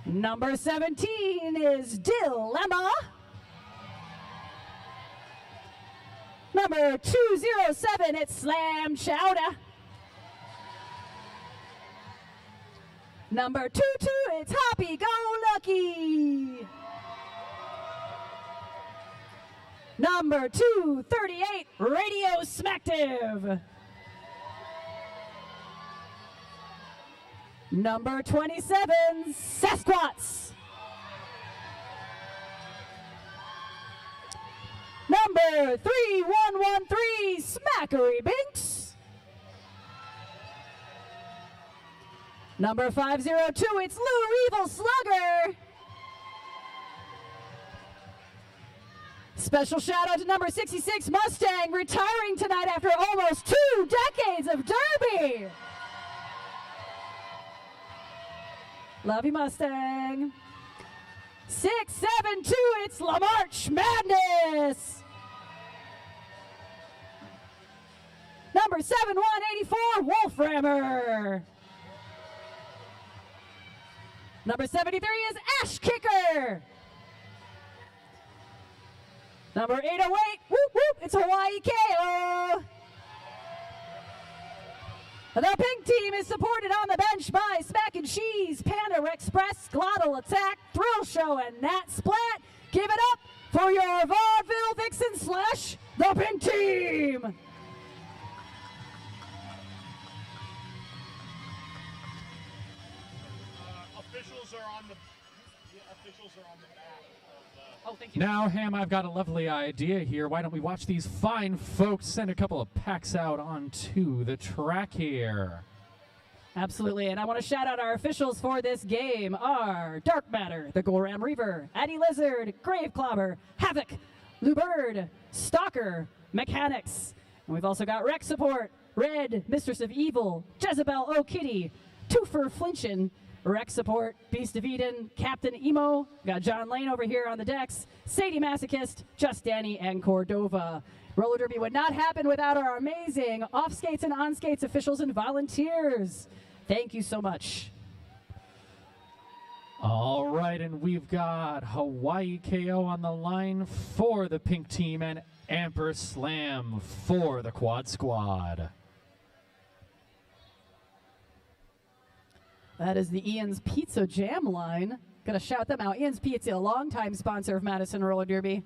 Number 17 is Dilemma. Number 207, it's Slam Chowder. Number 22, it's Happy Go Lucky. Number 238, Radio Smacktive. Number 27, Sasquatch. Number 3113, Smackery Binks. Number 502, it's Lou Evil Slugger. Special shout out to number 66, Mustang, retiring tonight after almost 2 decades of derby. Love you, Mustang. 672, it's La March Madness. Number 7184, Wolframmer. Number 73 is Ash Kicker. Number 808, whoop whoop, it's Hawaii KO. The pink team is supported on the bench by Smack and Cheese, Panda Express, Glottal Attack, Thrill show. And Nat Splat, give it up for your Vaudeville Vixens / the Pink Team. Officials are on the back. Oh, thank you. Now, Ham, I've got a lovely idea here. Why don't we watch these fine folks send a couple of packs out onto the track here? Absolutely, and I want to shout out our officials for this game are Dark Matter, the Goram Reaver, Addy Lizard, Grave Clobber, Havoc, Lou Bird, Stalker, Mechanics, and we've also got Rec Support, Red, Mistress of Evil, Jezebel O'Kitty, Twofer Flinchin, Rec Support, Beast of Eden, Captain Emo, got John Lane over here on the decks, Sadie Masochist, Just Danny, and Cordova. Roller Derby would not happen without our amazing off-skates and on-skates officials and volunteers. Thank you so much. All right, and we've got Hawaii KO on the line for the Pink Team and Amper Slam for the Quad Squad. That is the Ian's Pizza Jam line. Gotta shout them out. Ian's Pizza, a longtime sponsor of Madison Roller Derby.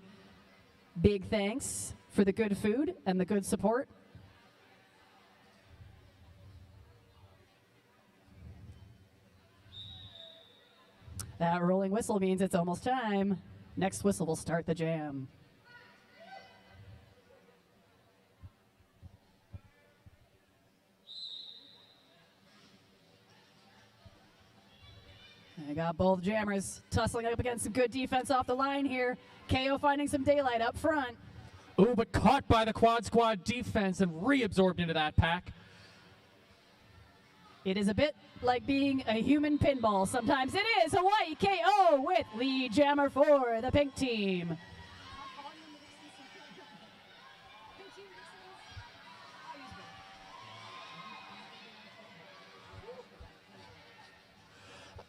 Big thanks for the good food and the good support. That rolling whistle means it's almost time. Next whistle will start the jam. I got both jammers tussling up against some good defense off the line here. KO finding some daylight up front. Ooh, but caught by the Quad Squad defense and reabsorbed into that pack. It is a bit like being a human pinball. Sometimes it is. Hawaii KO with lead jammer for the Pink Team.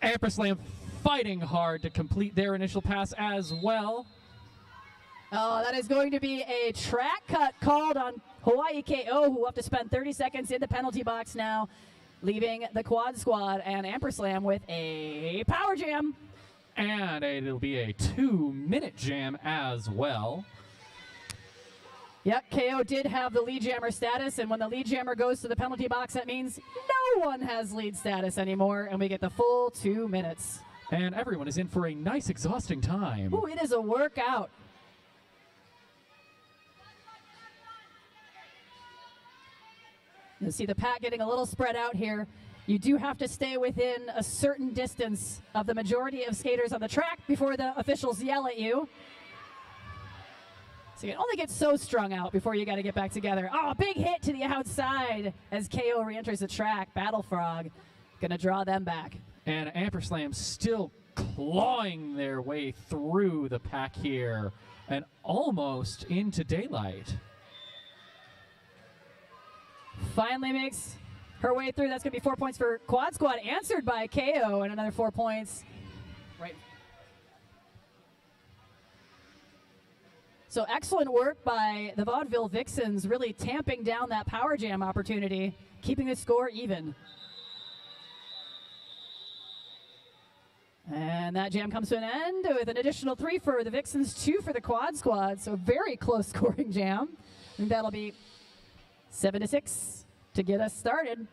Amper Slam fighting hard to complete their initial pass as well. Oh, that is going to be a track cut called on Hawaii KO, who will have to spend 30 seconds in the penalty box now, leaving the Quad Squad and Amper Slam with a power jam. And it'll be a 2-minute jam as well. Yep, KO did have the lead jammer status, and when the lead jammer goes to the penalty box, that means no one has lead status anymore, and we get the full 2 minutes. And everyone is in for a nice, exhausting time. Ooh, it is a workout. You'll see the pack getting a little spread out here. You do have to stay within a certain distance of the majority of skaters on the track before the officials yell at you. So you can only get so strung out before you got to get back together. Oh, big hit to the outside as KO re-enters the track. Battle Frog gonna draw them back. And Amper Slam still clawing their way through the pack here and almost into daylight. Finally makes her way through. That's gonna be 4 points for Quad Squad, answered by KO, and another 4 points. Right. So excellent work by the Vaudeville Vixens, really tamping down that power jam opportunity, keeping the score even. And that jam comes to an end with an additional 3 for the Vixens, 2 for the Quad Squad. So very close scoring jam. I think that'll be 7-6 to get us started.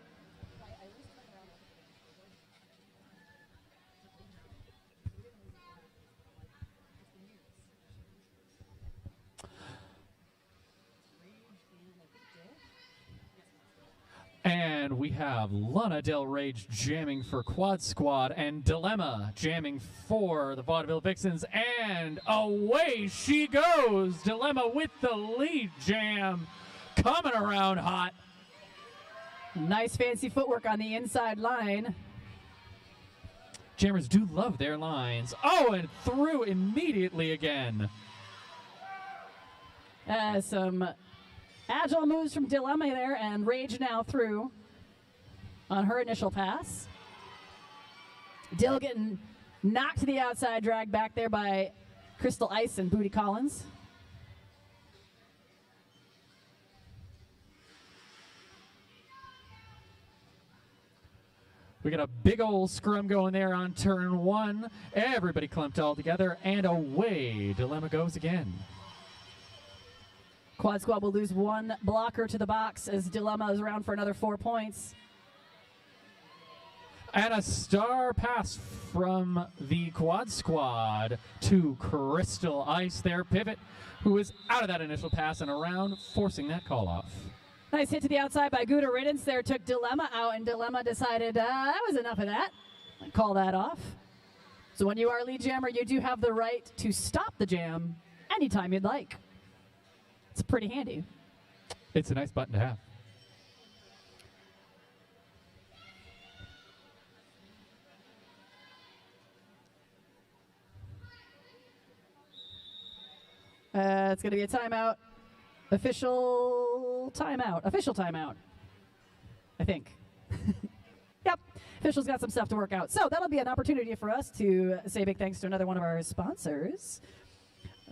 And we have Lana Del Rage jamming for Quad Squad and Dilemma jamming for the Vaudeville Vixens. And away she goes. Dilemma with the lead jam coming around hot. Nice fancy footwork on the inside line. Jammers do love their lines. Oh, and through immediately again. Some agile moves from Dilemma there, and Rage now through on her initial pass. Dill getting knocked to the outside, dragged back there by Crystal Ice and Booty Collins. We got a big old scrum going there on turn 1. Everybody clumped all together, and away Dilemma goes again. Quad Squad will lose 1 blocker to the box as Dilemma is around for another 4 points. And a star pass from the Quad Squad to Crystal Ice, their pivot, who is out of that initial pass and around, forcing that call off. Nice hit to the outside by Gouda Riddance there, took Dilemma out, and Dilemma decided that was enough of that. Call that off. So when you are lead jammer, you do have the right to stop the jam anytime you'd like. It's pretty handy. It's a nice button to have. It's going to be a timeout. Official timeout. I think. Yep. Officials got some stuff to work out. So that'll be an opportunity for us to say big thanks to another one of our sponsors.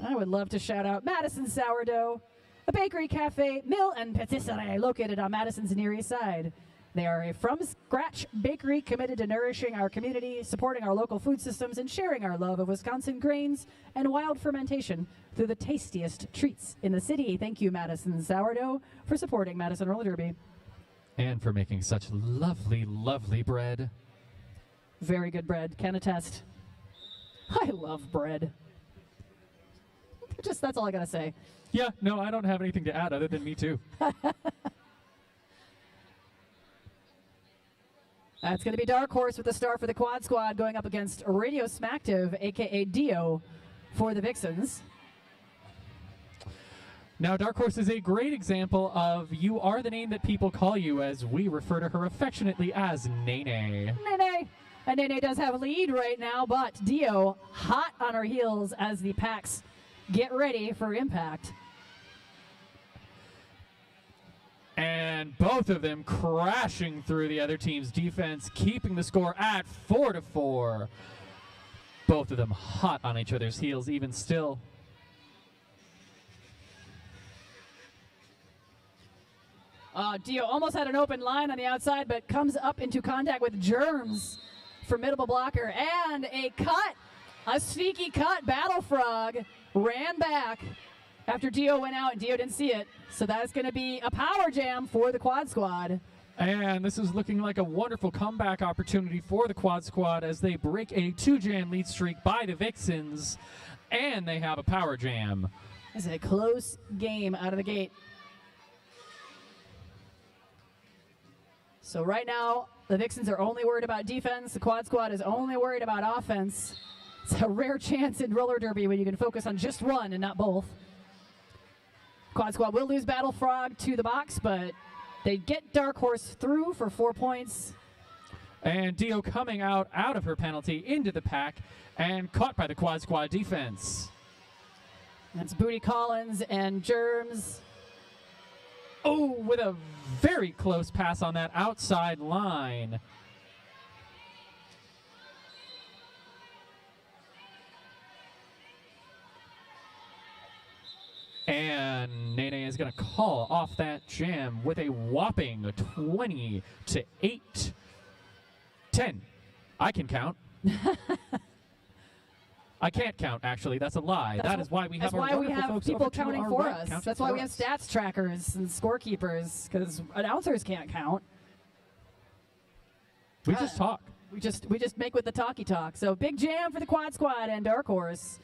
I would love to shout out Madison Sourdough, a bakery, cafe, mill, and patisserie located on Madison's Near East Side. They are a from-scratch bakery committed to nourishing our community, supporting our local food systems, and sharing our love of Wisconsin grains and wild fermentation through the tastiest treats in the city. Thank you, Madison Sourdough, for supporting Madison Roller Derby. And for making such lovely, lovely bread. Very good bread, can attest. I love bread. That's all I gotta say. Yeah, no, I don't have anything to add other than me too. That's going to be Dark Horse with the star for the Quad Squad going up against Radio Smacktive, a.k.a. Dio, for the Vixens. Now, Dark Horse is a great example of you are the name that people call you, as we refer to her affectionately as Nene. Nene. And Nene does have a lead right now, but Dio hot on her heels as the packs get ready for impact. And both of them crashing through the other team's defense, keeping the score at 4-4. Both of them hot on each other's heels even still. Dio almost had an open line on the outside, but comes up into contact with Germs. Formidable blocker. And a cut. A sneaky cut. Battle Frog ran back after Dio went out, and Dio didn't see it. So that's going to be a power jam for the Quad Squad. And this is looking like a wonderful comeback opportunity for the Quad Squad as they break a 2-jam lead streak by the Vixens, and they have a power jam. It's a close game out of the gate. So right now, the Vixens are only worried about defense. The Quad Squad is only worried about offense. It's a rare chance in roller derby when you can focus on just one and not both. Quad Squad will lose Battle Frog to the box, but they get Dark Horse through for 4 points. And Dio coming out of her penalty into the pack and caught by the Quad Squad defense. That's Booty Collins and Germs. Oh, with a very close pass on that outside line. And Nene is going to call off that jam with a whopping 20-8. 10. I can count. I can't count, actually. That's a lie. That is why we have people counting for us. That's why we have stats trackers and scorekeepers, because announcers can't count. We just talk. We just make with the talkie talk. So big jam for the Quad Squad and Dark Horse.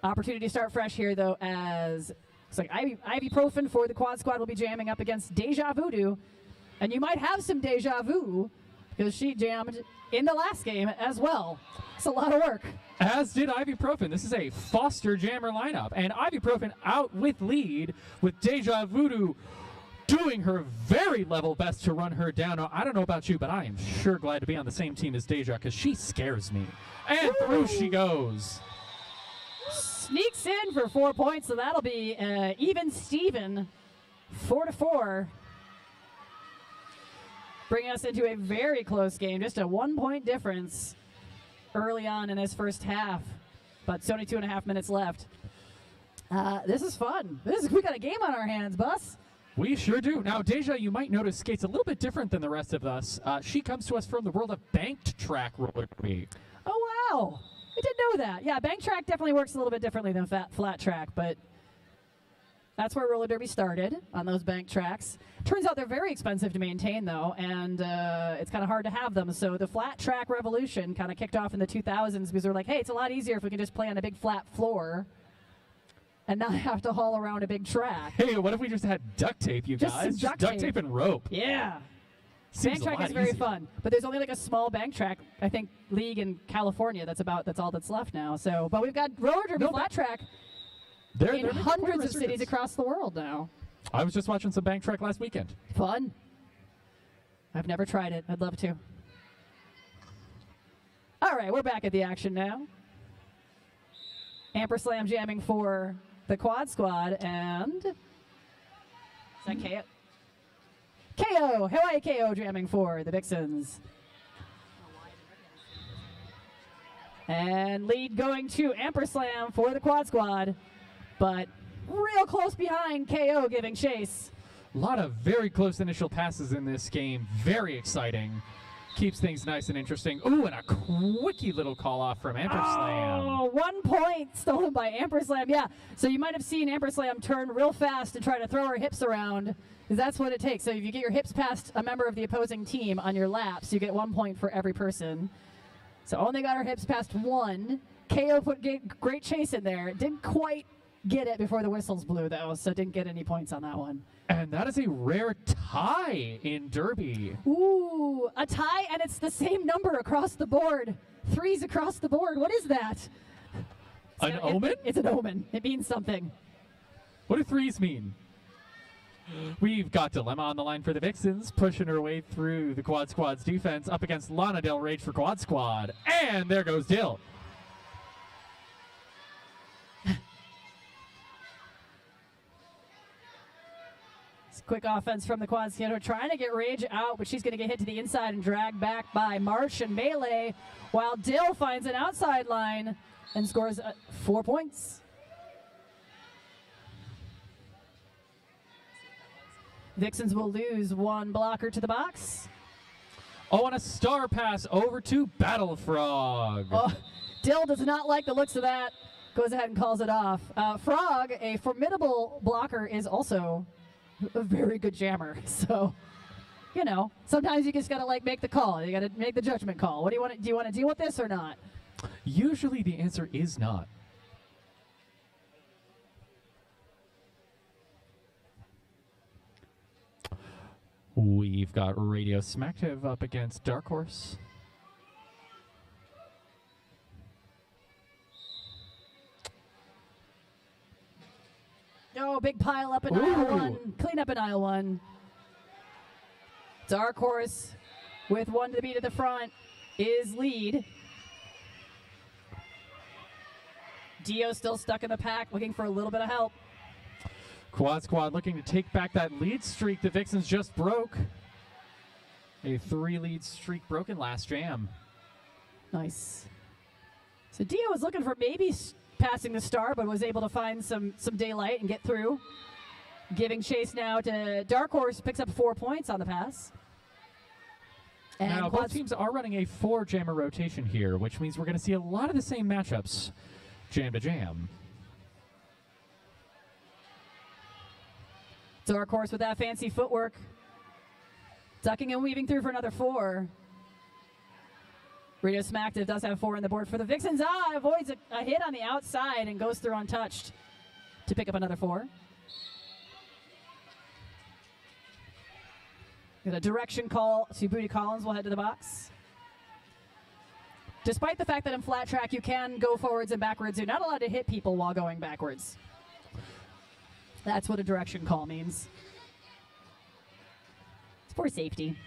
Opportunity to start fresh here, though, as it's like ibuprofen for the Quad Squad will be jamming up against Deja Voodoo. And you might have some deja vu because she jammed in the last game as well. It's a lot of work. As did ibuprofen. This is a Foster jammer lineup. And ibuprofen out with lead with Deja Voodoo doing her very level best to run her down. Now, I don't know about you, but I am sure glad to be on the same team as Deja because she scares me. And through she goes. Sneaks in for 4 points, so that'll be even Steven, 4-4. Bringing us into a very close game, just a 1 point difference early on in this first half, but it's only 2.5 minutes left. This is fun. We got a game on our hands, Bus. We sure do. Now, Deja, you might notice, skates a little bit different than the rest of us. She comes to us from the world of banked track roller derby. Oh, wow. I didn't know that. Yeah, bank track definitely works a little bit differently than flat track, but that's where roller derby started, on those bank tracks. Turns out they're very expensive to maintain, though, and it's kind of hard to have them. So the flat track revolution kind of kicked off in the 2000s because they're like, hey, it's a lot easier if we can just play on a big flat floor and not have to haul around a big track. Hey, what if we just had duct tape, you Just guys? some duct tape. and rope. Yeah. Seems Bank a track lot is very easier. fun, but there's only like a small bank track, I think, league in California. That's all that's left now. So, but we've got roller derby flat track They're in making hundreds quite a of cities resurgence. across the world now. I was just watching some bank track last weekend. Fun. I've never tried it. I'd love to. All right, we're back at the action now. Amperslam jamming for the Quad Squad, and is that KO? KO, Hawaii KO jamming for the Vixens. And lead going to Amperslam for the Quad Squad, but real close behind, KO giving chase. A lot of very close initial passes in this game. Very exciting. Keeps things nice and interesting. Ooh, and a quickie little call off from Amperslam. Oh, 1 point stolen by Amperslam. Yeah, so you might have seen Amperslam turn real fast and try to throw her hips around, because that's what it takes. So if you get your hips past a member of the opposing team on your laps, you get 1 point for every person. So only got her hips past one. KO put great chase in there. Didn't quite get it before the whistles blew, though, so didn't get any points on that one. And that is a rare tie in Derby. Ooh, a tie, and it's the same number across the board. Threes across the board. What is that? An omen? It's an omen. It means something. What do threes mean? We've got Dilemma on the line for the Vixens, pushing her way through the Quad Squad's defense up against Lana Del Rage for Quad Squad. And there goes Dill. Quick offense from the Quad Squad, trying to get Rage out, but she's going to get hit to the inside and dragged back by Marsh and Melee, while Dill finds an outside line and scores 4 points. Vixens will lose one blocker to the box. Oh, and a star pass over to Battle Frog. Oh, Dill does not like the looks of that. Goes ahead and calls it off. Frog, a formidable blocker, is also a very good jammer. So, you know, sometimes you just gotta make the call. You gotta make the judgment call. What do you want? Do you want to deal with this or not? Usually the answer is not. We've got Radio Smacktive up against Dark Horse. Oh, big pile up in aisle one. Clean up in aisle one. Dark Horse with one to the beat of the front is lead. Dio still stuck in the pack, looking for a little bit of help. Quad Squad looking to take back that lead streak the Vixens just broke. A 3-lead streak broken last jam. Nice. So Dio was looking for maybe passing the star, but was able to find some daylight and get through. Giving chase now to Dark Horse, picks up 4 points on the pass. And now, both teams are running a 4-jammer rotation here, which means we're going to see a lot of the same matchups, jam to jam. Dark Horse with that fancy footwork. Ducking and weaving through for another 4. Radio Smacktive does have 4 on the board for the Vixens. Avoids a hit on the outside and goes through untouched to pick up another 4. Got a direction call to Booty Collins. We'll head to the box. Despite the fact that in flat track you can go forwards and backwards, you're not allowed to hit people while going backwards. That's what a direction call means. It's for safety.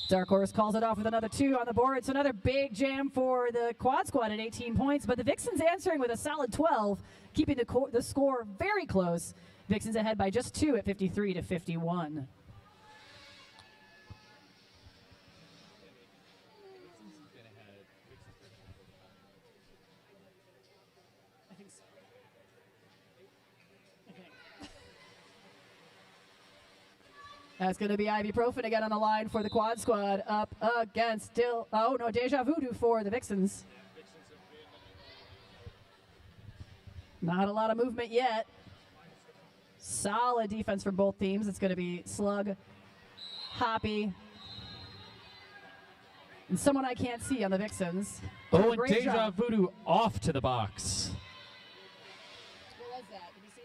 Dark Horse calls it off with another 2 on the board. It's another big jam for the Quad Squad at 18 points, but the Vixens answering with a solid 12, keeping the score very close. Vixens ahead by just 2 at 53-51. That's going to be Ibuprofen again on the line for the Quad Squad up against Deja Voodoo for the Vixens. Not a lot of movement yet. Solid defense from both teams. It's going to be Slug, Hoppy, and someone I can't see on the Vixens. Oh, and Great Deja job. Voodoo off to the box. What was that? Did you see?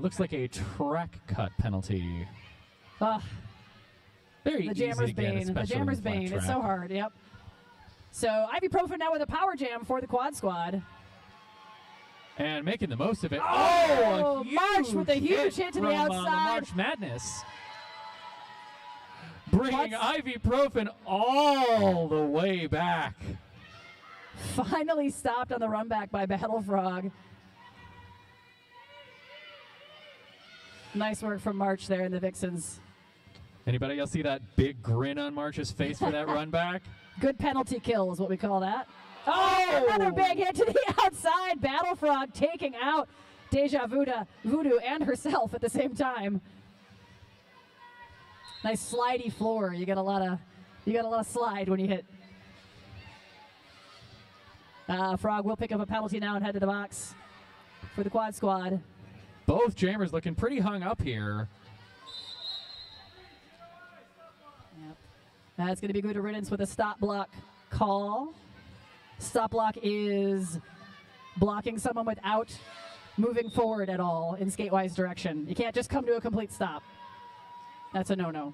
Looks like a track cut penalty. Very The easy Jammer's to get, Bane. The especially Jammer's in flat Bane. It's track. so hard, yep. So Ibuprofen now with a power jam for the Quad Squad. And making the most of it. Oh, a March with a huge hit to the from, outside. March Madness. Bringing What's- Ibuprofen all the way back. Finally stopped on the run back by Battle Frog. Nice work from March there in the Vixens. Anybody else see that big grin on March's face for that run back? Good penalty kill is what we call that. Oh, another big hit to the outside. Battle Frog taking out Deja Voodoo and herself at the same time. Nice slidey floor. You got a lot of slide when you hit. Frog will pick up a penalty now and head to the box for the Quad Squad. Both Jammers looking pretty hung up here. Yep. That's going to be good riddance with a stop block call. Stop block is blocking someone without moving forward at all in skatewise direction. You can't just come to a complete stop. That's a no-no.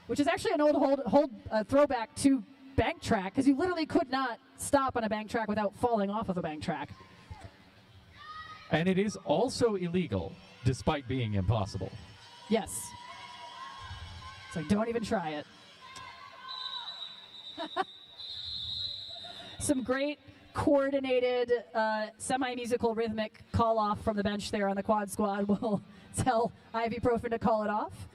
Which is actually an old throwback to bank track, because you literally could not stop on a bank track without falling off of a bank track. And it is also illegal, despite being impossible. Yes. It's like, don't even try it. Some great coordinated semi-musical rhythmic call off from the bench there on the Quad Squad. Will tell Ibuprofen to call it off.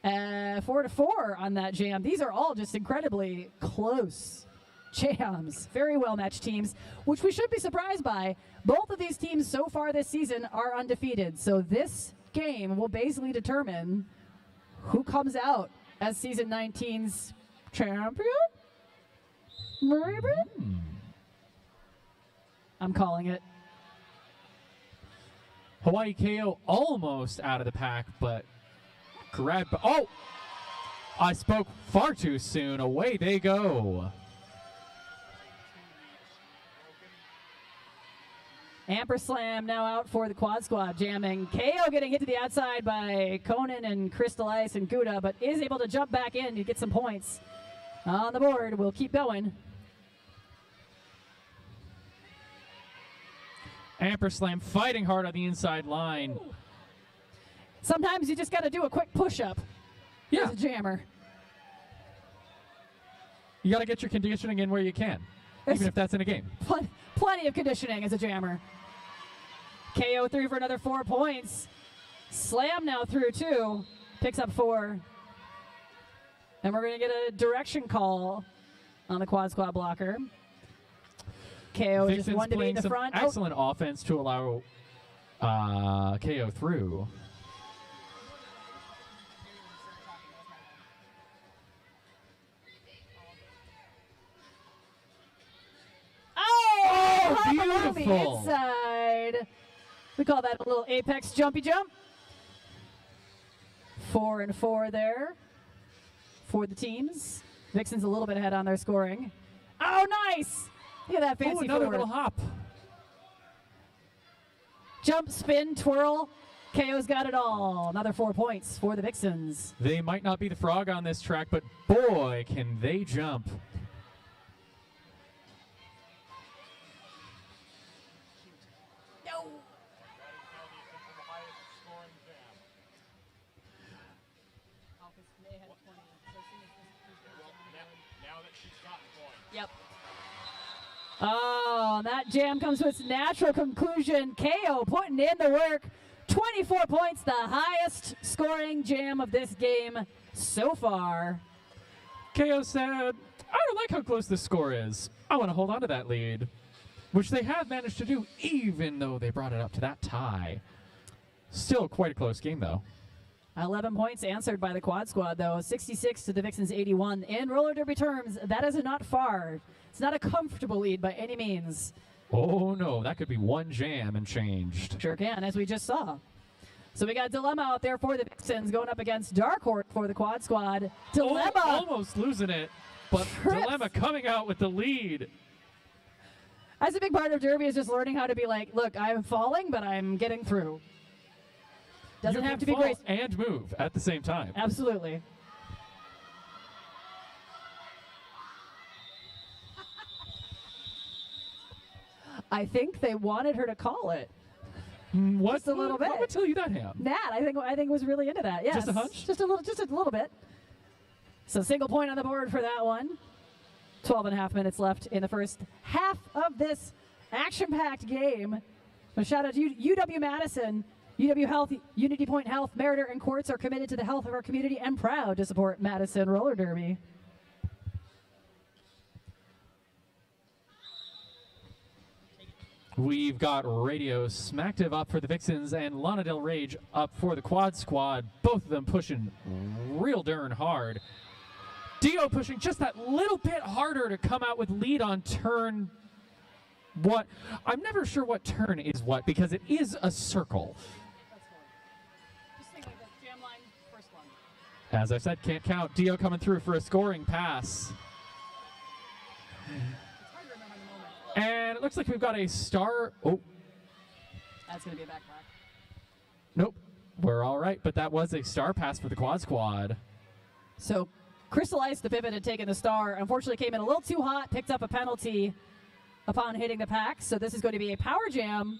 4-4 on that jam. These are all just incredibly close jams. Very well matched teams, which we should be surprised by. Both of these teams so far this season are undefeated. So this game will basically determine who comes out as season 19's champion. Maybe? I'm calling it. Hawaii KO almost out of the pack, but grabbed. Oh! I spoke far too soon. Away they go. Amperslam now out for the Quad Squad, jamming. KO getting hit to the outside by Conan and Crystal Ice and Gouda, but is able to jump back in to get some points on the board. We'll keep going. Amperslam fighting hard on the inside line. Sometimes you just got to do a quick push-up Yeah. as a jammer. You got to get your conditioning in where you can, even if that's in a game. Plenty of conditioning as a jammer. KO through for another 4 points. Slam now through 2. Picks up 4. And we're going to get a direction call on the Quad Squad blocker. KO just Vixens one to be in playing the some front. excellent offense to allow KO through. Oh, hop along the beautiful. inside. We call that a little apex jumpy jump. 4-4 there for the teams. Vixens a little bit ahead on their scoring. Oh, nice! Look at that Oh, fancy another forward. little hop. Jump, spin, twirl. KO's got it all. Another 4 points for the Vixens. They might not be the frog on this track, but boy, can they jump. No. Yep. Oh, that jam comes to its natural conclusion. KO putting in the work. 24 points, the highest scoring jam of this game so far. KO said, I don't like how close this score is. I want to hold on to that lead, which they have managed to do, even though they brought it up to that tie. Still quite a close game, though. 11 points answered by the quad squad, though. 66 to the Vixens 81. In roller derby terms, that is not far. It's not a comfortable lead by any means. Oh, no. That could be one jam and changed. Sure can, as we just saw. So we got Dilemma out there for the Vixens going up against Dark Horse for the quad squad. Dilemma. Oh, almost losing it, but Dilemma coming out with the lead. That's a big part of derby, is just learning how to be like, look, I'm falling, but I'm getting through. Doesn't have to be great. And move at the same time. Absolutely. I think they wanted her to call it. What? Just a little bit. What would tell you that, Ham? Nat, I think was really into that. Yes. Just a hunch? Just a little bit. So single point on the board for that one. 12 and a half minutes left in the first half of this action-packed game. A shout out to UW Madison. UW Health, Unity Point Health, Meritor, and Quartz are committed to the health of our community and proud to support Madison Roller Derby. We've got Radio Smackdiv up for the Vixens and Lana Del Rage up for the Quad Squad. Both of them pushing real darn hard. Dio pushing just that little bit harder to come out with lead on turn what? I'm never sure what turn is what because it is a circle. Just think like the jam line, first one. As I said, can't count. Dio coming through for a scoring pass. And it looks like we've got a star. Oh. That's going to be a backpack. Nope. We're all right, but that was a star pass for the Quad Squad. So Crystal Ice, the pivot, had taken the star. Unfortunately, came in a little too hot, picked up a penalty upon hitting the pack. So this is going to be a power jam.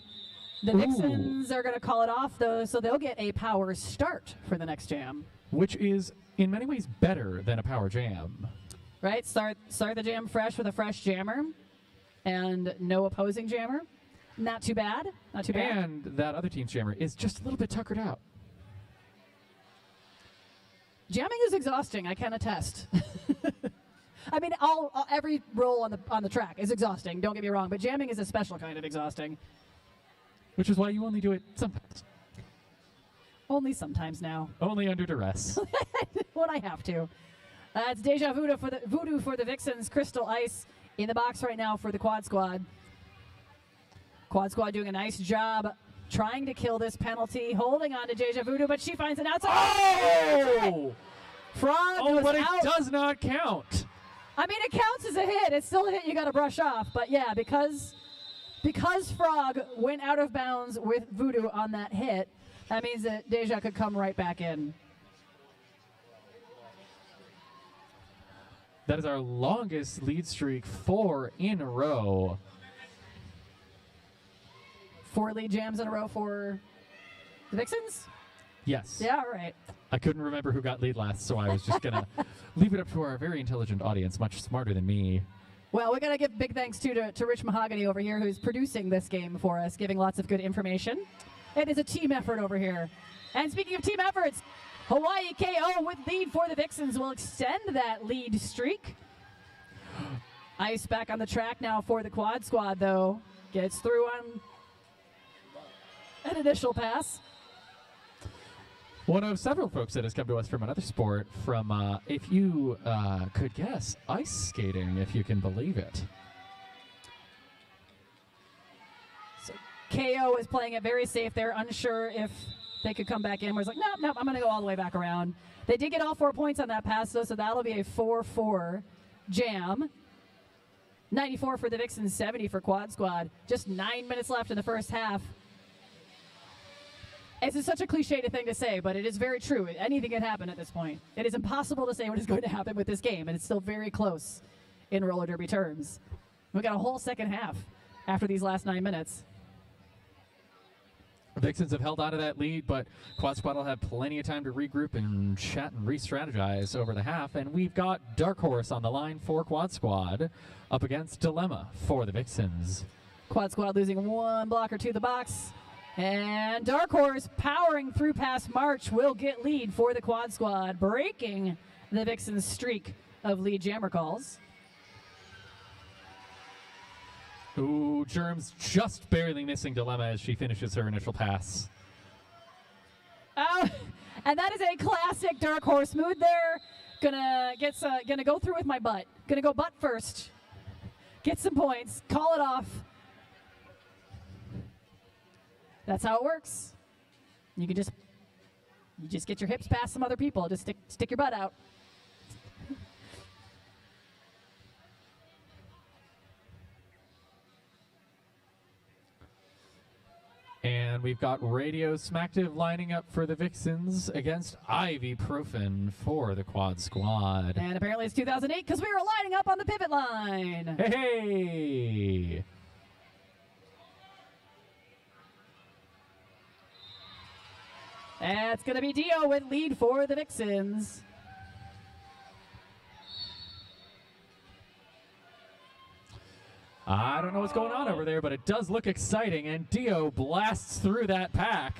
The Vixens are going to call it off, though, so they'll get a power start for the next jam. Which is, in many ways, better than a power jam. Right? Start the jam fresh with a fresh jammer. And no opposing jammer. Not too bad. Not too bad. And that other team's jammer is just a little bit tuckered out. Jamming is exhausting, I can attest. I mean, every roll on the track is exhausting, don't get me wrong, but jamming is a special kind of exhausting. Which is why you only do it sometimes. Only sometimes now. Only under duress. When I have to. It's Deja Voodoo for the Vixens. Crystal Ice in the box right now for the Quad Squad. Quad Squad doing a nice job trying to kill this penalty, holding on to Deja Voodoo, but she finds an outside. Oh! Frog goes but it out. does not count. I mean, it counts as a hit. It's still a hit you got to brush off. But yeah, because Frog went out of bounds with Voodoo on that hit, that means that Deja could come right back in. That is our longest lead streak, 4 in a row. 4 lead jams in a row for the Vixens? Yes. Yeah, all right. I couldn't remember who got lead last, so I was just going to leave it up to our very intelligent audience, much smarter than me. Well, we got to give big thanks to Rich Mahogany over here, who's producing this game for us, giving lots of good information. It is a team effort over here. And speaking of team efforts, Hawaii KO with lead for the Vixens will extend that lead streak. Ice back on the track now for the Quad Squad, though. Gets through on an initial pass. One of several folks that has come to us from another sport, from, if you could guess, ice skating, if you can believe it. So KO is playing it very safe there, unsure if they could come back in. Was like, nope, I'm going to go all the way back around. They did get all 4 points on that pass, though, so that'll be a 4-4 jam. 94 for the Vixens, 70 for Quad Squad. Just 9 minutes left in the first half. This is such a cliched thing to say, but it is very true. Anything can happen at this point. It is impossible to say what is going to happen with this game, and it's still very close in roller derby terms. We got a whole second half after these last 9 minutes. Vixens have held on to that lead, but Quad Squad will have plenty of time to regroup and chat and re-strategize over the half. And we've got Dark Horse on the line for Quad Squad up against Dilemma for the Vixens. Quad Squad losing 1 blocker to the box. And Dark Horse powering through past March will get lead for the Quad Squad, breaking the Vixens' streak of lead jammer calls. Ooh, Germ's just barely missing Dilemma as she finishes her initial pass. And that is a classic dark horse mood there. Gonna go through with my butt. Gonna go butt first. Get some points. Call it off. That's how it works. You can just get your hips past some other people. Just stick your butt out. And we've got Radio Smacktive lining up for the Vixens against Ibuprofen for the Quad Squad. And apparently it's 2008 because we were lining up on the pivot line. Hey! That's going to be Dio with lead for the Vixens. I don't know what's going on over there, but it does look exciting, and Dio blasts through that pack.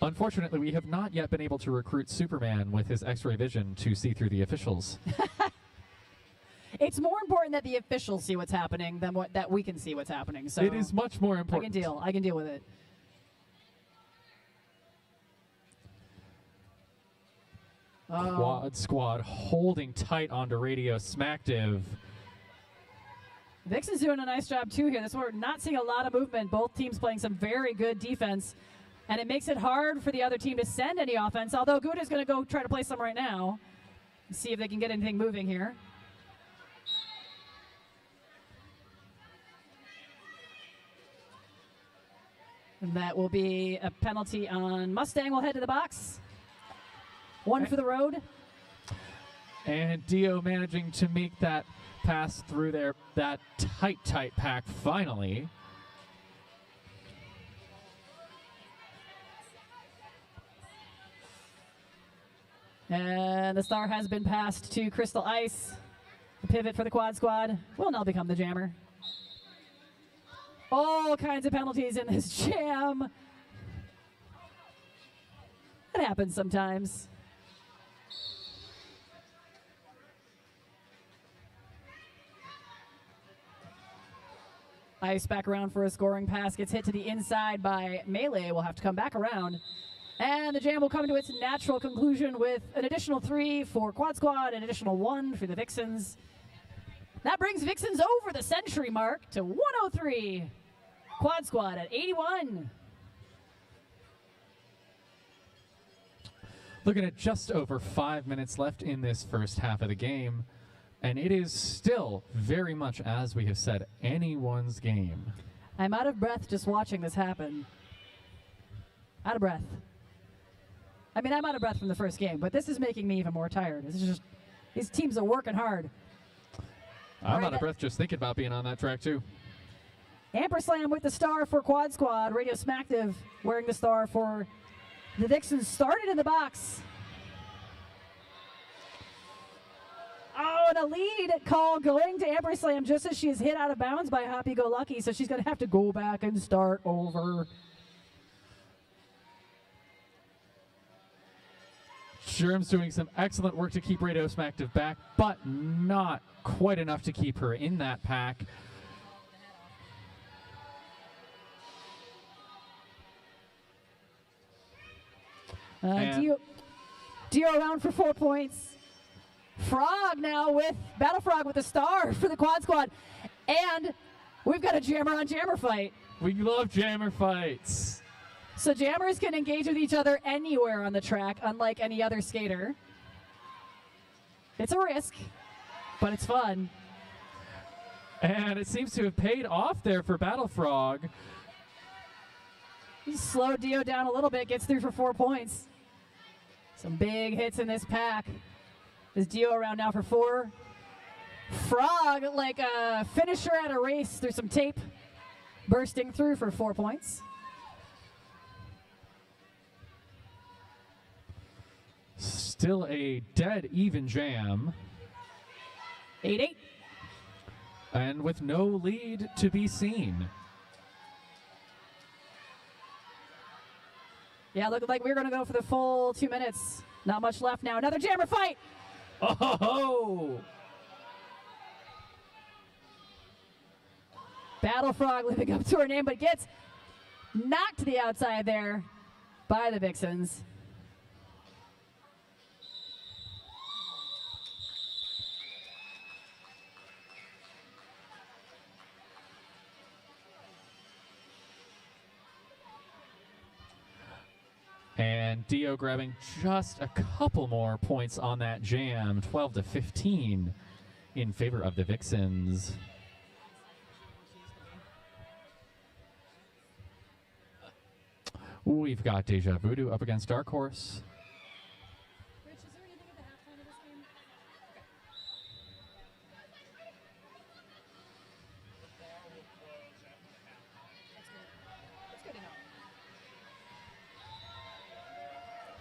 Unfortunately, we have not yet been able to recruit Superman with his X-ray vision to see through the officials. It's more important that the officials see what's happening than that we can see what's happening. So It is much more important. I can deal with it. Quad Squad holding tight onto Radio Smacktive. Vixen's doing a nice job too here. This one we're not seeing a lot of movement. Both teams playing some very good defense, and it makes it hard for the other team to send any offense. Although Gouda's going to go try to play some right now, and see if they can get anything moving here. And that will be a penalty on Mustang. We'll head to the box. One for the road. And Dio managing to make that pass through there, that tight pack finally. And the star has been passed to Crystal Ice. The pivot for the Quad Squad will now become the jammer. All kinds of penalties in this jam. It happens sometimes. Ice back around for a scoring pass. Gets hit to the inside by Melee. Will have to come back around. And the jam will come to its natural conclusion with an additional 3 for Quad Squad, an additional 1 for the Vixens. That brings Vixens over the century mark to 103. Quad Squad at 81. Looking at just over 5 minutes left in this first half of the game. And it is still very much, as we have said, anyone's game. I'm out of breath just watching this happen. Out of breath. I mean, I'm out of breath from the first game, but this is making me even more tired. This is just, these teams are working hard. I'm out of breath just thinking about being on that track, too. Amperslam with the star for Quad Squad. Radio Smacktive wearing the star for the Vixens. Started in the box. Oh, and a lead call going to Amperslam just as she is hit out of bounds by Happy Go Lucky, so she's going to have to go back and start over. Sherm's doing some excellent work to keep Radio Smacktive back, but not quite enough to keep her in that pack. Dio around for 4 points. Frog now with Battle Frog with a star for the Quad Squad. And we've got a jammer on jammer fight. We love jammer fights. So jammers can engage with each other anywhere on the track, unlike any other skater. It's a risk, but it's fun. And it seems to have paid off there for Battle Frog. Slow Dio down a little bit, gets through for 4 points. Some big hits in this pack. Is Dio around now for 4? Frog, like a finisher at a race through some tape, bursting through for 4 points. Still a dead even jam. 8-8. And with no lead to be seen. Yeah, looked like we were going to go for the full 2 minutes. Not much left now. Another jammer fight. Oh! Battle Frog living up to her name, but gets knocked to the outside there by the Vixens. And Dio grabbing just a couple more points on that jam, 12-15 in favor of the Vixens. We've got Deja Voodoo up against Dark Horse. Rich, is there anything at the halftime of this game? That's good enough.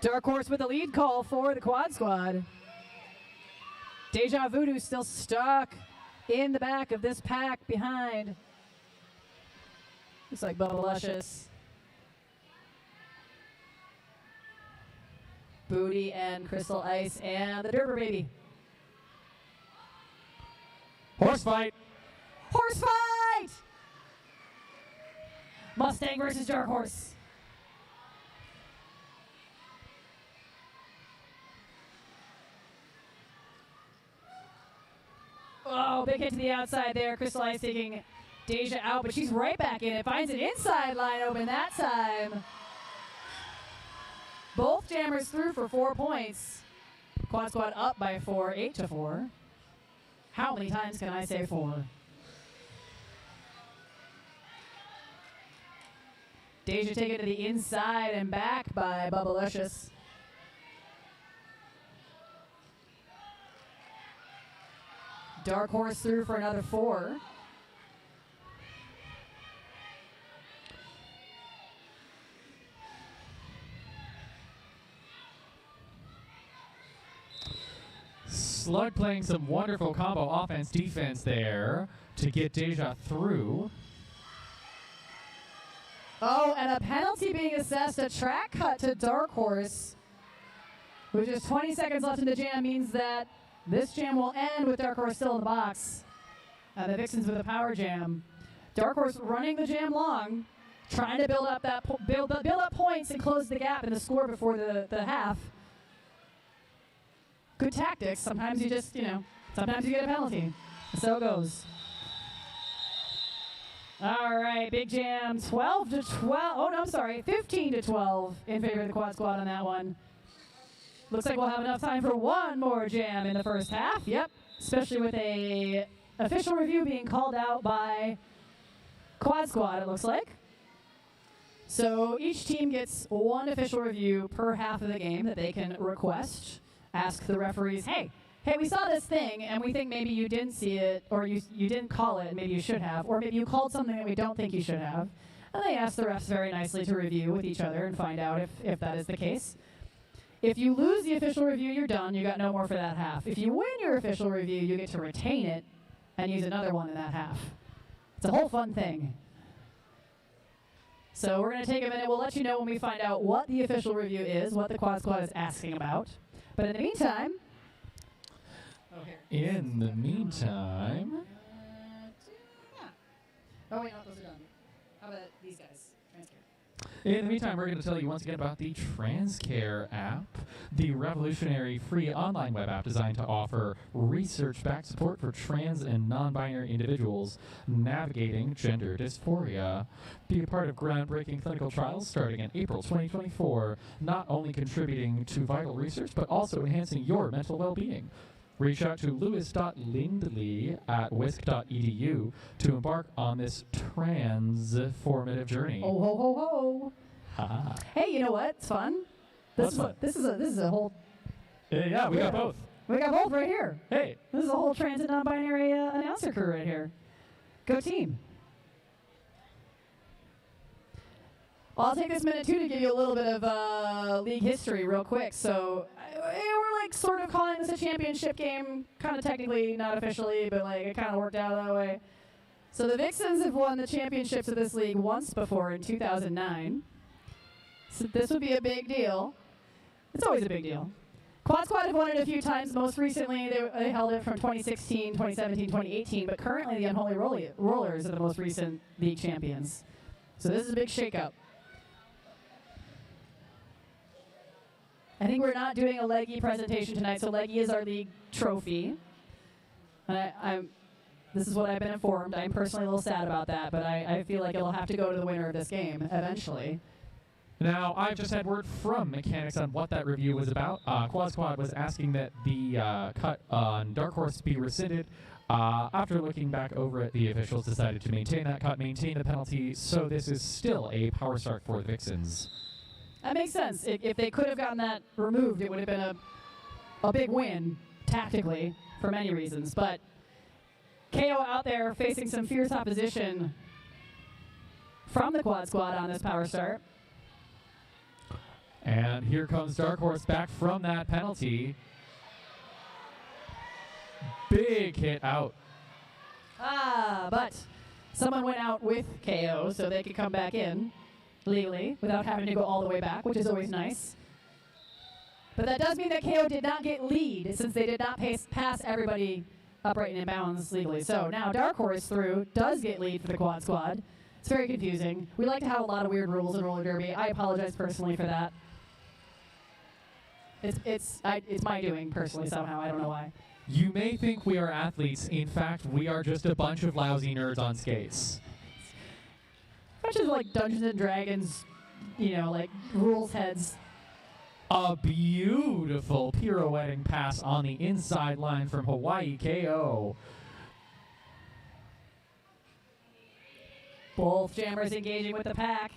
Dark Horse with a lead call for the Quad Squad. Deja Voodoo still stuck in the back of this pack behind. Looks like Bubba Luscious. Booty and Crystal Ice and the Derber Baby. Horse fight. Horse fight! Mustang versus Dark Horse. Oh, big hit to the outside there. Crystal Ice taking Deja out, but she's right back in it. Finds an inside line open that time. Both jammers through for 4 points. Quad Squad up by 4, 8-4. How many times can I say 4? Deja taken to the inside and back by Bubba Luscious. Dark Horse through for another 4. Slug playing some wonderful combo offense-defense there to get Deja through. Oh, and a penalty being assessed, a track cut to Dark Horse. With just 20 seconds left in the jam means that this jam will end with Dark Horse still in the box. The Vixens with a power jam. Dark Horse running the jam long, trying to build up that build up points and close the gap in the score before the half. Good tactics. Sometimes you just, sometimes you get a penalty. So it goes. All right, big jam, 12-12. Oh, no, I'm sorry, 15-12 in favor of the Quad Squad on that one. Looks like we'll have enough time for one more jam in the first half. Yep, especially with a official review being called out by Quad Squad, it looks like. So each team gets one official review per half of the game that they can request. Ask the referees, hey, we saw this thing, and we think maybe you didn't see it, or you didn't call it, and maybe you should have, or maybe you called something that we don't think you should have. And they ask the refs very nicely to review with each other and find out if that is the case. If you lose the official review, you're done. You got no more for that half. If you win your official review, you get to retain it and use another one in that half. It's a whole fun thing. So we're going to take a minute. We'll let you know when we find out what the official review is, what the Quad Squad is asking about. But in the meantime... In the meantime... Oh, wait, no, those are done. How about these guys? Transcare. In the meantime, we're going to tell you once again about the Transcare app, the revolutionary free online web app designed to offer research-backed support for trans and non-binary individuals navigating gender dysphoria. Be a part of groundbreaking clinical trials starting in April 2024, not only contributing to vital research, but also enhancing your mental well-being. Reach out to lewis.lindley@wisc.edu to embark on this transformative journey. Oh, ho, ho, ho. Hey, you know what? It's fun. This is a whole... Yeah, we got both. We got both right here. Hey. This is a whole trans and non-binary announcer crew right here. Go team. Well, I'll take this minute, too, to give you a little bit of league history real quick. So we're, like, sort of calling this a championship game, kind of technically, not officially, but, like, it kind of worked out that way. So the Vixens have won the championships of this league once before in 2009. So this would be a big deal. It's always a big deal. Quad Squad have won it a few times. Most recently, they held it from 2016, 2017, 2018. But currently, the Unholy Rollers are the most recent league champions. So this is a big shakeup. I think we're not doing a Leggy presentation tonight. So Leggy is our league trophy. And this is what I've been informed. I'm personally a little sad about that, but I feel like it'll have to go to the winner of this game eventually. Now, I've just had word from mechanics on what that review was about. Quad Squad was asking that the cut on Dark Horse be rescinded. After looking back over it, the officials decided to maintain that cut, maintain the penalty, so this is still a power start for the Vixens. That makes sense. If they could have gotten that removed, it would have been a big win, tactically, for many reasons. But KO out there facing some fierce opposition from the Quad Squad on this power start. And here comes Dark Horse back from that penalty. Big hit out. But someone went out with KO, so they could come back in legally without having to go all the way back, which is always nice. But that does mean that KO did not get lead, since they did not pass everybody upright and in bounds legally. So now Dark Horse through does get lead for the Quad Squad. It's very confusing. We like to have a lot of weird rules in roller derby. I apologize personally for that. It's my doing personally somehow. I don't know why. You may think we are athletes. In fact, we are just a bunch of lousy nerds on skates. Bunch of like Dungeons and Dragons, like rules heads. A beautiful pirouetting pass on the inside line from Hawaii KO. Both jammers engaging with the pack.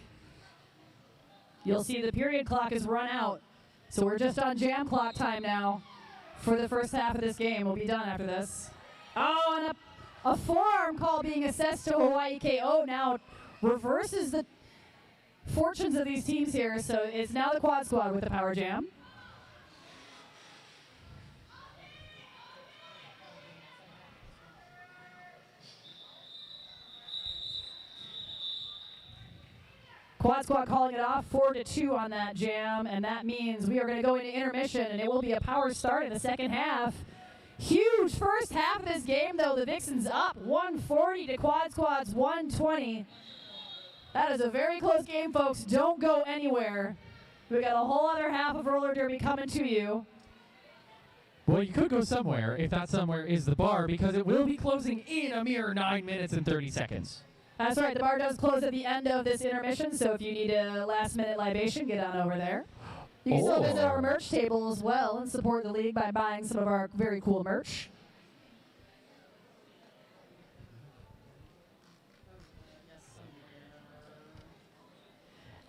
You'll see the period clock is run out. So we're just on jam clock time now for the first half of this game. We'll be done after this. Oh, and a forearm call being assessed to Hawaii KO now reverses the fortunes of these teams here. So it's now the Quad Squad with the power jam. Quad Squad calling it off 4-2 on that jam, and that means we are going to go into intermission, and it will be a power start in the second half. Huge first half of this game, though. The Vixens up 140 to Quad Squad's 120. That is a very close game, folks. Don't go anywhere. We've got a whole other half of roller derby coming to you. Well, you could go somewhere if that somewhere is the bar, because it will be closing in a mere 9 minutes and 30 seconds. That's right. The bar does close at the end of this intermission, so if you need a last-minute libation, get on over there. You can still visit our merch table as well and support the league by buying some of our very cool merch.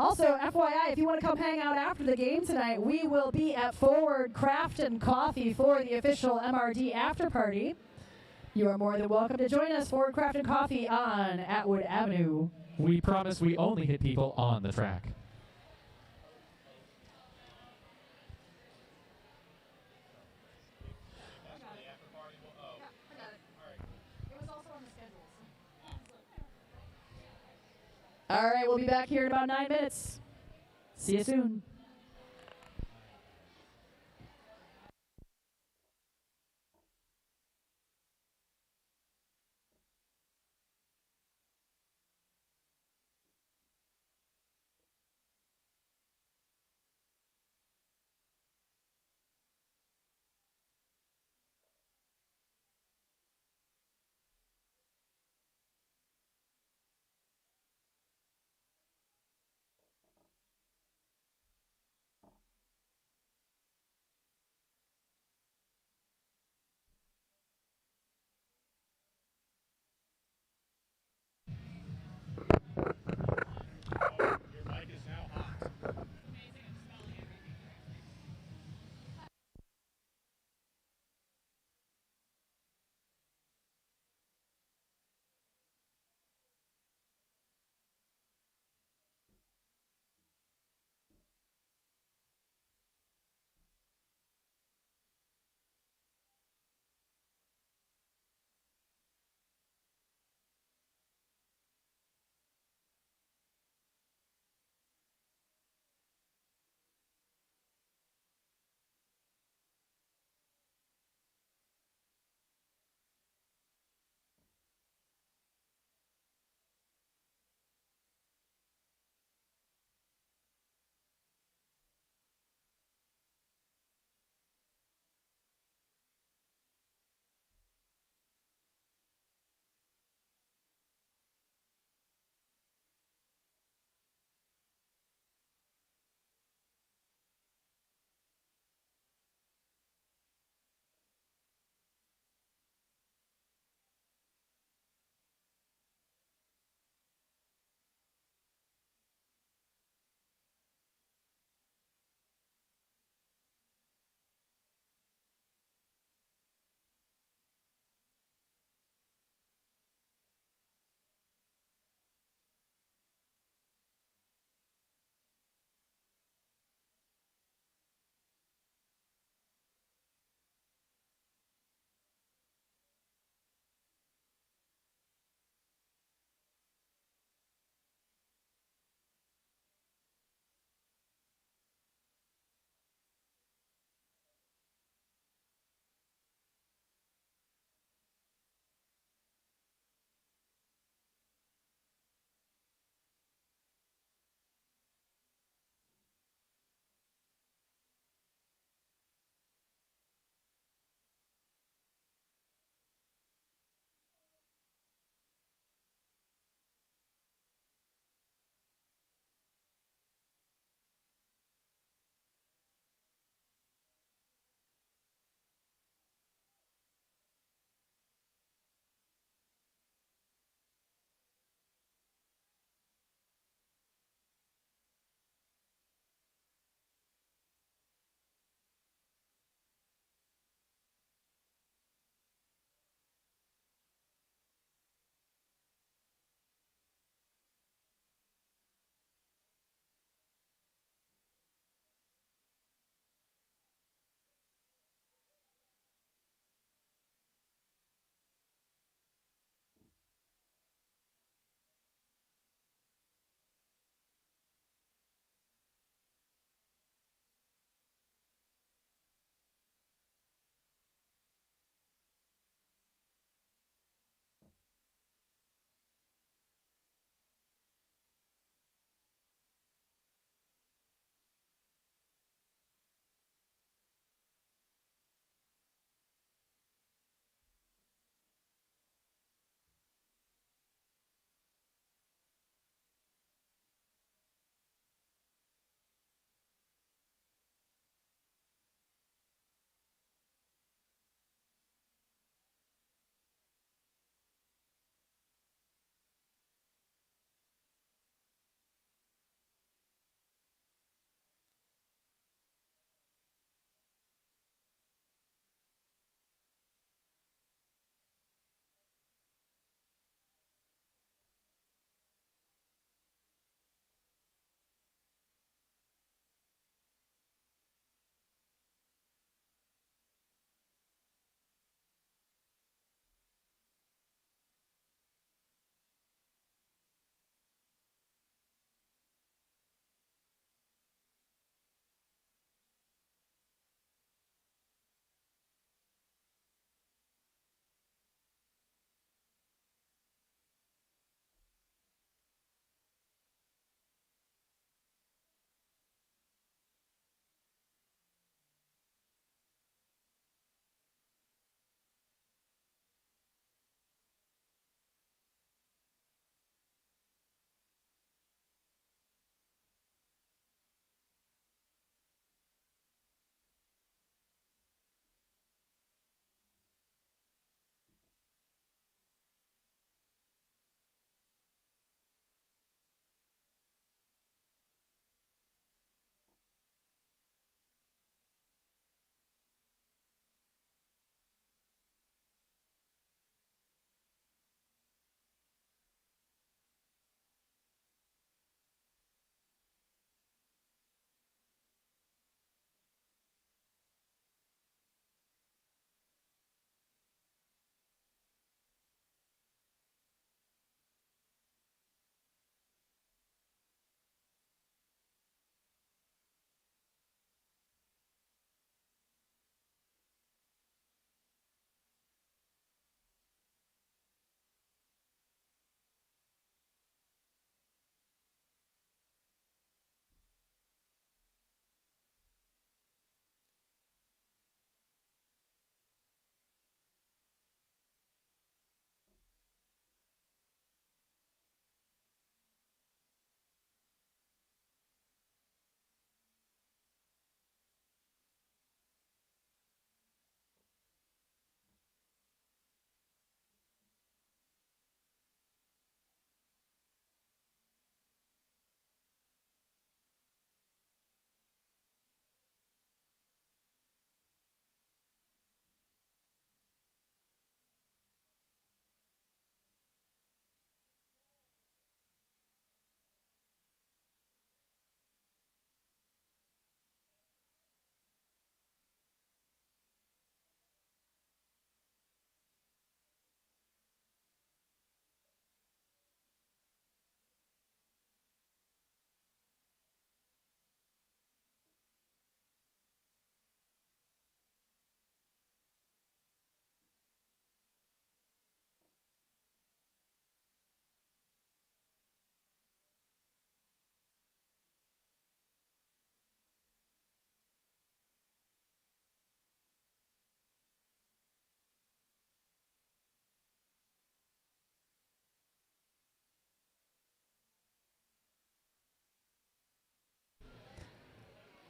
Also, FYI, if you want to come hang out after the game tonight, we will be at Forward Craft and Coffee for the official MRD after party. You are more than welcome to join us for Craft and Coffee on Atwood Avenue. We promise we only hit people on the track. All right, we'll be back here in about 9 minutes. See you soon.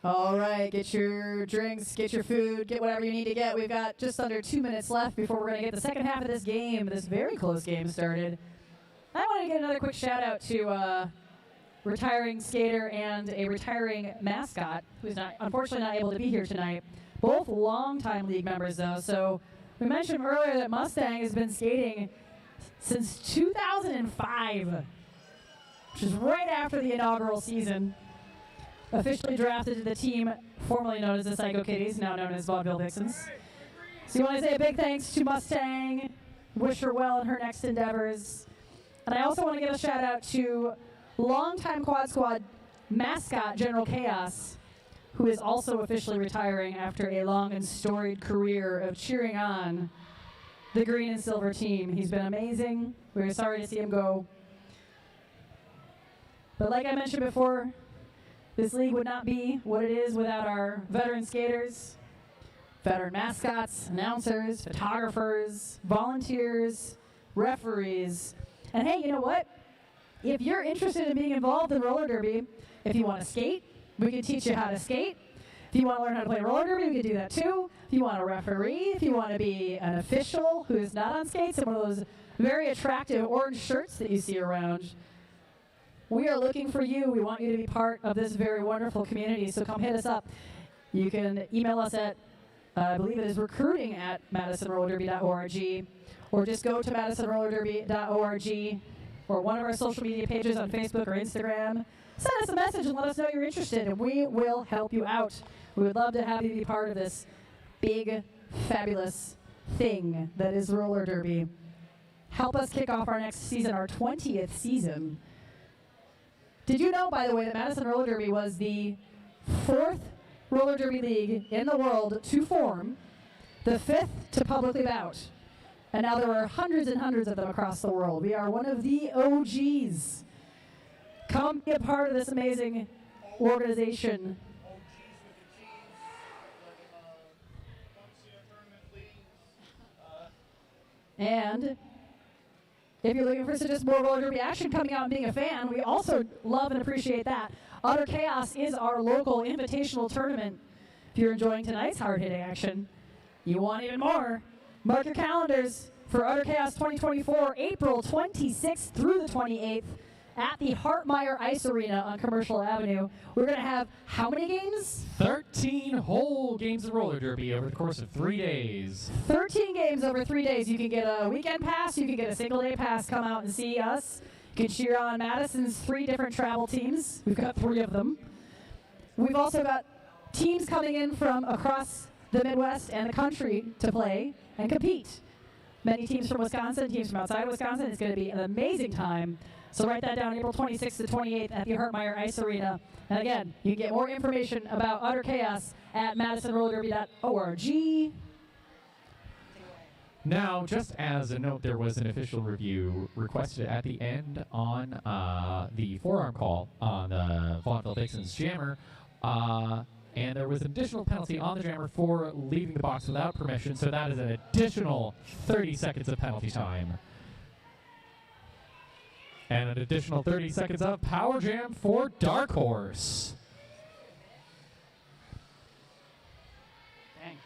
All right, get your drinks, get your food, get whatever you need to get. We've got just under 2 minutes left before we're going to get the second half of this game, this very close game started. I want to get another quick shout out to retiring skater and a retiring mascot who's unfortunately not able to be here tonight. Both longtime league members though. So we mentioned earlier that Mustang has been skating since 2005, which is right after the inaugural season. Officially drafted to the team formerly known as the Psycho Kitties, now known as Vaudeville Vixens. So you want to say a big thanks to Mustang, wish her well in her next endeavors. And I also want to give a shout out to longtime Quad Squad mascot General Chaos, who is also officially retiring after a long and storied career of cheering on the green and silver team. He's been amazing. We're sorry to see him go. But like I mentioned before, this league would not be what it is without our veteran skaters, veteran mascots, announcers, photographers, volunteers, referees. And hey, you know what? If you're interested in being involved in roller derby, if you want to skate, we can teach you how to skate. If you want to learn how to play roller derby, we can do that too. If you want to referee, if you want to be an official who is not on skates in one of those very attractive orange shirts that you see around, we are looking for you. We want you to be part of this very wonderful community, so come hit us up. You can email us at, I believe it is recruiting@madisonrollerderby.org, or just go to madisonrollerderby.org, or one of our social media pages on Facebook or Instagram. Send us a message and let us know you're interested, and we will help you out. We would love to have you be part of this big, fabulous thing that is roller derby. Help us kick off our next season, our 20th season. Did you know, by the way, that Madison Roller Derby was the 4th roller derby league in the world to form, the 5th to publicly bout, and now there are hundreds and hundreds of them across the world. We are one of the OGs. Come be a part of this amazing organization. And if you're looking for just more roller derby action coming out and being a fan, we also love and appreciate that. Utter Chaos is our local invitational tournament. If you're enjoying tonight's hard-hitting action, you want even more. Mark your calendars for Utter Chaos 2024, April 26th through the 28th at the Hartmeyer Ice Arena on Commercial Avenue. We're going to have how many games? 13 whole games of roller derby over the course of 3 days. 13 games over 3 days. You can get a weekend pass. You can get a single-day pass. Come out and see us. You can cheer on Madison's 3 different travel teams. We've got 3 of them. We've also got teams coming in from across the Midwest and the country to play and compete. Many teams from Wisconsin, teams from outside Wisconsin. It's going to be an amazing time. So write that down, April 26th to 28th at the Hartmeyer Ice Arena. And again, you can get more information about Utter Chaos at madisonrollerderby.org. Now, just as a note, there was an official review requested at the end on the forearm call on the Vaudeville Vixens jammer. And there was an additional penalty on the jammer for leaving the box without permission, so that is an additional 30 seconds of penalty time. And an additional 30 seconds of power jam for Dark Horse. Dang.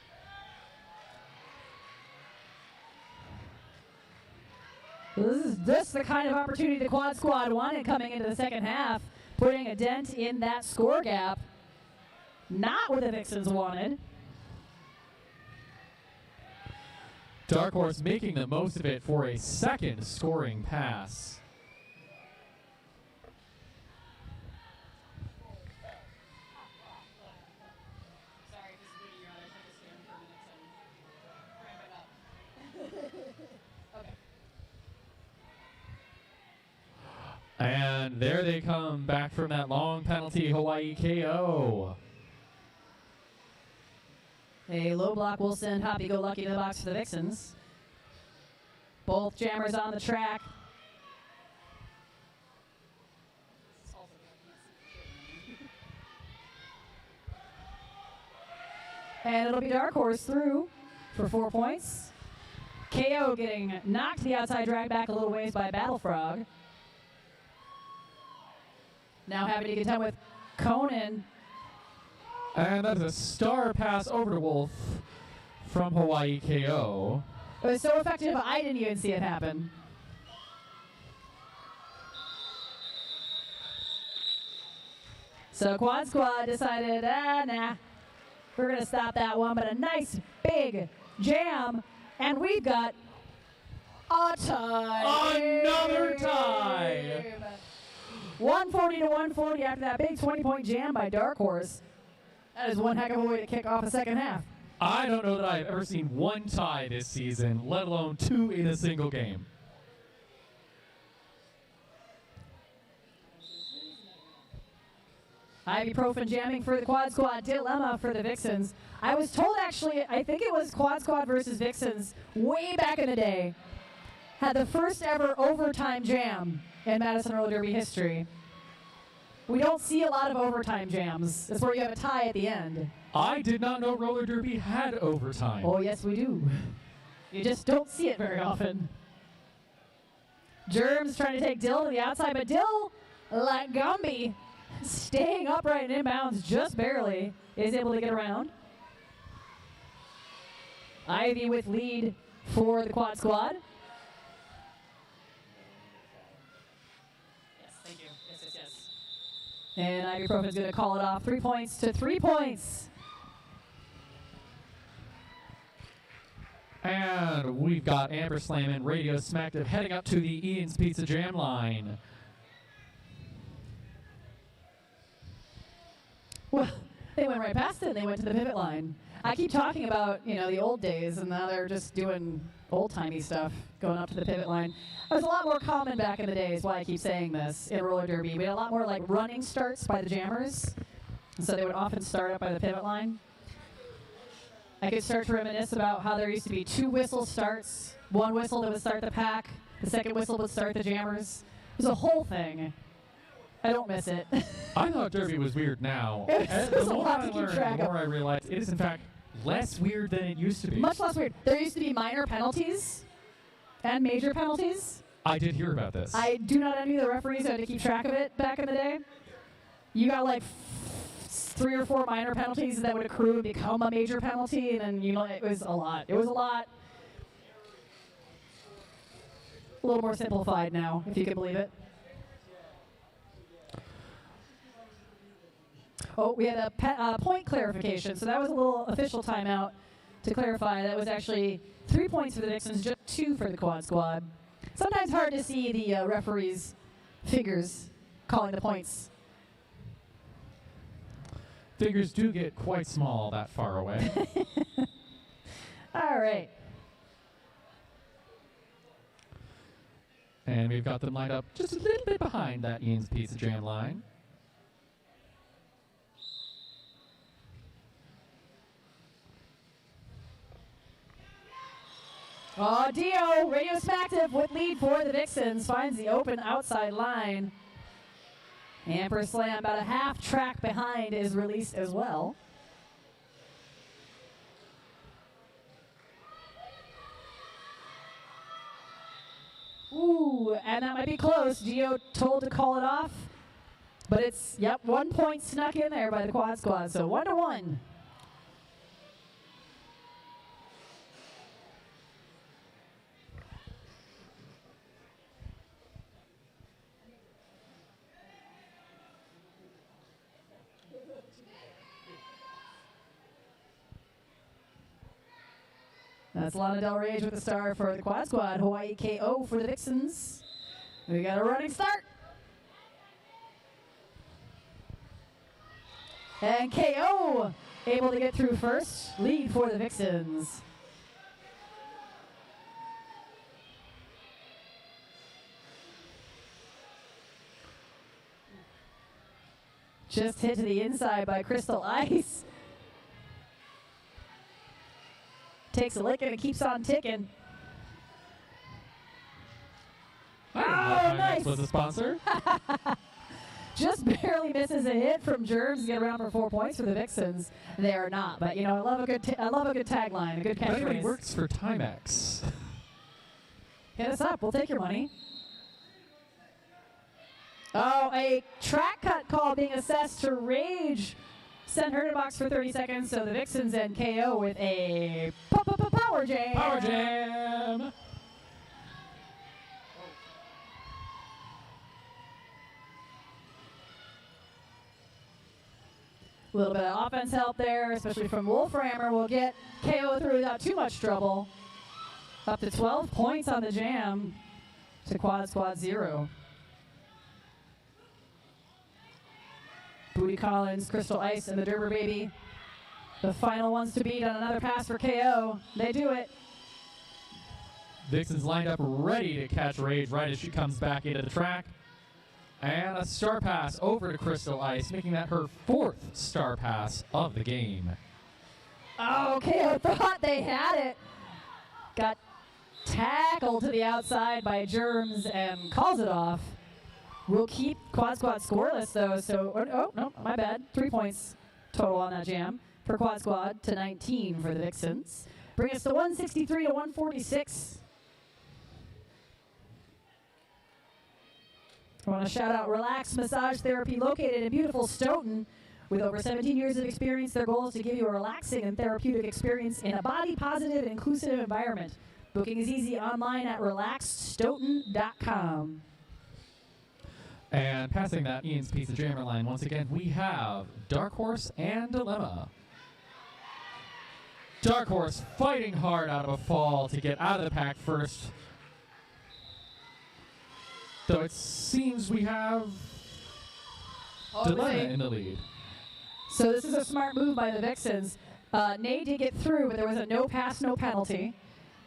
This is just the kind of opportunity the Quad Squad wanted coming into the second half, putting a dent in that score gap. Not what the Vixens wanted. Dark Horse making the most of it for a second scoring pass. And there they come back from that long penalty Hawaii KO. A low block will send Happy-Go-Lucky to the box for the Vixens. Both jammers on the track. And it'll be Dark Horse through for 4 points. KO getting knocked to the outside, dragged back a little ways by Battle Frog. Now having to contend with Conan. And that is a star pass over to Wolf from Hawaii KO. It was so effective, I didn't even see it happen. So Quad Squad decided, nah, we're going to stop that one, but a nice big jam, and we've got a tie. Another tie. 140 to 140 after that big 20-point jam by Dark Horse. That is one heck of a way to kick off a second half. I don't know that I've ever seen one tie this season, let alone two in a single game. Ibuprofen jamming for the Quad Squad, Dilemma for the Vixens. I was told, actually, I think it was Quad Squad versus Vixens way back in the day, had the first ever overtime jam in Madison Roller Derby history. We don't see a lot of overtime jams. That's where you have a tie at the end. I did not know roller derby had overtime. Oh, yes, we do. You just don't see it very often. Germs trying to take Dill to the outside, but Dill, like Gumby, staying upright and inbounds just barely, is able to get around. Ivy with lead for the Quad Squad. Yes, thank you. Yes. And Ibuprofen's going to call it off. 3 points to 3 points. And we've got Amber Slam and Radio Smackdown heading up to the Ian's Pizza Jam line. Well, they went right past it. They went to the pivot line. I keep talking about, the old days, and now they're just doing old-timey stuff, going up to the pivot line. It was a lot more common back in the day, is why I keep saying this, in roller derby. We had a lot more, running starts by the jammers, and so they would often start up by the pivot line. I could start to reminisce about how there used to be 2 whistle starts. One whistle that would start the pack, the second whistle would start the jammers. It was a whole thing. I don't miss it. I thought derby was weird now. It's The a more lot I to keep learned, track the of. more I realized it is in fact less weird than it used to be. Much less weird. There used to be minor penalties and major penalties. I did hear about this. I do not envy the referees who had to keep track of it back in the day. You got 3 or 4 minor penalties that would accrue and become a major penalty, and then it was a lot. It was a lot. A little more simplified now, if you can believe it. Oh, we had a point clarification, so that was a little official timeout to clarify. That was actually 3 points for the Vixens, just 2 for the Quad Squad. Sometimes hard to see the referees' fingers calling the points. Figures do get quite small that far away. All right. And we've got them lined up just a little bit behind that Ian's Pizza Jam line. Oh, Dio, Radio Smackdiv with lead for the Vixens, finds the open outside line. Amper Slam, about a half track behind, is released as well. Ooh, and that might be close. Dio told to call it off, but it's, 1 point snuck in there by the Quad Squad, so 1-1. That's Lana Del Rey with the star for the Quad Squad. Hawaii KO for the Vixens. We got a running start. And KO able to get through first. Lead for the Vixens. Just hit to the inside by Crystal Ice. Takes a lick and it keeps on ticking. Oh, nice. Was a sponsor. Just barely misses a hit from Germs to get around for 4 points for the Vixens. They are not, but I love a good tagline, a good If anybody catchphrase. works for Timex. Hit us up. We'll take your money. Oh, a track cut call being assessed to Rage send her to the box for 30 seconds. So the Vixens and KO with a power jam. Power jam. A little bit of offense help there, especially from Wolframmer, will get KO through without too much trouble. Up to 12 points on the jam to Quad Squad 0. Booty Collins, Crystal Ice, and the Derber Baby. The final ones to beat on another pass for KO. They do it. Vixen's lined up ready to catch Rage right as she comes back into the track. And a star pass over to Crystal Ice, making that her 4th star pass of the game. Oh, KO thought they had it. Got tackled to the outside by Germs and calls it off. We'll keep Quad Squad scoreless, though. So, oh, no, my bad. 3 points total on that jam for Quad Squad to 19 for the Vixens. Bring us to 163 to 146. I want to shout out Relax Massage Therapy, located in beautiful Stoughton. With over 17 years of experience, their goal is to give you a relaxing and therapeutic experience in a body-positive and inclusive environment. Booking is easy online at relaxedstoughton.com. And passing that Ian's Pizza Jammer line, once again, we have Dark Horse and Dilemma. Dark Horse fighting hard out of a fall to get out of the pack first. Though it seems we have Dilemma in the lead. So this is a smart move by the Vixens. Nay did get through, but there was a no pass, no penalty.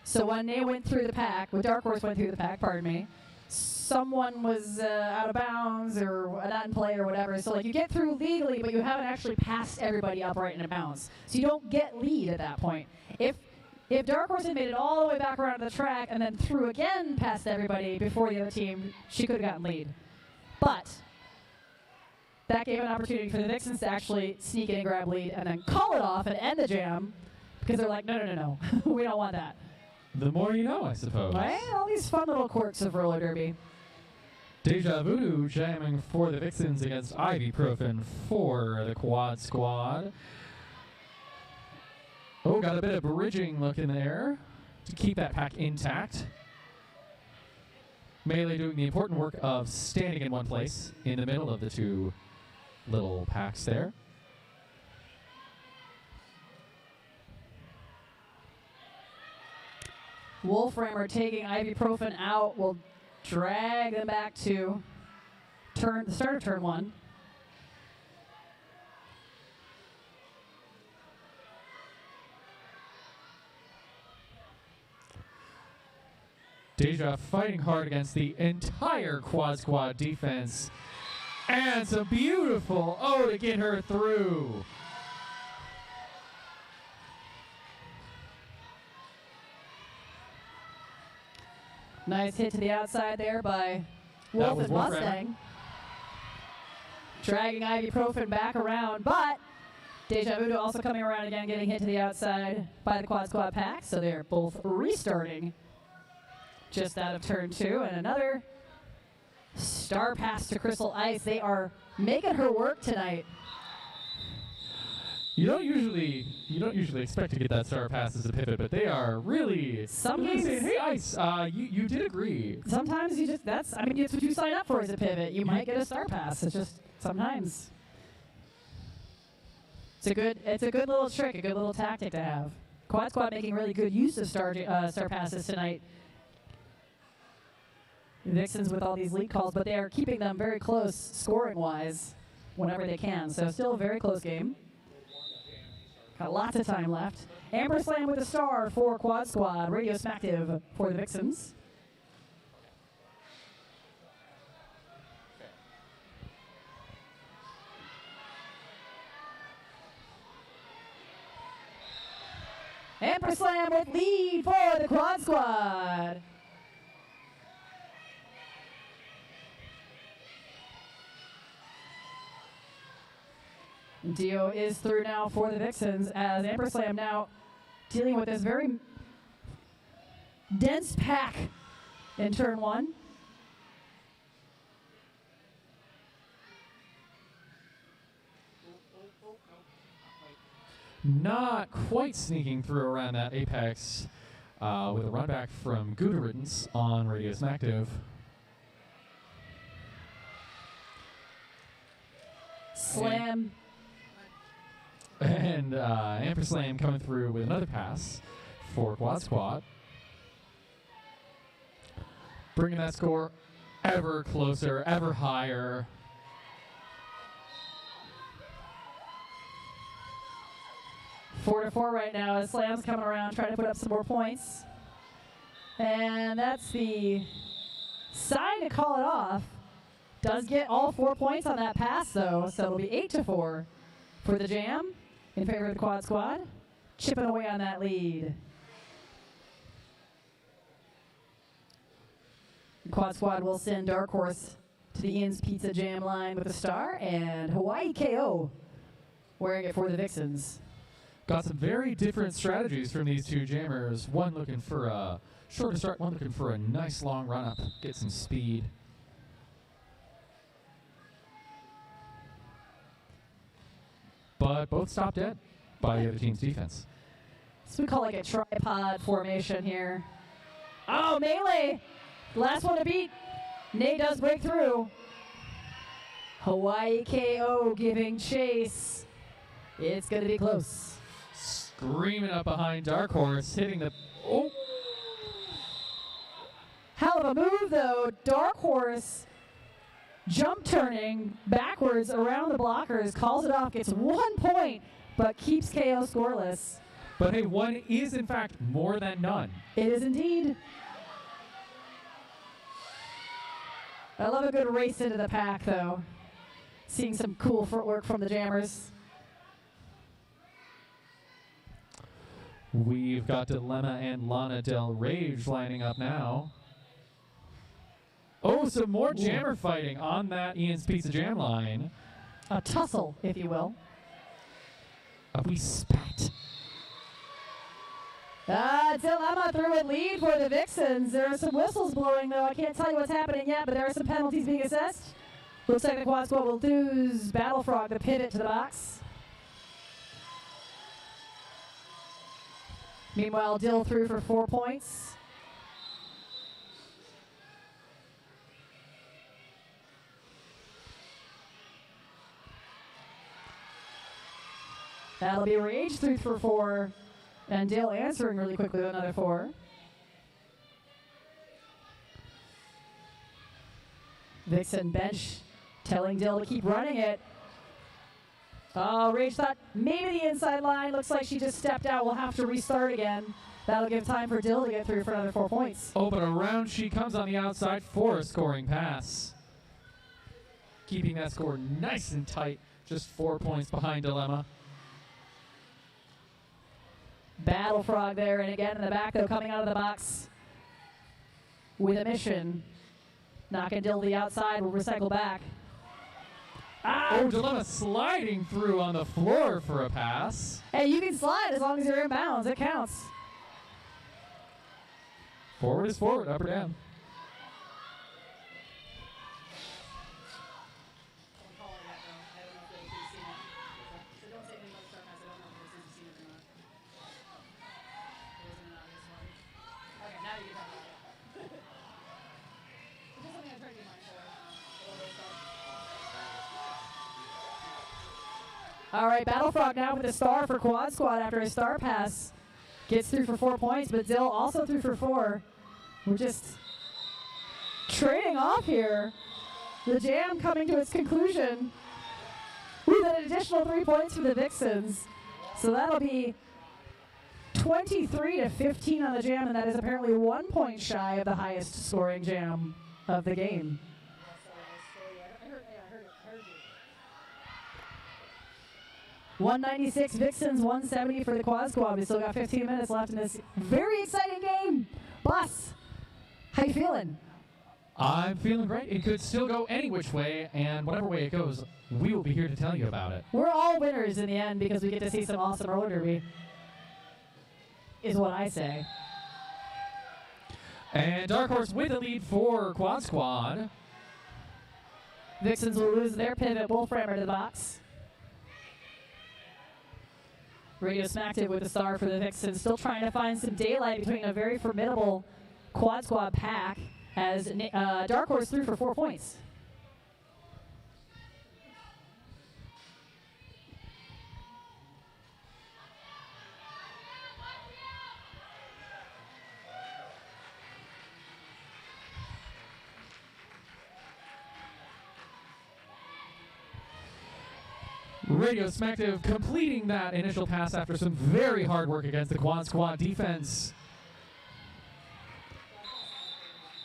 So when Nay went through the pack, when Dark Horse went through the pack, pardon me, someone was out of bounds or not in play or whatever. So like you get through legally, but you haven't actually passed everybody upright in a bounds. So you don't get lead at that point. If Dark Horse had made it all the way back around the track and then threw again past everybody before the other team, she could have gotten lead. But that gave an opportunity for the Vixens to actually sneak in and grab lead and then call it off and end the jam because they're like, no, we don't want that. The more you know, I suppose. Right? All these fun little quirks of roller derby. Deja Voodoo jamming for the Vixens against Ibuprofen for the Quad Squad. Oh, got a bit of bridging look in there to keep that pack intact. Melee doing the important work of standing in one place in the middle of the two little packs there. Wolframmer taking Ibuprofen out will drag them back to the start of turn 1. Deja fighting hard against the entire Quad Squad defense. And some beautiful to get her through. Nice hit to the outside there by Wolf and Mustang. Dragging Ibuprofen back around, but Deja Voodoo also coming around again, getting hit to the outside by the Quad Squad pack. So they're both restarting just out of turn 2. And another star pass to Crystal Ice. They are making her work tonight. You don't usually expect to get that star pass as a pivot, but they are really games, saying, hey Ice, you did agree. Sometimes that's what you sign up for as a pivot. You might get a star pass. It's just sometimes. It's a good little trick, a good little tactic to have. Quad Squad making really good use of star passes tonight. Vixens with all these lead calls, but they are keeping them very close scoring-wise whenever they can. So still a very close game. Got lots of time left. Amber Slam with a star for Quad Squad. Radio Smacktive for the Vixens. Amber Slam with lead for the Quad Squad. Dio is through now for the Vixens as Amber Slam now dealing with this very dense pack in turn 1. not quite sneaking through around that apex with a run back from Guderittens on Radius and Active. Slam. And Amperslam coming through with another pass for Quad Squad. Bringing that score ever closer, ever higher. Four to four right now as Slam's coming around trying to put up some more points. And that's the sign to call it off. Does get all 4 points on that pass though, so it'll be 8-4 for the Jam in favor of the Quad Squad. Chipping away on that lead. The Quad Squad will send Dark Horse to the Ian's Pizza Jam line with a star, and Hawaii KO wearing it for the Vixens. Got some very different strategies from these two jammers. One looking for a shorter start, one looking for a nice long run up, get some speed. But both stopped dead by the other team's defense. So we call like a tripod formation here. Oh, melee! Last one to beat. Nate does break through. Hawaii KO giving chase. It's going to be close. Screaming up behind Dark Horse, hitting the... Oh! Hell of a move, though. Dark Horse jump turning backwards around the blockers, calls it off, gets 1 point, but keeps KO scoreless. But hey, one is in fact more than none. It is indeed. I love a good race into the pack, though. Seeing some cool footwork from the Jammers. We've got Dilemma and Lana Del Rage lining up now. Oh, some more jammer fighting on that Ian's Pizza Jam line. A tussle, if you will. A wee spat. Dilemma threw a lead for the Vixens. There are some whistles blowing, though. I can't tell you what's happening yet, but there are some penalties being assessed. Looks like the Quad Squad will lose Battle Frog to pivot to the box. Meanwhile, Dill threw for 4 points. That'll be Rage threw for 4. And Dill answering really quickly with another 4. Vixen bench telling Dill to keep running it. Oh, Rage thought maybe the inside line. Looks like she just stepped out. We'll have to restart again. That'll give time for Dill to get through for another 4 points. Oh, but around she comes on the outside for a scoring pass. Keeping that score nice and tight. Just 4 points behind Dilemma. Battle Frog there, and again in the back, though, coming out of the box with a mission. Knocking Dill to the outside, will recycle back. Oh, Dilemma sliding through on the floor for a pass. Hey, you can slide as long as you're in bounds. It counts. Forward is forward, up or down. All right, Battle Frog now with a star for Quad Squad after a star pass. Gets through for 4 points, but Dill also through for 4. We're just trading off here. The Jam coming to its conclusion with an additional 3 points for the Vixens. So that'll be 23-15 on the Jam, and that is apparently 1 point shy of the highest scoring Jam of the game. 196 Vixens, 170 for the Quad Squad. We still got 15 minutes left in this very exciting game. Boss, how you feeling? I'm feeling great. It could still go any which way, and whatever way it goes, we will be here to tell you about it. We're all winners in the end because we get to see some awesome roller derby, is what I say. And Dark Horse with the lead for Quad Squad. Vixens will lose their pivot bull framer to the box. Radio Smacked with the star for the Vixens, still trying to find some daylight between a very formidable Quad Squad pack as Dark Horse threw for 4 points. Radio Smacktive completing that initial pass after some very hard work against the Quad Squad defense.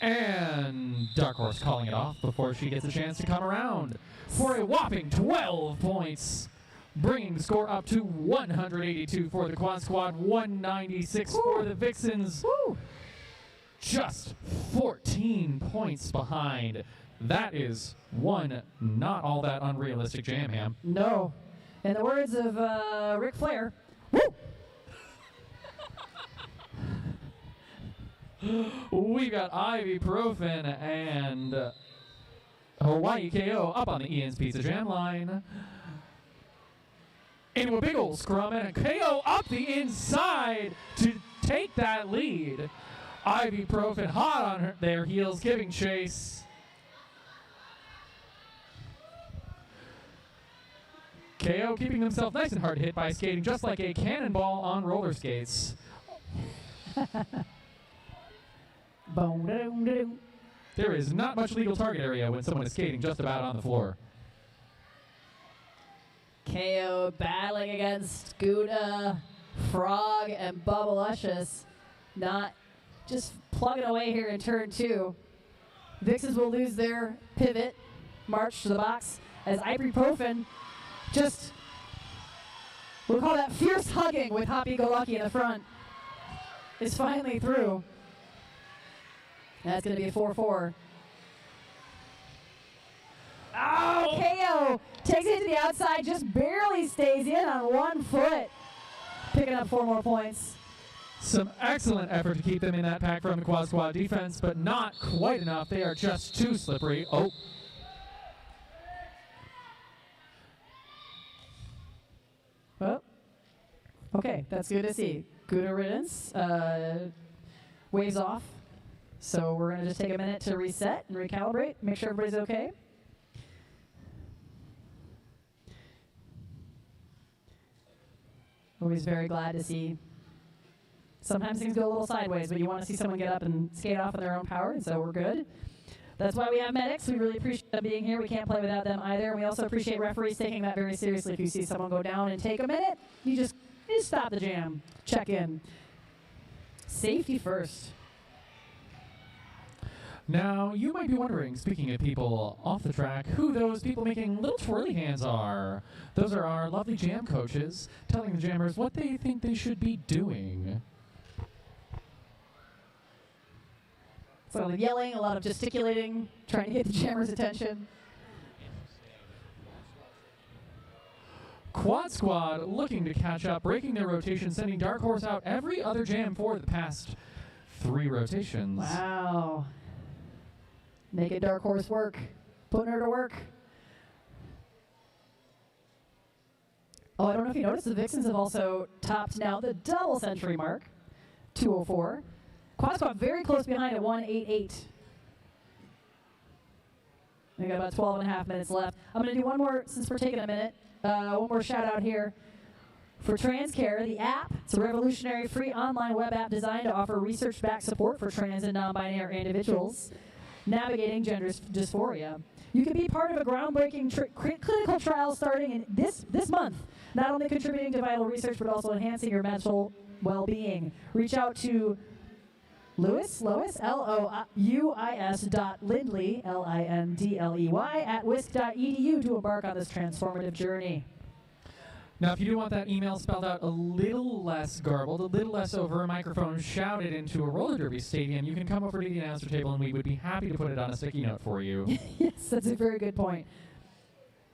And Dark Horse calling it off before she gets a chance to come around for a whopping 12 points, bringing the score up to 182 for the Quad Squad, 196 for the Vixens. Woo. Just 14 points behind. That is one not all that unrealistic jam ham. No. In the words of Ric Flair, woo! We got Ibuprofen and Hawaii KO up on the Ian's Pizza Jam line. Into a big old scrum and a KO up the inside to take that lead. Ibuprofen hot on their heels, giving chase. KO keeping himself nice and hard hit by skating just like a cannonball on roller skates. There is not much legal target area when someone is skating just about on the floor. KO battling against Gouda, Frog, and Bubblicious. Not just plugging away here in turn 2. Vixens will lose their pivot, march to the box, as Ibuprofen just, we'll call that fierce hugging with Happy-Go-Lucky in the front, is finally through. That's going to be a 4-4. Oh, KO takes it to the outside, just barely stays in on 1 foot, picking up 4 more points. Some excellent effort to keep them in that pack from the Quad Squad defense, but not quite enough. They are just too slippery. Oh. Well, okay, that's good to see. Gouda riddance, waves off. So we're going to just take a minute to reset and recalibrate, make sure everybody's okay. Always very glad to see. Sometimes things go a little sideways, but you want to see someone get up and skate off in their own power, and so we're good. That's why we have medics. We really appreciate them being here. We can't play without them either. We also appreciate referees taking that very seriously. If you see someone go down and take a minute, you just stop the jam, check in. Safety first. Now, you might be wondering, speaking of people off the track, who those people making little twirly hands are. Those are our lovely jam coaches telling the jammers what they think they should be doing. So a lot of yelling, a lot of gesticulating, trying to get the jammers' attention. Quad Squad looking to catch up, breaking their rotation, sending Dark Horse out every other jam for the past 3 rotations. Wow. Making Dark Horse work, putting her to work. Oh, I don't know if you noticed, the Vixens have also topped now the double century mark, 204. Quad Squad very close behind at 188. We got about 12 and a half minutes left. I'm going to do one more, since we're taking a minute, one more shout out here for TransCare, the app. It's a revolutionary free online web app designed to offer research-backed support for trans and non-binary individuals navigating gender dysphoria. You can be part of a groundbreaking clinical trial starting in this month, not only contributing to vital research, but also enhancing your mental well-being. Reach out to Lois, L-O-U-I-S.Lindley, L-I-N-D-L-E-Y, at wisc.edu to embark on this transformative journey. Now, if you do want that email spelled out a little less garbled, a little less over a microphone shouted into a roller derby stadium, you can come over to the announcer table and we would be happy to put it on a sticky note for you. Yes, that's a very good point.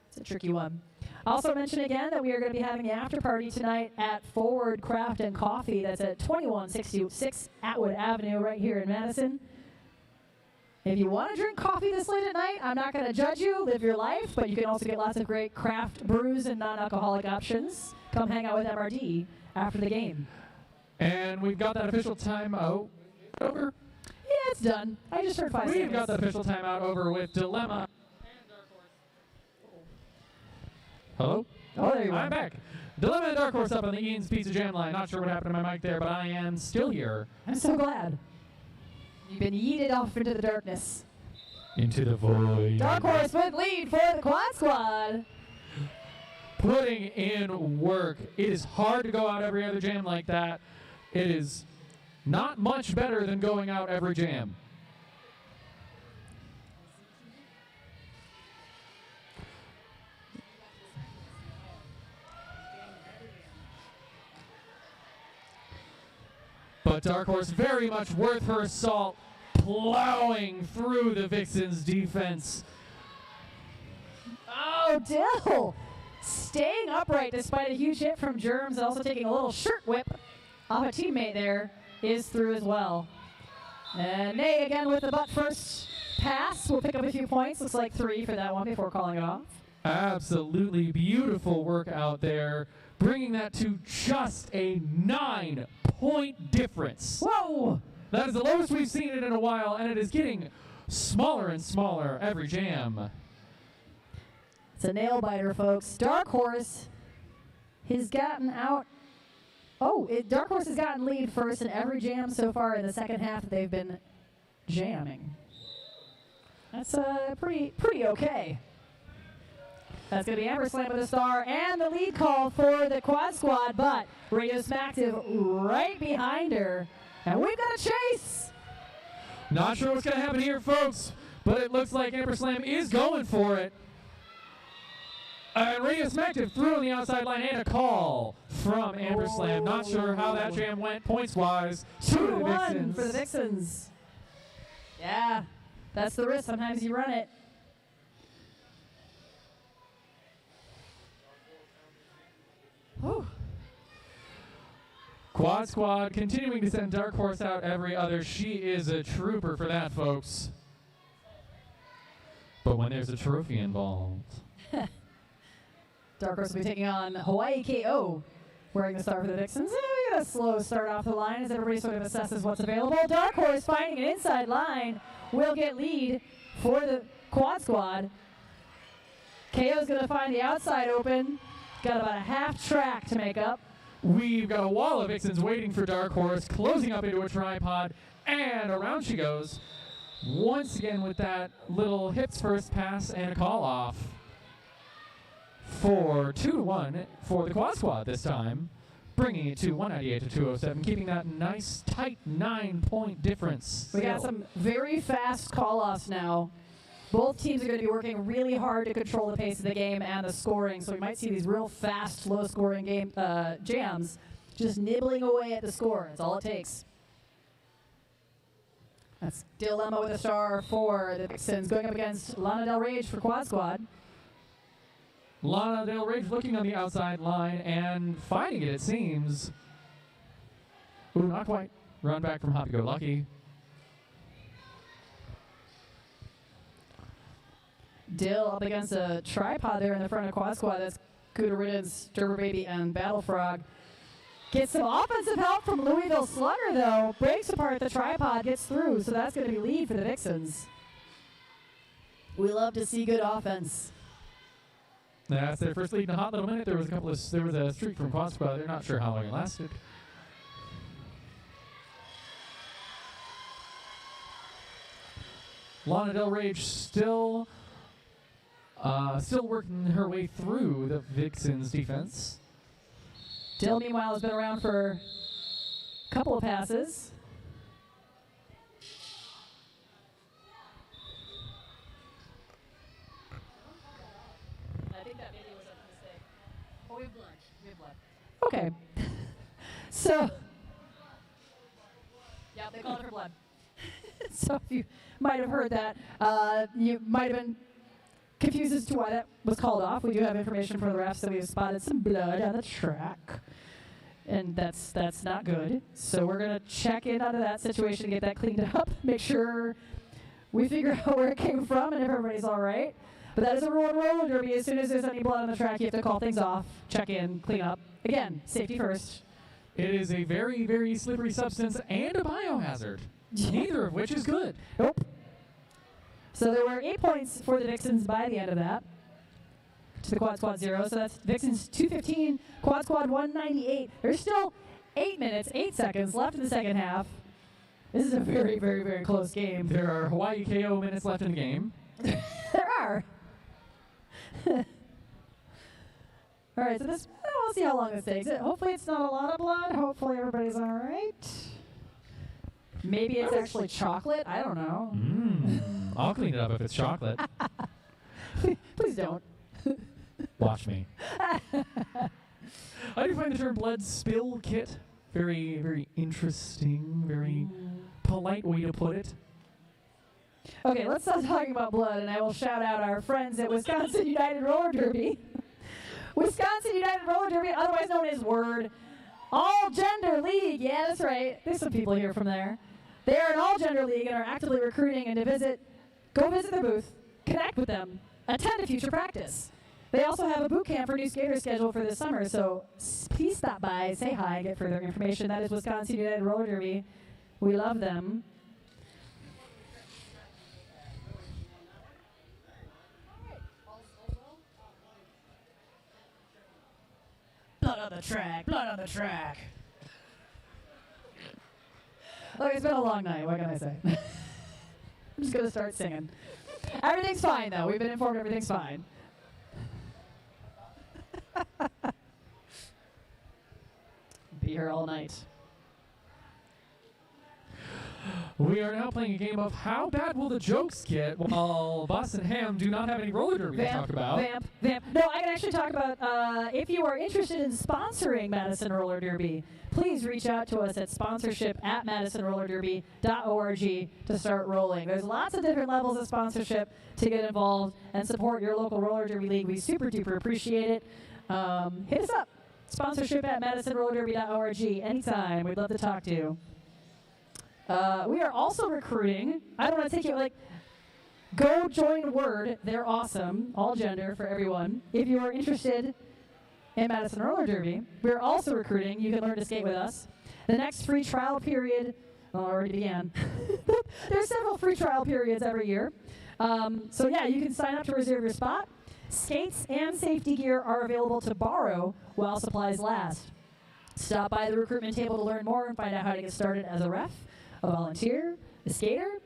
It's a tricky one. Also mention again that we are going to be having the after party tonight at Forward Craft and Coffee. That's at 2166 Atwood Avenue right here in Madison. If you want to drink coffee this late at night, I'm not going to judge you. Live your life, but you can also get lots of great craft brews and non-alcoholic options. Come hang out with MRD after the game. And we've got that official timeout over. Yeah, it's done. I just heard 5 seconds. We've got the official timeout over with Dilemma. Hello? Oh, there you are. I'm back. Dilemma and Dark Horse up on the Ian's Pizza Jam line. Not sure what happened to my mic there, but I am still here. I'm so glad. You've been yeeted off into the darkness. Into the void. Dark Horse with lead for the Quad Squad. Putting in work. It is hard to go out every other jam like that. It is not much better than going out every jam. But Dark Horse very much worth her salt, plowing through the Vixens' defense. Oh, Dill! Staying upright despite a huge hit from Germs and also taking a little shirt whip off a teammate there is through as well. And Nay again with the butt first pass. We'll pick up a few points. Looks like 3 for that one before calling it off. Absolutely beautiful work out there, bringing that to just a 9-point difference. Whoa! That is the lowest we've seen it in a while, and it is getting smaller and smaller every jam. It's a nail biter, folks. Dark Horse has gotten out. Oh, Dark Horse has gotten lead first in every jam so far in the second half that they've been jamming. That's pretty okay. That's going to be Amber Slam with a star and the lead call for the Quad Squad, but Radio Smacktive right behind her. And we've got a chase. Not sure what's going to happen here, folks, but it looks like Amber Slam is going for it. And Radio Smacktive threw on the outside line and a call from Amber Slam. Not sure how that jam went points-wise. 2-1 for the Vixens. Yeah, that's the risk. Sometimes you run it. Whew. Quad Squad continuing to send Dark Horse out every other. She is a trooper for that, folks. But when there's a trophy involved. Dark Horse will be taking on Hawaii KO, wearing the star for the Vixens. We get a slow start off the line as everybody sort of assesses what's available. Dark Horse finding an inside line will get lead for the Quad Squad. KO's going to find the outside open. Got about a half track to make up. We've got a wall of Vixens waiting for Dark Horse, closing up into a tripod, and around she goes. Once again with that little hips first pass and a call off for 2-1 for the Quad Squad this time, bringing it to 198 to 207, keeping that nice tight 9-point difference. We got some very fast call-offs now. Both teams are going to be working really hard to control the pace of the game and the scoring, so we might see these real fast, low-scoring game jams just nibbling away at the score. That's all it takes. That's Dilemma with a star for the Vixens, going up against Lana Del Rage for Quad Squad. Lana Del Rage looking on the outside line and finding it, it seems. Ooh, not quite. Run back from Happy Go Lucky. Dill up against a tripod there in the front of Quad Squad. That's Cooter Riddance, Derber Baby, and Battle Frog. Gets some offensive help from Louisville Slugger, though. Breaks apart the tripod, gets through, so that's going to be lead for the Vixens. We love to see good offense. That's their first lead in a hot little minute. There was a streak from Quad Squad. They're not sure how long it lasted. Lana Del Rage still working her way through the Vixens defense. Dill, meanwhile, has been around for a couple of passes. I think that maybe was a mistake. Oh, we have blood. We have blood. Okay. So, yeah, they called it for blood. So if you might have heard that, you might have been confused as to why that was called off. We do have information from the refs that we have spotted some blood on the track. And that's not good. So we're going to check in out of that situation and get that cleaned up. Make sure we figure out where it came from and if everybody's all right. But that is a roller derby. As soon as there's any blood on the track, you have to call things off, check in, clean up. Again, safety first. It is a very, very slippery substance and a biohazard, neither of which is good. Nope. So there were 8 points for the Vixens by the end of that to the Quad Squad 0. So that's Vixens 215, Quad Squad 198. There's still 8 minutes, 8 seconds left in the second half. This is a very, very, very close game. There are Hawaii KO minutes left in the game. There are. All right, so this, we'll see how long this takes. Hopefully it's not a lot of blood. Hopefully everybody's all right. Maybe it's actually chocolate. I don't know. I'll clean it up if it's chocolate. Please don't. Watch me. I do find the term blood spill kit very, very interesting, very polite way to put it. Okay, let's stop talking about blood, and I will shout out our friends at Wisconsin United Roller Derby. Wisconsin United Roller Derby, otherwise known as WORD, all-gender league. Yeah, that's right. There's some people here from there. They are an all-gender league and are actively recruiting, and go visit their booth, connect with them, attend a future practice. They also have a boot camp for new skaters scheduled for this summer, so please stop by, say hi, get further information. That is Wisconsin United Roller Derby. We love them. Blood on the track, blood on the track. Look, it's been a long night, what can I say? I'm just going to start singing. Everything's fine, though. We've been informed everything's fine. Be here all night. We are now playing a game of how bad will the jokes get while Bus and Ham do not have any roller derby to talk about. Vamp. No, I can actually talk about if you are interested in sponsoring Madison Roller Derby, please reach out to us at sponsorship@madisonrollerderby.org to start rolling. There's lots of different levels of sponsorship to get involved and support your local roller derby league. We super duper appreciate it. Hit us up. Sponsorship@madisonrollerderby.org anytime. We'd love to talk to you. We are also recruiting. I don't want to take you, go join WORD. They're awesome. All gender for everyone. If you are interested in Madison Roller Derby, we're also recruiting. You can learn to skate with us. The next free trial period already began. There's several free trial periods every year. So yeah, you can sign up to reserve your spot. Skates and safety gear are available to borrow while supplies last. Stop by the recruitment table to learn more and find out how to get started as a ref, a volunteer, a skater.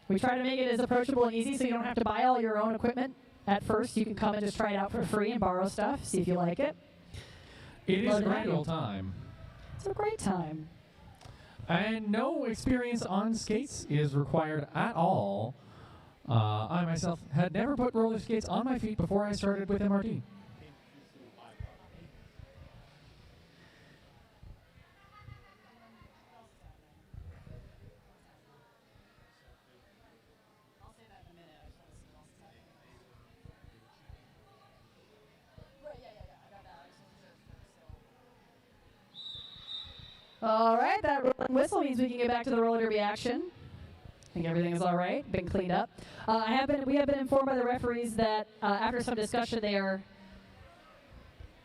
We try to make it as approachable and easy so you don't have to buy all your own equipment at first. You can come and just try it out for free and borrow stuff, see if you like it. It is a grand old time. It's a great time. And no experience on skates is required at all. I myself had never put roller skates on my feet before I started with MRD. All right, that rolling whistle means we can get back to the roller derby action. I think everything is all right, been cleaned up. We have been informed by the referees that after some discussion, they are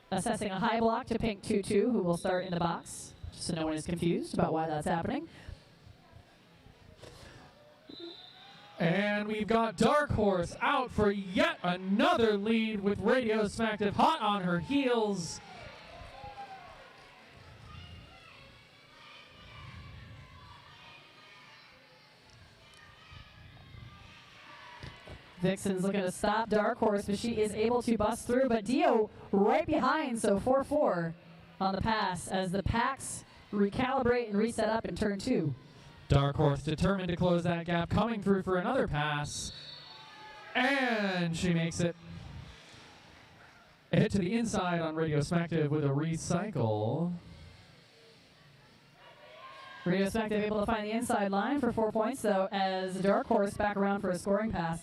assessing a high block to pink 2-2, who will start in the box, just so no one is confused about why that's happening. And we've got Dark Horse out for yet another lead with Radio Smacktive hot on her heels. Vixen's looking to stop Dark Horse, but she is able to bust through. But Dio right behind, so 4-4 on the pass as the packs recalibrate and reset up in turn 2. Dark Horse determined to close that gap, coming through for another pass. And she makes it. A hit to the inside on Radio Smacktive with a recycle. Radio Smacktive able to find the inside line for 4 points, though, as Dark Horse back around for a scoring pass.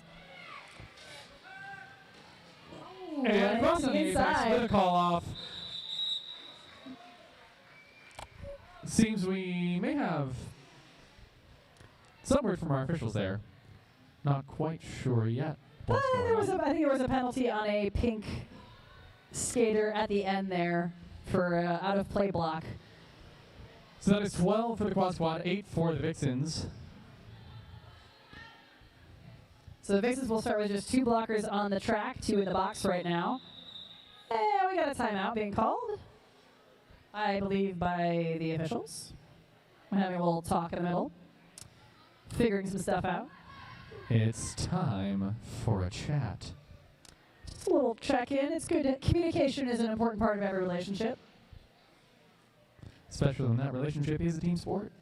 And crossing the apex with a call off. Seems we may have some word from our officials there. Not quite sure yet. What's going on. I think there was a penalty on a pink skater at the end there for out of play block. So that is 12 for the Quad Squad, 8 for the Vixens. So the Vixens will start with just 2 blockers on the track, 2 in the box right now. And we got a timeout being called, I believe, by the officials. We're having a little talk in the middle, figuring some stuff out. It's time for a chat. Just a little check-in. It's good. Communication is an important part of every relationship. Especially when that relationship is a team sport.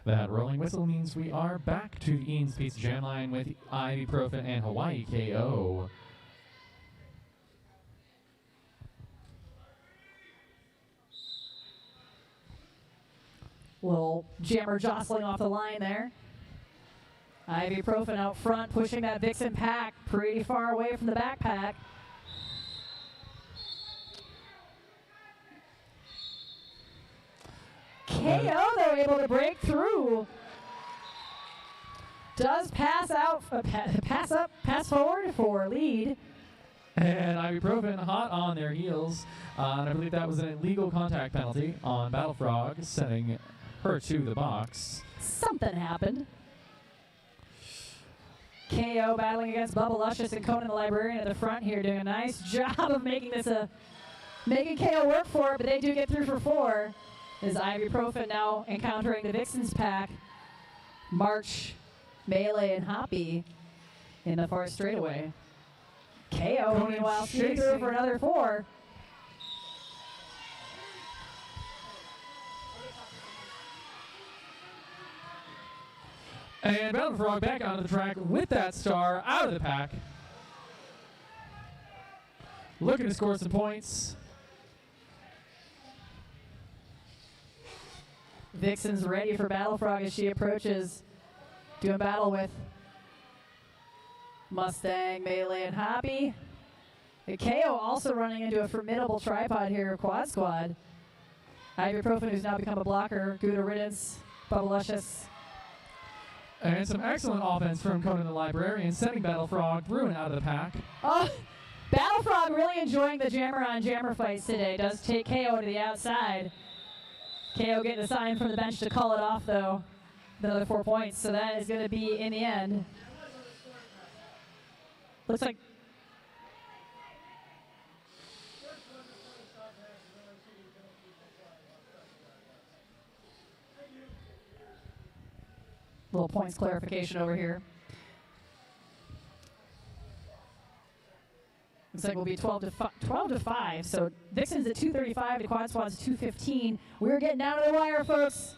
That rolling whistle means we are back to Ian's Pizza Jam line with Ibuprofen and Hawaii KO. Little jammer jostling off the line there. Ibuprofen out front, pushing that Vixen pack pretty far away from the backpack. KO, though, able to break through. Does pass out, pass forward for lead. And Ibuprofen hot on their heels. And I believe that was an illegal contact penalty on Battle Frog, sending her to the box. Something happened. KO battling against Bubba Luscious and Conan the Librarian at the front here, doing a nice job of making this making KO work for it, but they do get through for 4. As Ibuprofen now encountering the Vixens pack. March, Melee, and Hoppy in the far straightaway. KO, meanwhile, sneaking through for another 4. And Battle Frog back onto the track with that star out of the pack. Looking to score some points. Vixen's ready for Battle Frog as she approaches, doing battle with Mustang, Melee, and Hoppy. And KO also running into a formidable tripod here of Quad Squad. Ibuprofen, who's now become a blocker, Gouda Riddance, Bubba Luscious. And some excellent offense from Conan the Librarian, sending Battle Frog through and out of the pack. Oh, Battle Frog really enjoying the jammer on jammer fights today. Does take KO to the outside. KO getting a sign from the bench to call it off, though. Another 4 points, so that is going to be in the end. Looks like. Little points clarification over here. Looks like we'll be 12 to 5. So Vixen's at 235, the Quad Squad's 215. We're getting down to the wire, folks.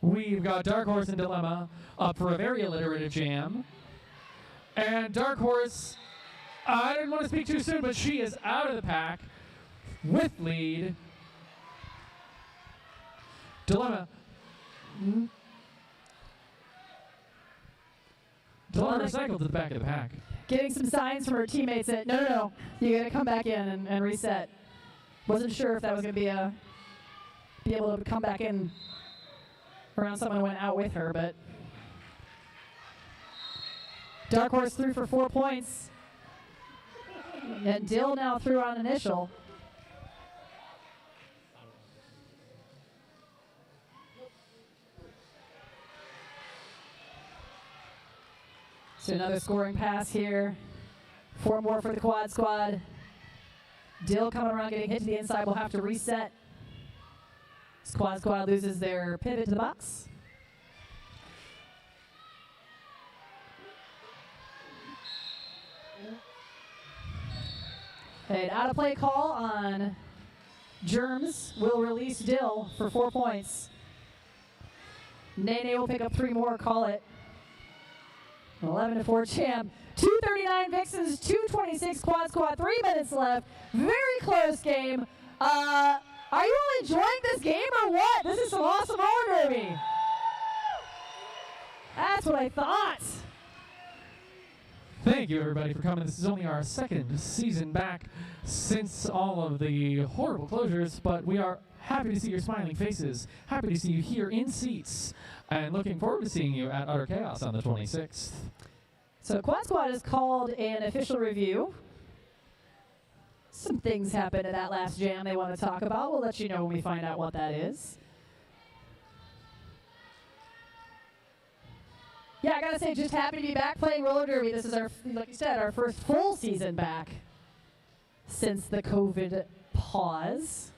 We've got Dark Horse and Dilemma up for a very alliterative jam. And Dark Horse, I didn't want to speak too soon, but she is out of the pack with lead. Dilemma. Dilemma recycled to the back of the pack. Getting some signs from her teammates that, no, you got to come back in and reset. Wasn't sure if that was going to be able to come back in around someone who went out with her, but Dark Horse through for 4 points. And Dill now through on initial. So another scoring pass here. 4 more for the Quad Squad. Dill coming around, getting hit to the inside. Will have to reset. Quad Squad loses their pivot to the box. An out of play call on Germs will release Dill for 4 points. Nene will pick up 3 more, call it. 11-4 champ. 239 Vixens, 226 Quad Squad, 3 minutes left. Very close game. Are you all enjoying this game or what? This is some awesome roller derby. That's what I thought. Thank you, everybody, for coming. This is only our second season back since all of the horrible closures, but we are happy to see your smiling faces, happy to see you here in seats, and looking forward to seeing you at Utter Chaos on the 26th. So Quad Squad has called an official review. Some things happened at that last jam they want to talk about. We'll let you know when we find out what that is. Yeah, I gotta say, just happy to be back playing roller derby. This is our, like you said, our first full season back since the COVID pause.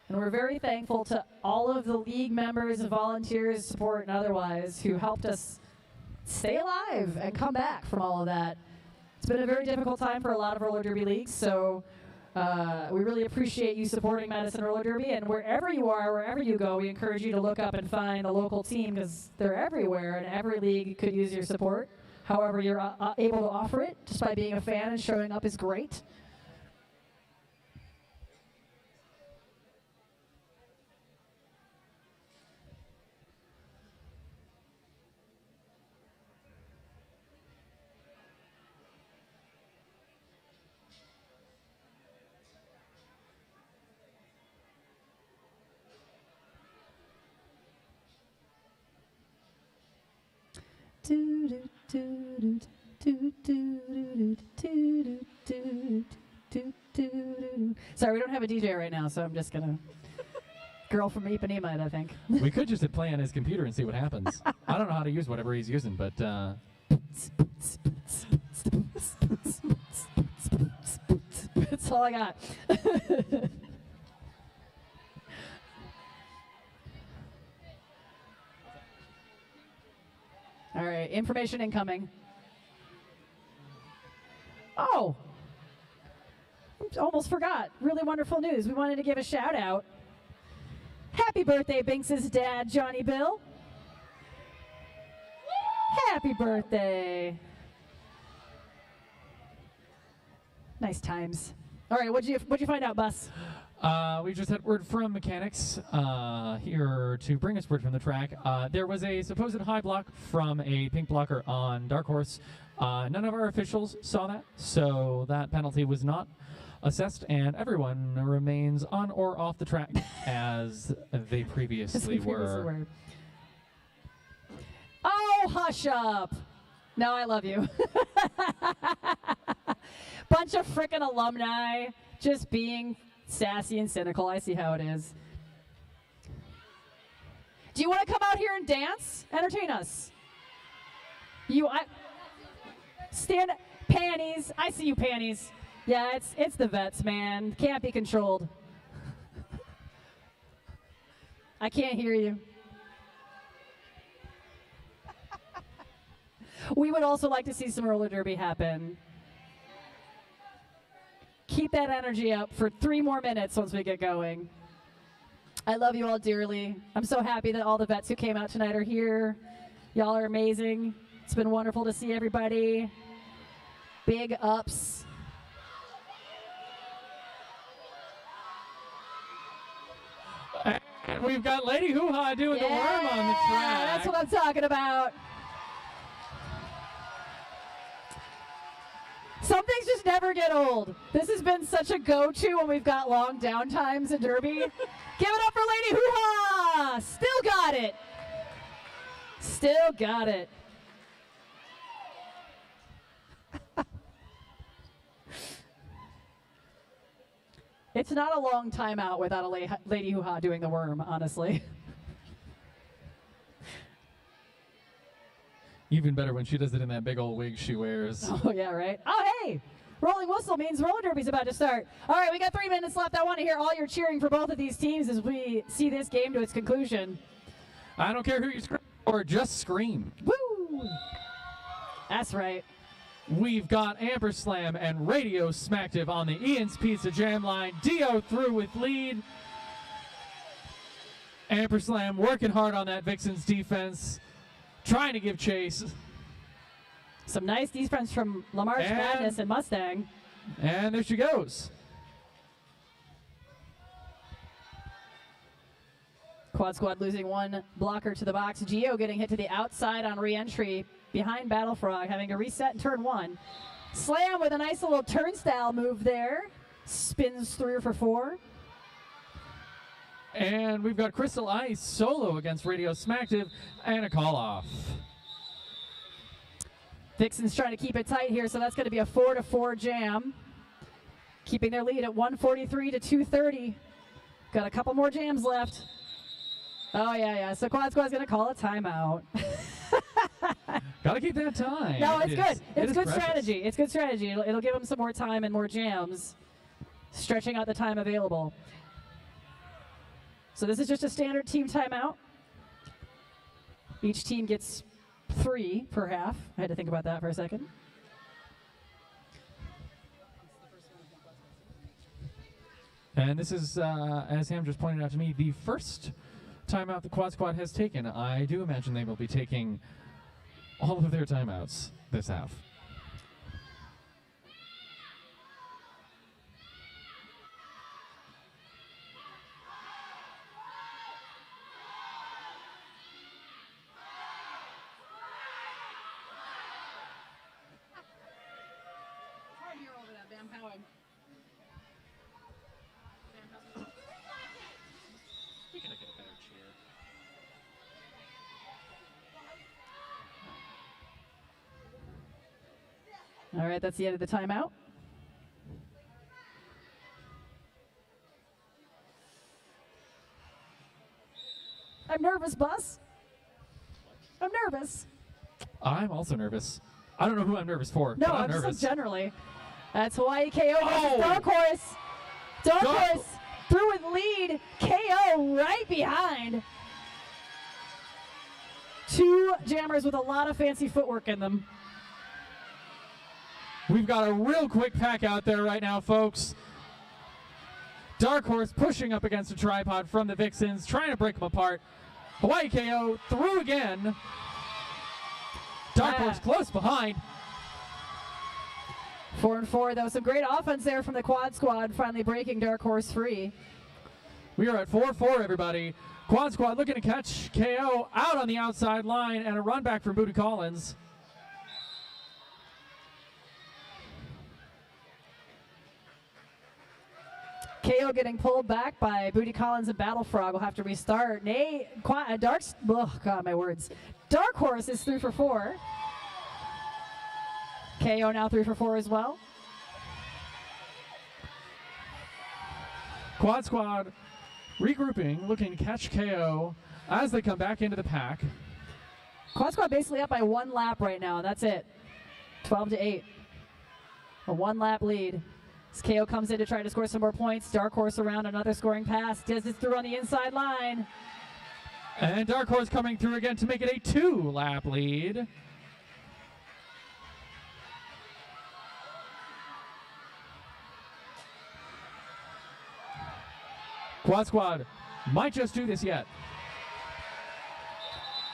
And we're very thankful to all of the league members, volunteers, support, and otherwise who helped us stay alive and come back from all of that. It's been a very difficult time for a lot of roller derby leagues, so we really appreciate you supporting Madison Roller Derby. And wherever you are, wherever you go, we encourage you to look up and find a local team because they're everywhere, and every league could use your support. However you're able to offer it, just by being a fan and showing up is great. Sorry, we don't have a DJ right now, so I'm just gonna girl from Ipanema, I think. We could just hit play on his computer and see what happens. I don't know how to use whatever he's using, but That's all I got. All right, information incoming. Oh, almost forgot. Really wonderful news. We wanted to give a shout out. Happy birthday, Binks' dad, Johnny Bill. Happy birthday. Nice times. All right, what'd you find out, Bus? we just had word from mechanics here to bring us word from the track. There was a supposed high block from a pink blocker on Dark Horse. None of our officials saw that, so that penalty was not assessed, and everyone remains on or off the track as they previously were. Oh, hush up. No, I love you. Bunch of frickin' alumni just being sassy and cynical. I see how it is. Do you want to come out here and dance? Entertain us. Stand panties. I see you, panties. Yeah, it's the vets, man. Can't be controlled. I can't hear you. We would also like to see some roller derby happen. Keep that energy up for 3 more minutes once we get going. I love you all dearly. I'm so happy that all the vets who came out tonight are here. Y'all are amazing. It's been wonderful to see everybody. Big ups. And we've got Lady Hoo-Ha doing the worm on the track. That's what I'm talking about. Some things just never get old. This has been such a go-to when we've got long downtimes in Derby. Give it up for Lady Hoo-Ha! Still got it. Still got it. It's not a long time out without a Lady Hoo-Ha doing the worm, honestly. Even better when she does it in that big old wig she wears. Oh, yeah, right? Oh, hey! Rolling whistle means roller derby's about to start. All right, we got 3 minutes left. I want to hear all your cheering for both of these teams as we see this game to its conclusion. I don't care who you scream or just scream. Woo! That's right. We've got Amperslam and Radio Smacktive on the Ian's Pizza Jam line. Dio through with lead. Amperslam working hard on that Vixens defense, trying to give chase. Some nice defense from Lamarche Madness and Mustang. And there she goes. Quad Squad losing 1 blocker to the box. Gio getting hit to the outside on re-entry behind Battle Frog, having to reset in turn 1. Slam with a nice little turnstile move there. Spins through for 4. And we've got Crystal Ice solo against Radioactive and a call off. Vixens trying to keep it tight here, so that's going to be a 4-4 jam. Keeping their lead at 143 to 230. Got a couple more jams left. Oh, yeah. So Quad Squad's going to call a timeout. Got to keep that time. No, it's good. It's good precious. strategy. It's good strategy. It'll give them some more time and more jams, stretching out the time available. So this is just a standard team timeout. Each team gets 3 per half. I had to think about that for a second. And this is, as Ham just pointed out to me, the first timeout the Quad Squad has taken. I do imagine they will be taking all of their timeouts this half. All right, that's the end of the timeout. I'm nervous, Bus. I'm nervous. I'm also nervous. I don't know who I'm nervous for, No, but I'm I'm nervous. just generally. That's Hawaii KO versus Oh! Dark Horse. Dark Dark- Horse through with lead. KO right behind. 2 jammers with a lot of fancy footwork in them. We've got a real quick pack out there right now, folks. Dark Horse pushing up against a tripod from the Vixens, trying to break them apart. Hawaii KO through again. Dark Horse close behind. 4-4, though. Some great offense there from the Quad Squad, finally breaking Dark Horse free. We are at 4-4, everybody. Quad Squad looking to catch KO out on the outside line, and a run back from Booty Collins. KO getting pulled back by Booty Collins and Battle Frog. Will have to restart. Oh God, my words. Dark Horse is 3 for 4. KO now 3 for 4 as well. Quad Squad regrouping, looking to catch KO as they come back into the pack. Quad Squad basically up by 1 lap right now. That's it. 12-8. A 1 lap lead. As KO comes in to try to score some more points. Dark Horse around another scoring pass. Does this through on the inside line. And Dark Horse coming through again to make it a 2-lap lead. Quad Squad might just do this yet.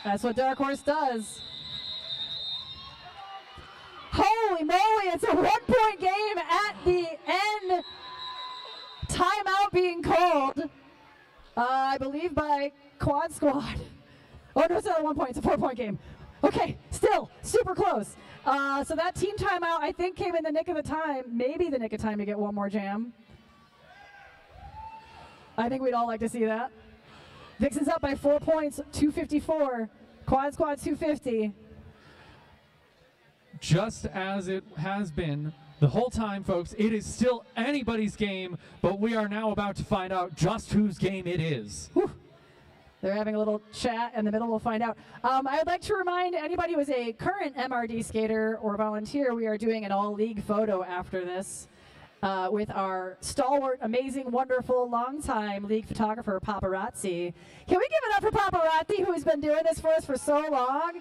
That's what Dark Horse does. Holy moly, it's a 1-point game at the end. Timeout being called, I believe, by Quad Squad. Oh, no, it's not a 1 point, it's a 4-point game. Okay, still super close. So that team timeout, I think, came in the nick of the time, maybe the nick of time to get one more jam. I think we'd all like to see that. Vixens up by 4 points, 254. Quad Squad 250. Just as it has been the whole time, folks, it is still anybody's game, but we are now about to find out just whose game it is. Whew. They're having a little chat in the middle. We'll find out. I would like to remind anybody who is a current MRD skater or volunteer, we are doing an all-league photo after this with our stalwart, amazing, wonderful, longtime league photographer, Paparazzi. Can we give it up for Paparazzi, who's been doing this for us for so long?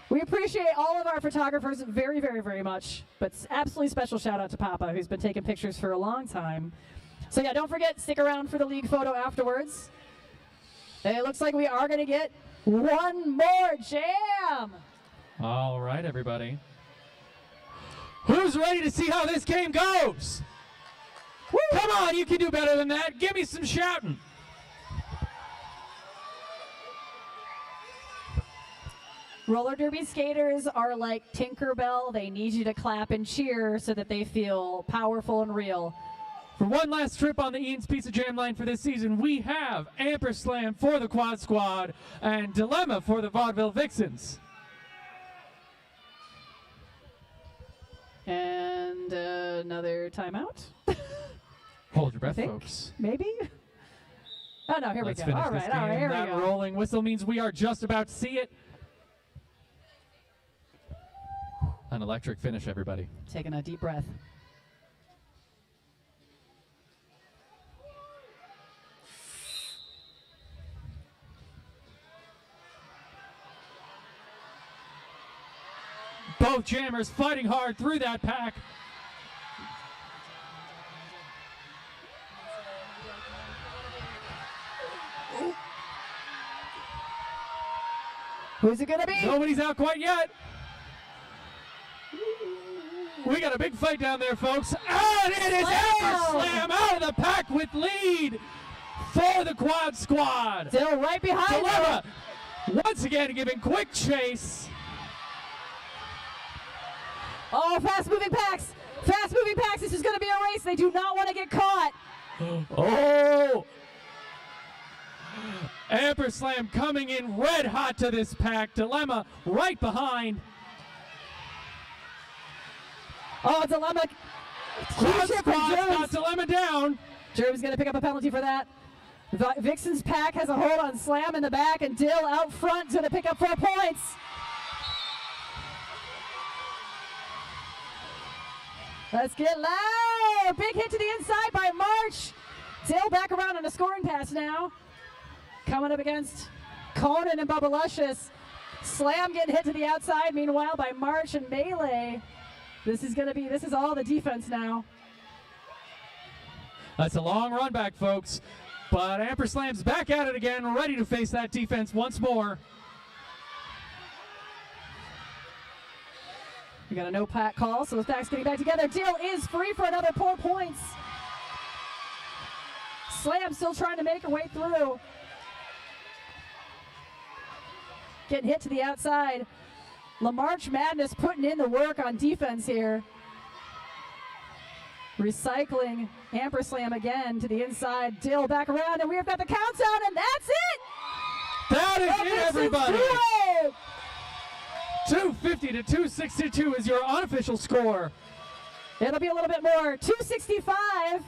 We appreciate all of our photographers very, very, very much. But absolutely special shout out to Papa, who's been taking pictures for a long time. So yeah, don't forget, stick around for the league photo afterwards. And it looks like we are going to get one more jam. All right, everybody. Who's ready to see how this game goes? Woo! Come on, you can do better than that. Give me some shouting. Roller derby skaters are like Tinkerbell. They need you to clap and cheer so that they feel powerful and real. For one last trip on the Ian's Pizza Jam line for this season, we have Amperslam for the Quad Squad and Dilemma for the Vaudeville Vixens. And another timeout. Hold your breath, folks. Maybe? Oh, no, here Let's we go. finish All this right, game. here That we go. rolling whistle means we are just about to see it. An electric finish, everybody. Taking a deep breath. Both jammers fighting hard through that pack. Who's it going to be? Nobody's out quite yet. We got a big fight down there, folks. And it is Amperslam out of the pack with lead for the Quad Squad. Still right behind Dilemma them. once again giving quick chase. Oh, fast-moving packs. Fast-moving packs. This is going to be a race. They do not want to get caught. Oh! Amperslam coming in red hot to this pack. Dilemma right behind. Oh, Dilemma. Quad Huge hit from Squad got Jones. Dilemma down. Jerem's going to pick up a penalty for that. Vixen's pack has a hold on Slam in the back, and Dill out front is going to pick up 4 points. Let's get loud. Big hit to the inside by March. Dill back around on a scoring pass now. Coming up against Conan and Bubba Luscious. Slam getting hit to the outside, meanwhile, by March and Melee. This is all the defense now. That's a long run back, folks. But Amperslam's back at it again, ready to face that defense once more. We got a no pack call, so those packs getting back together. Dill is free for another 4 points. Slam still trying to make her way through. Getting hit to the outside. LaMarche Madness putting in the work on defense here. Recycling Amperslam again to the inside. Dill back around, and we've got the countdown, and that's it! That is it, everybody! Do it! 250 to 262 is your unofficial score. It'll be a little bit more. 265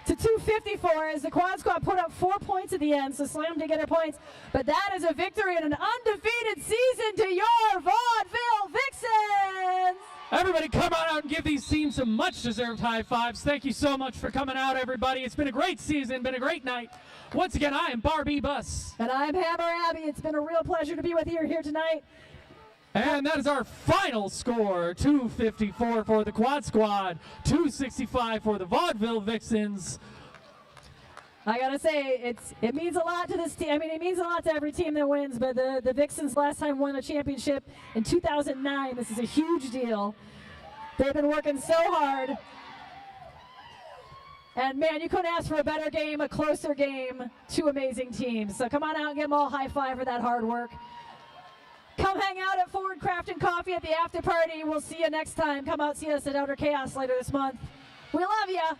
to 254 as the Quad Squad put up 4 points at the end, so Slam did get her points. But that is a victory and an undefeated season to your Vaudeville Vixens! Everybody come on out and give these teams some much-deserved high fives. Thank you so much for coming out, everybody. It's been a great season, been a great night. Once again, I am Barbie Bus. And I'm Hammer Abby. It's been a real pleasure to be with you here tonight. And that is our final score, 254 for the Quad Squad, 265 for the Vaudeville Vixens. I gotta say, it means a lot to this team. I mean, it means a lot to every team that wins, but the Vixens last time won a championship in 2009. This is a huge deal. They've been working so hard. And man, you couldn't ask for a better game, a closer game, 2 amazing teams. So come on out and give them all a high five for that hard work. Come hang out at Forward Craft and Coffee at the after party. We'll see you next time. Come out, see us at Outer Chaos later this month. We love you.